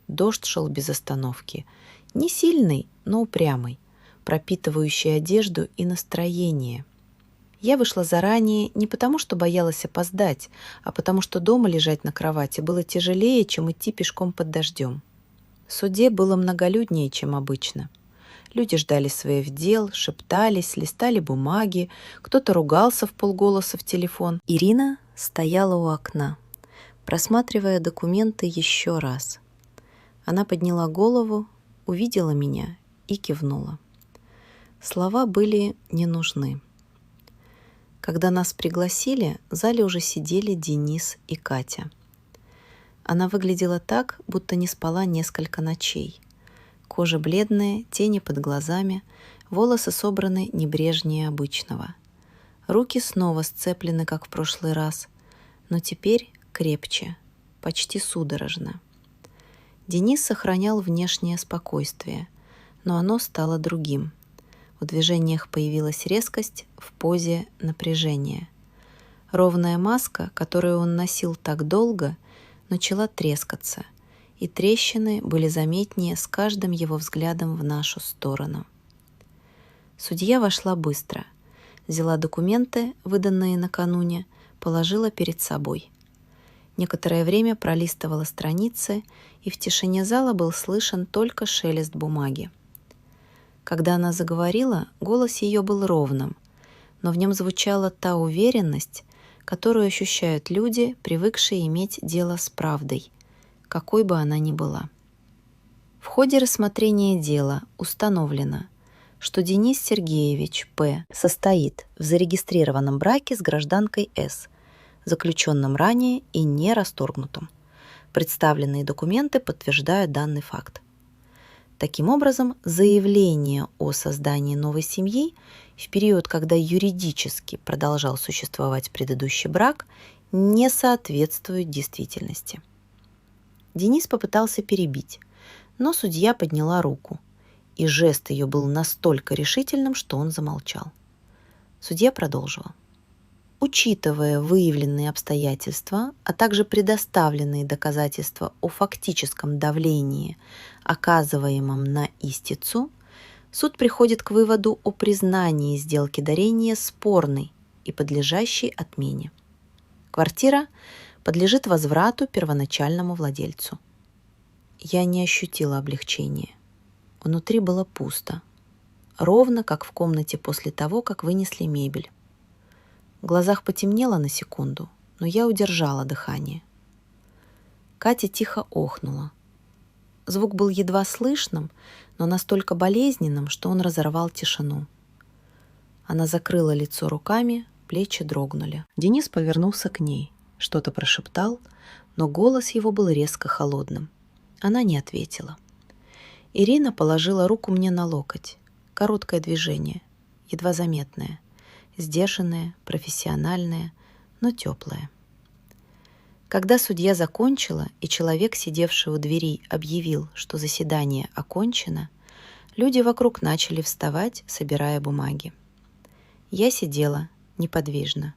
Дождь шел без остановки, не сильный, но упрямый, пропитывающий одежду и настроение. Я вышла заранее не потому, что боялась опоздать, а потому что дома лежать на кровати было тяжелее, чем идти пешком под дождем. В суде было многолюднее, чем обычно. Люди ждали своих дел, шептались, листали бумаги, кто-то ругался вполголоса в телефон. Ирина стояла у окна, просматривая документы еще раз. Она подняла голову, увидела меня и кивнула. Слова были не нужны. Когда нас пригласили, в зале уже сидели Денис и Катя. Она выглядела так, будто не спала несколько ночей. Кожа бледная, тени под глазами, волосы собраны небрежнее обычного. Руки снова сцеплены, как в прошлый раз, но теперь крепче, почти судорожно. Денис сохранял внешнее спокойствие, но оно стало другим. В движениях появилась резкость, в позе напряжение. Ровная маска, которую он носил так долго, начала трескаться, и трещины были заметнее с каждым его взглядом в нашу сторону. Судья вошла быстро, взяла документы, выданные накануне, положила перед собой. Некоторое время пролистывала страницы, и в тишине зала был слышен только шелест бумаги. Когда она заговорила, голос ее был ровным, но в нем звучала та уверенность, которую ощущают люди, привыкшие иметь дело с правдой, какой бы она ни была. В ходе рассмотрения дела установлено, что Денис Сергеевич П. состоит в зарегистрированном браке с гражданкой С., заключенном ранее и не расторгнутом. Представленные документы подтверждают данный факт. Таким образом, заявление о создании новой семьи в период, когда юридически продолжал существовать предыдущий брак, не соответствует действительности. Денис попытался перебить, но судья подняла руку, и жест ее был настолько решительным, что он замолчал. Судья продолжила. Учитывая выявленные обстоятельства, а также предоставленные доказательства о фактическом давлении, оказываемом на истицу, суд приходит к выводу о признании сделки дарения спорной и подлежащей отмене. Квартира подлежит возврату первоначальному владельцу. Я не ощутила облегчения. Внутри было пусто, ровно как в комнате после того, как вынесли мебель. В глазах потемнело на секунду, но я удержала дыхание. Катя тихо охнула. Звук был едва слышным, но настолько болезненным, что он разорвал тишину. Она закрыла лицо руками, плечи дрогнули. Денис повернулся к ней, что-то прошептал, но голос его был резко холодным. Она не ответила. Ирина положила руку мне на локоть. Короткое движение, едва заметное. Сдержанная, профессиональная, но теплая. Когда судья закончила, и человек, сидевший у дверей, объявил, что заседание окончено, люди вокруг начали вставать, собирая бумаги. Я сидела неподвижно.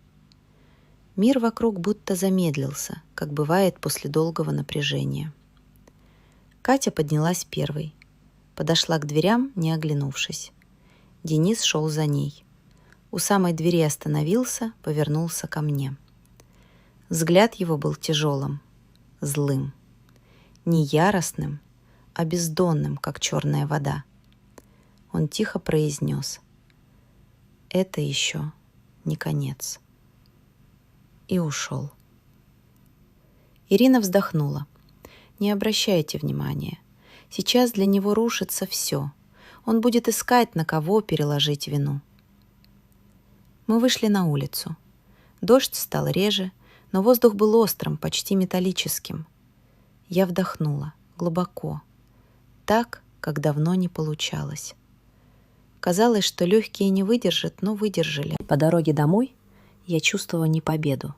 Мир вокруг будто замедлился, как бывает после долгого напряжения. Катя поднялась первой, подошла к дверям, не оглянувшись. Денис шел за ней. У самой двери остановился, повернулся ко мне. Взгляд его был тяжелым, злым. Не яростным, а бездонным, как черная вода. Он тихо произнес: «Это еще не конец». И ушел. Ирина вздохнула. «Не обращайте внимания. Сейчас для него рушится все. Он будет искать, на кого переложить вину». Мы вышли на улицу. Дождь стал реже, но воздух был острым, почти металлическим. Я вдохнула, глубоко, так, как давно не получалось. Казалось, что легкие не выдержат, но выдержали. По дороге домой я чувствовала не победу,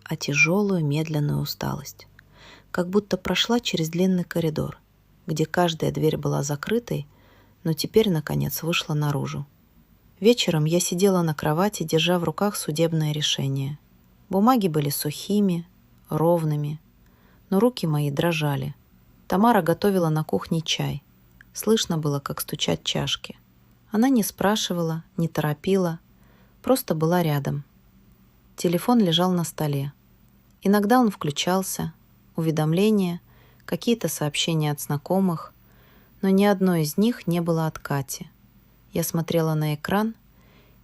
а тяжелую, медленную усталость. Как будто прошла через длинный коридор, где каждая дверь была закрытой, но теперь, наконец, вышла наружу. Вечером я сидела на кровати, держа в руках судебное решение. Бумаги были сухими, ровными, но руки мои дрожали. Тамара готовила на кухне чай. Слышно было, как стучат чашки. Она не спрашивала, не торопила, просто была рядом. Телефон лежал на столе. Иногда он включался, уведомления, какие-то сообщения от знакомых, но ни одно из них не было от Кати. Я смотрела на экран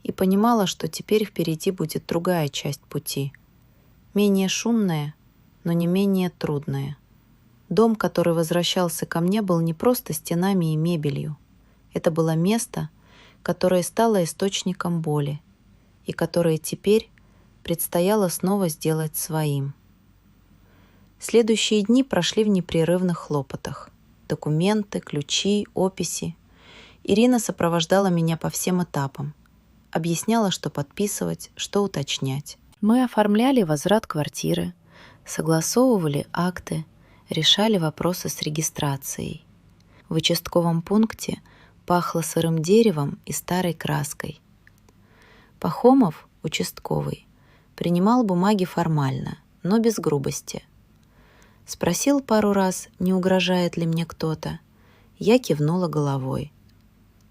и понимала, что теперь впереди будет другая часть пути. Менее шумная, но не менее трудная. Дом, который возвращался ко мне, был не просто стенами и мебелью. Это было место, которое стало источником боли и которое теперь предстояло снова сделать своим. Следующие дни прошли в непрерывных хлопотах. Документы, ключи, описи. Ирина сопровождала меня по всем этапам. Объясняла, что подписывать, что уточнять. Мы оформляли возврат квартиры, согласовывали акты, решали вопросы с регистрацией. В участковом пункте пахло сырым деревом и старой краской. Пахомов, участковый, принимал бумаги формально, но без грубости. Спросил пару раз, не угрожает ли мне кто-то. Я кивнула головой.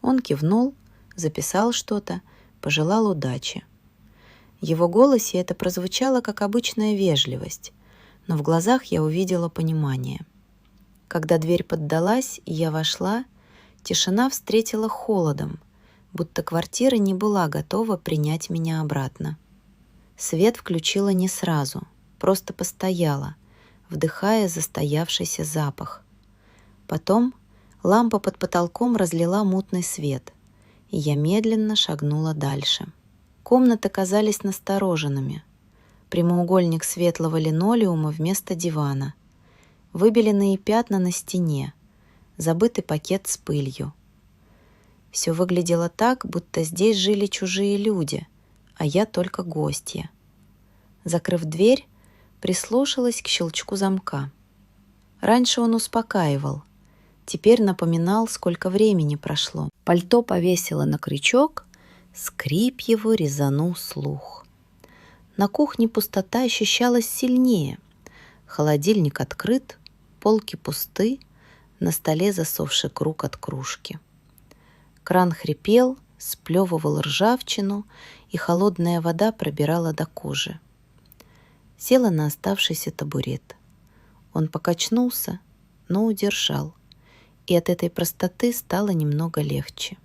Он кивнул, записал что-то, пожелал удачи. В его голосе это прозвучало как обычная вежливость, но в глазах я увидела понимание. Когда дверь поддалась и я вошла, тишина встретила холодом, будто квартира не была готова принять меня обратно. Свет включила не сразу, просто постояла, вдыхая застоявшийся запах. Потом лампа под потолком разлила мутный свет, и я медленно шагнула дальше. Комнаты казались настороженными. Прямоугольник светлого линолеума вместо дивана, выбеленные пятна на стене, забытый пакет с пылью. Все выглядело так, будто здесь жили чужие люди, а я только гостья. Закрыв дверь, прислушалась к щелчку замка. Раньше он успокаивал, теперь напоминал, сколько времени прошло. Пальто повесила на крючок, скрип его резанул слух. На кухне пустота ощущалась сильнее. Холодильник открыт, полки пусты, на столе засохший круг от кружки. Кран хрипел, сплевывал ржавчину, и холодная вода пробирала до кожи. Села на оставшийся табурет. Он покачнулся, но удержал, и от этой простоты стало немного легче.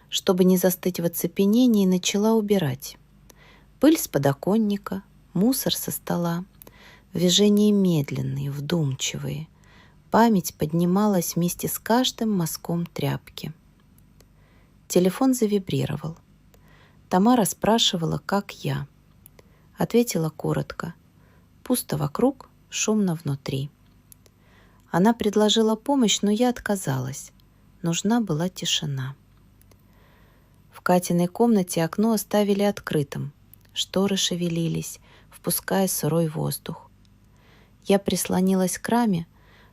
Чтобы не застыть в оцепенении, начала убирать. Пыль с подоконника, мусор со стола, движения медленные, вдумчивые. Память поднималась вместе с каждым мазком тряпки. Телефон завибрировал. Тамара спрашивала, как я. Ответила коротко. Пусто вокруг, шумно внутри. Она предложила помощь, но я отказалась. Нужна была тишина. В Катиной комнате окно оставили открытым. Шторы шевелились, впуская сырой воздух. Я прислонилась к раме,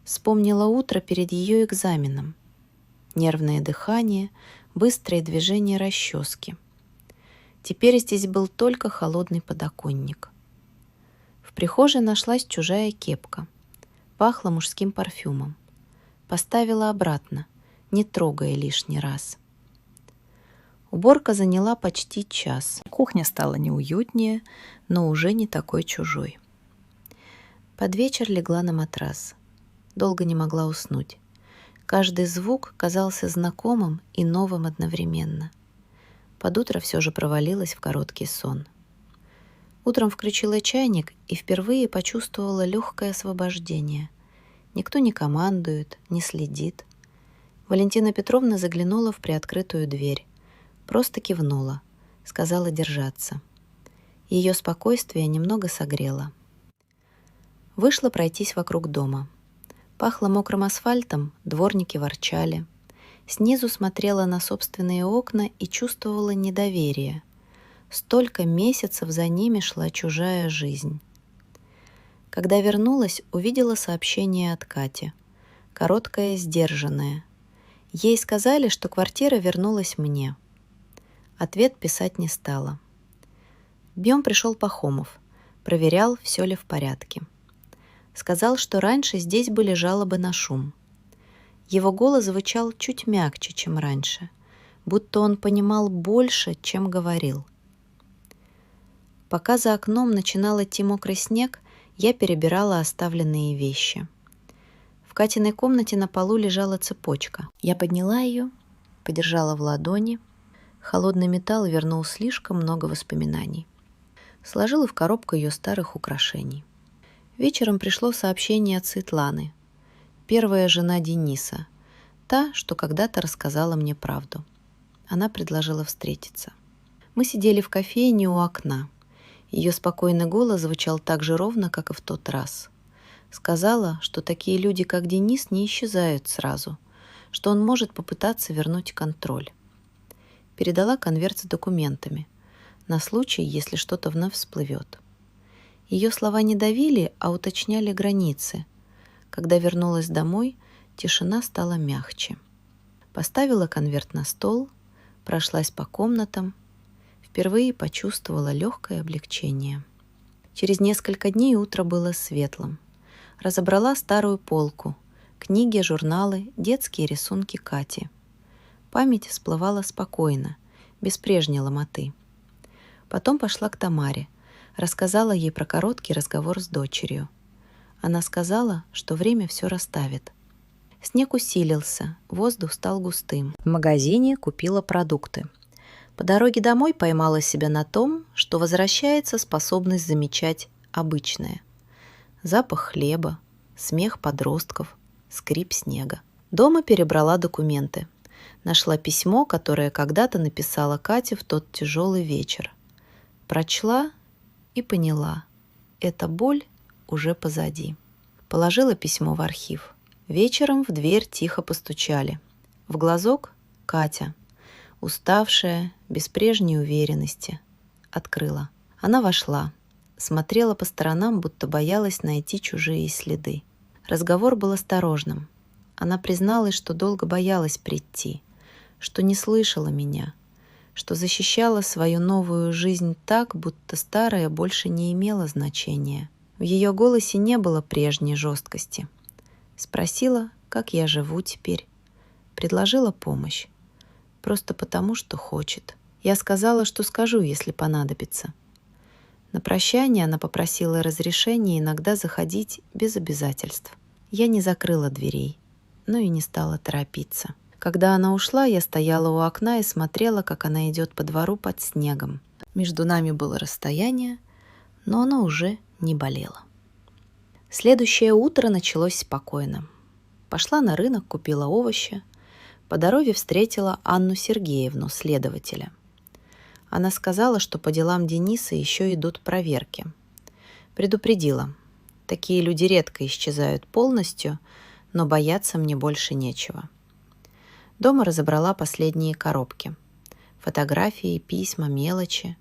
вспомнила утро перед ее экзаменом. Нервное дыхание, быстрые движения расчески. Теперь здесь был только холодный подоконник. В прихожей нашлась чужая кепка. Пахло мужским парфюмом. Поставила обратно, не трогая лишний раз. Уборка заняла почти час. Кухня стала неуютнее, но уже не такой чужой. Под вечер легла на матрас. Долго не могла уснуть. Каждый звук казался знакомым и новым одновременно. Под утро все же провалилась в короткий сон. Утром включила чайник и впервые почувствовала легкое освобождение. Никто не командует, не следит. Валентина Петровна заглянула в приоткрытую дверь. Просто кивнула, сказала держаться. Ее спокойствие немного согрело. Вышла пройтись вокруг дома. Пахло мокрым асфальтом, дворники ворчали. Снизу смотрела на собственные окна и чувствовала недоверие. Столько месяцев за ними шла чужая жизнь. Когда вернулась, увидела сообщение от Кати. Короткое, сдержанное. Ей сказали, что квартира вернулась мне. Ответ писать не стала. Днем пришел Пахомов. Проверял, все ли в порядке. Сказал, что раньше здесь были жалобы на шум. Его голос звучал чуть мягче, чем раньше, будто он понимал больше, чем говорил. Пока за окном начинал идти мокрый снег, я перебирала оставленные вещи. В Катиной комнате на полу лежала цепочка. Я подняла ее, подержала в ладони. Холодный металл вернул слишком много воспоминаний. Сложила в коробку ее старых украшений. Вечером пришло сообщение от Светланы, первая жена Дениса, та, что когда-то рассказала мне правду. Она предложила встретиться. Мы сидели в кофейне у окна. Ее спокойный голос звучал так же ровно, как и в тот раз. Сказала, что такие люди, как Денис, не исчезают сразу, что он может попытаться вернуть контроль. Передала конверт с документами, на случай, если что-то вновь всплывет. Ее слова не давили, а уточняли границы. Когда вернулась домой, тишина стала мягче. Поставила конверт на стол, прошлась по комнатам. Впервые почувствовала легкое облегчение. Через несколько дней утро было светлым. Разобрала старую полку, книги, журналы, детские рисунки Кати. Память всплывала спокойно, без прежней ломоты. Потом пошла к Тамаре, рассказала ей про короткий разговор с дочерью. Она сказала, что время все расставит. Снег усилился, воздух стал густым. В магазине купила продукты. По дороге домой поймала себя на том, что возвращается способность замечать обычное. Запах хлеба, смех подростков, скрип снега. Дома перебрала документы. Нашла письмо, которое когда-то написала Кате в тот тяжелый вечер. Прочла и поняла, эта боль уже позади. Положила письмо в архив. Вечером в дверь тихо постучали. В глазок — Катя, уставшая, без прежней уверенности. Открыла. Она вошла. Смотрела по сторонам, будто боялась найти чужие следы. Разговор был осторожным. Она призналась, что долго боялась прийти, что не слышала меня, что защищала свою новую жизнь так, будто старая больше не имела значения. В ее голосе не было прежней жесткости. Спросила, как я живу теперь. Предложила помощь. Просто потому, что хочет. Я сказала, что скажу, если понадобится. На прощание она попросила разрешения иногда заходить без обязательств. Я не закрыла дверей, но и не стала торопиться. Когда она ушла, я стояла у окна и смотрела, как она идет по двору под снегом. Между нами было расстояние, но оно уже не болело. Следующее утро началось спокойно. Пошла на рынок, купила овощи. По дороге встретила Анну Сергеевну, следователя. Она сказала, что по делам Дениса еще идут проверки. Предупредила. Такие люди редко исчезают полностью, но бояться мне больше нечего. Дома разобрала последние коробки. Фотографии, письма, мелочи.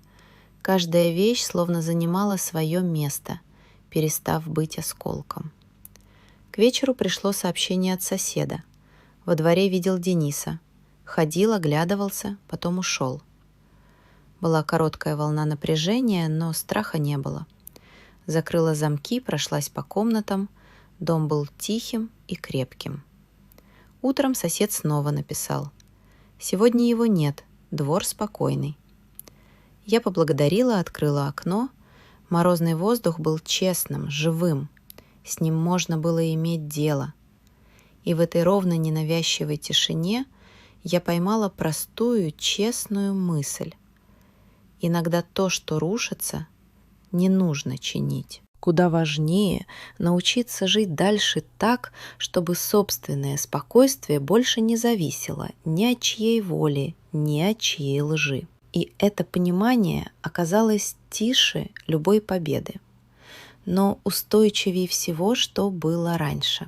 Каждая вещь словно занимала свое место, перестав быть осколком. К вечеру пришло сообщение от соседа. Во дворе видел Дениса. Ходил, оглядывался, потом ушел. Была короткая волна напряжения, но страха не было. Закрыла замки, прошлась по комнатам. Дом был тихим и крепким. Утром сосед снова написал. Сегодня его нет, двор спокойный. Я поблагодарила, открыла окно. Морозный воздух был честным, живым. С ним можно было иметь дело. И в этой ровной ненавязчивой тишине я поймала простую, честную мысль. Иногда то, что рушится, не нужно чинить. Куда важнее научиться жить дальше так, чтобы собственное спокойствие больше не зависело ни от чьей воли, ни от чьей лжи. И это понимание оказалось тише любой победы, но устойчивее всего, что было раньше.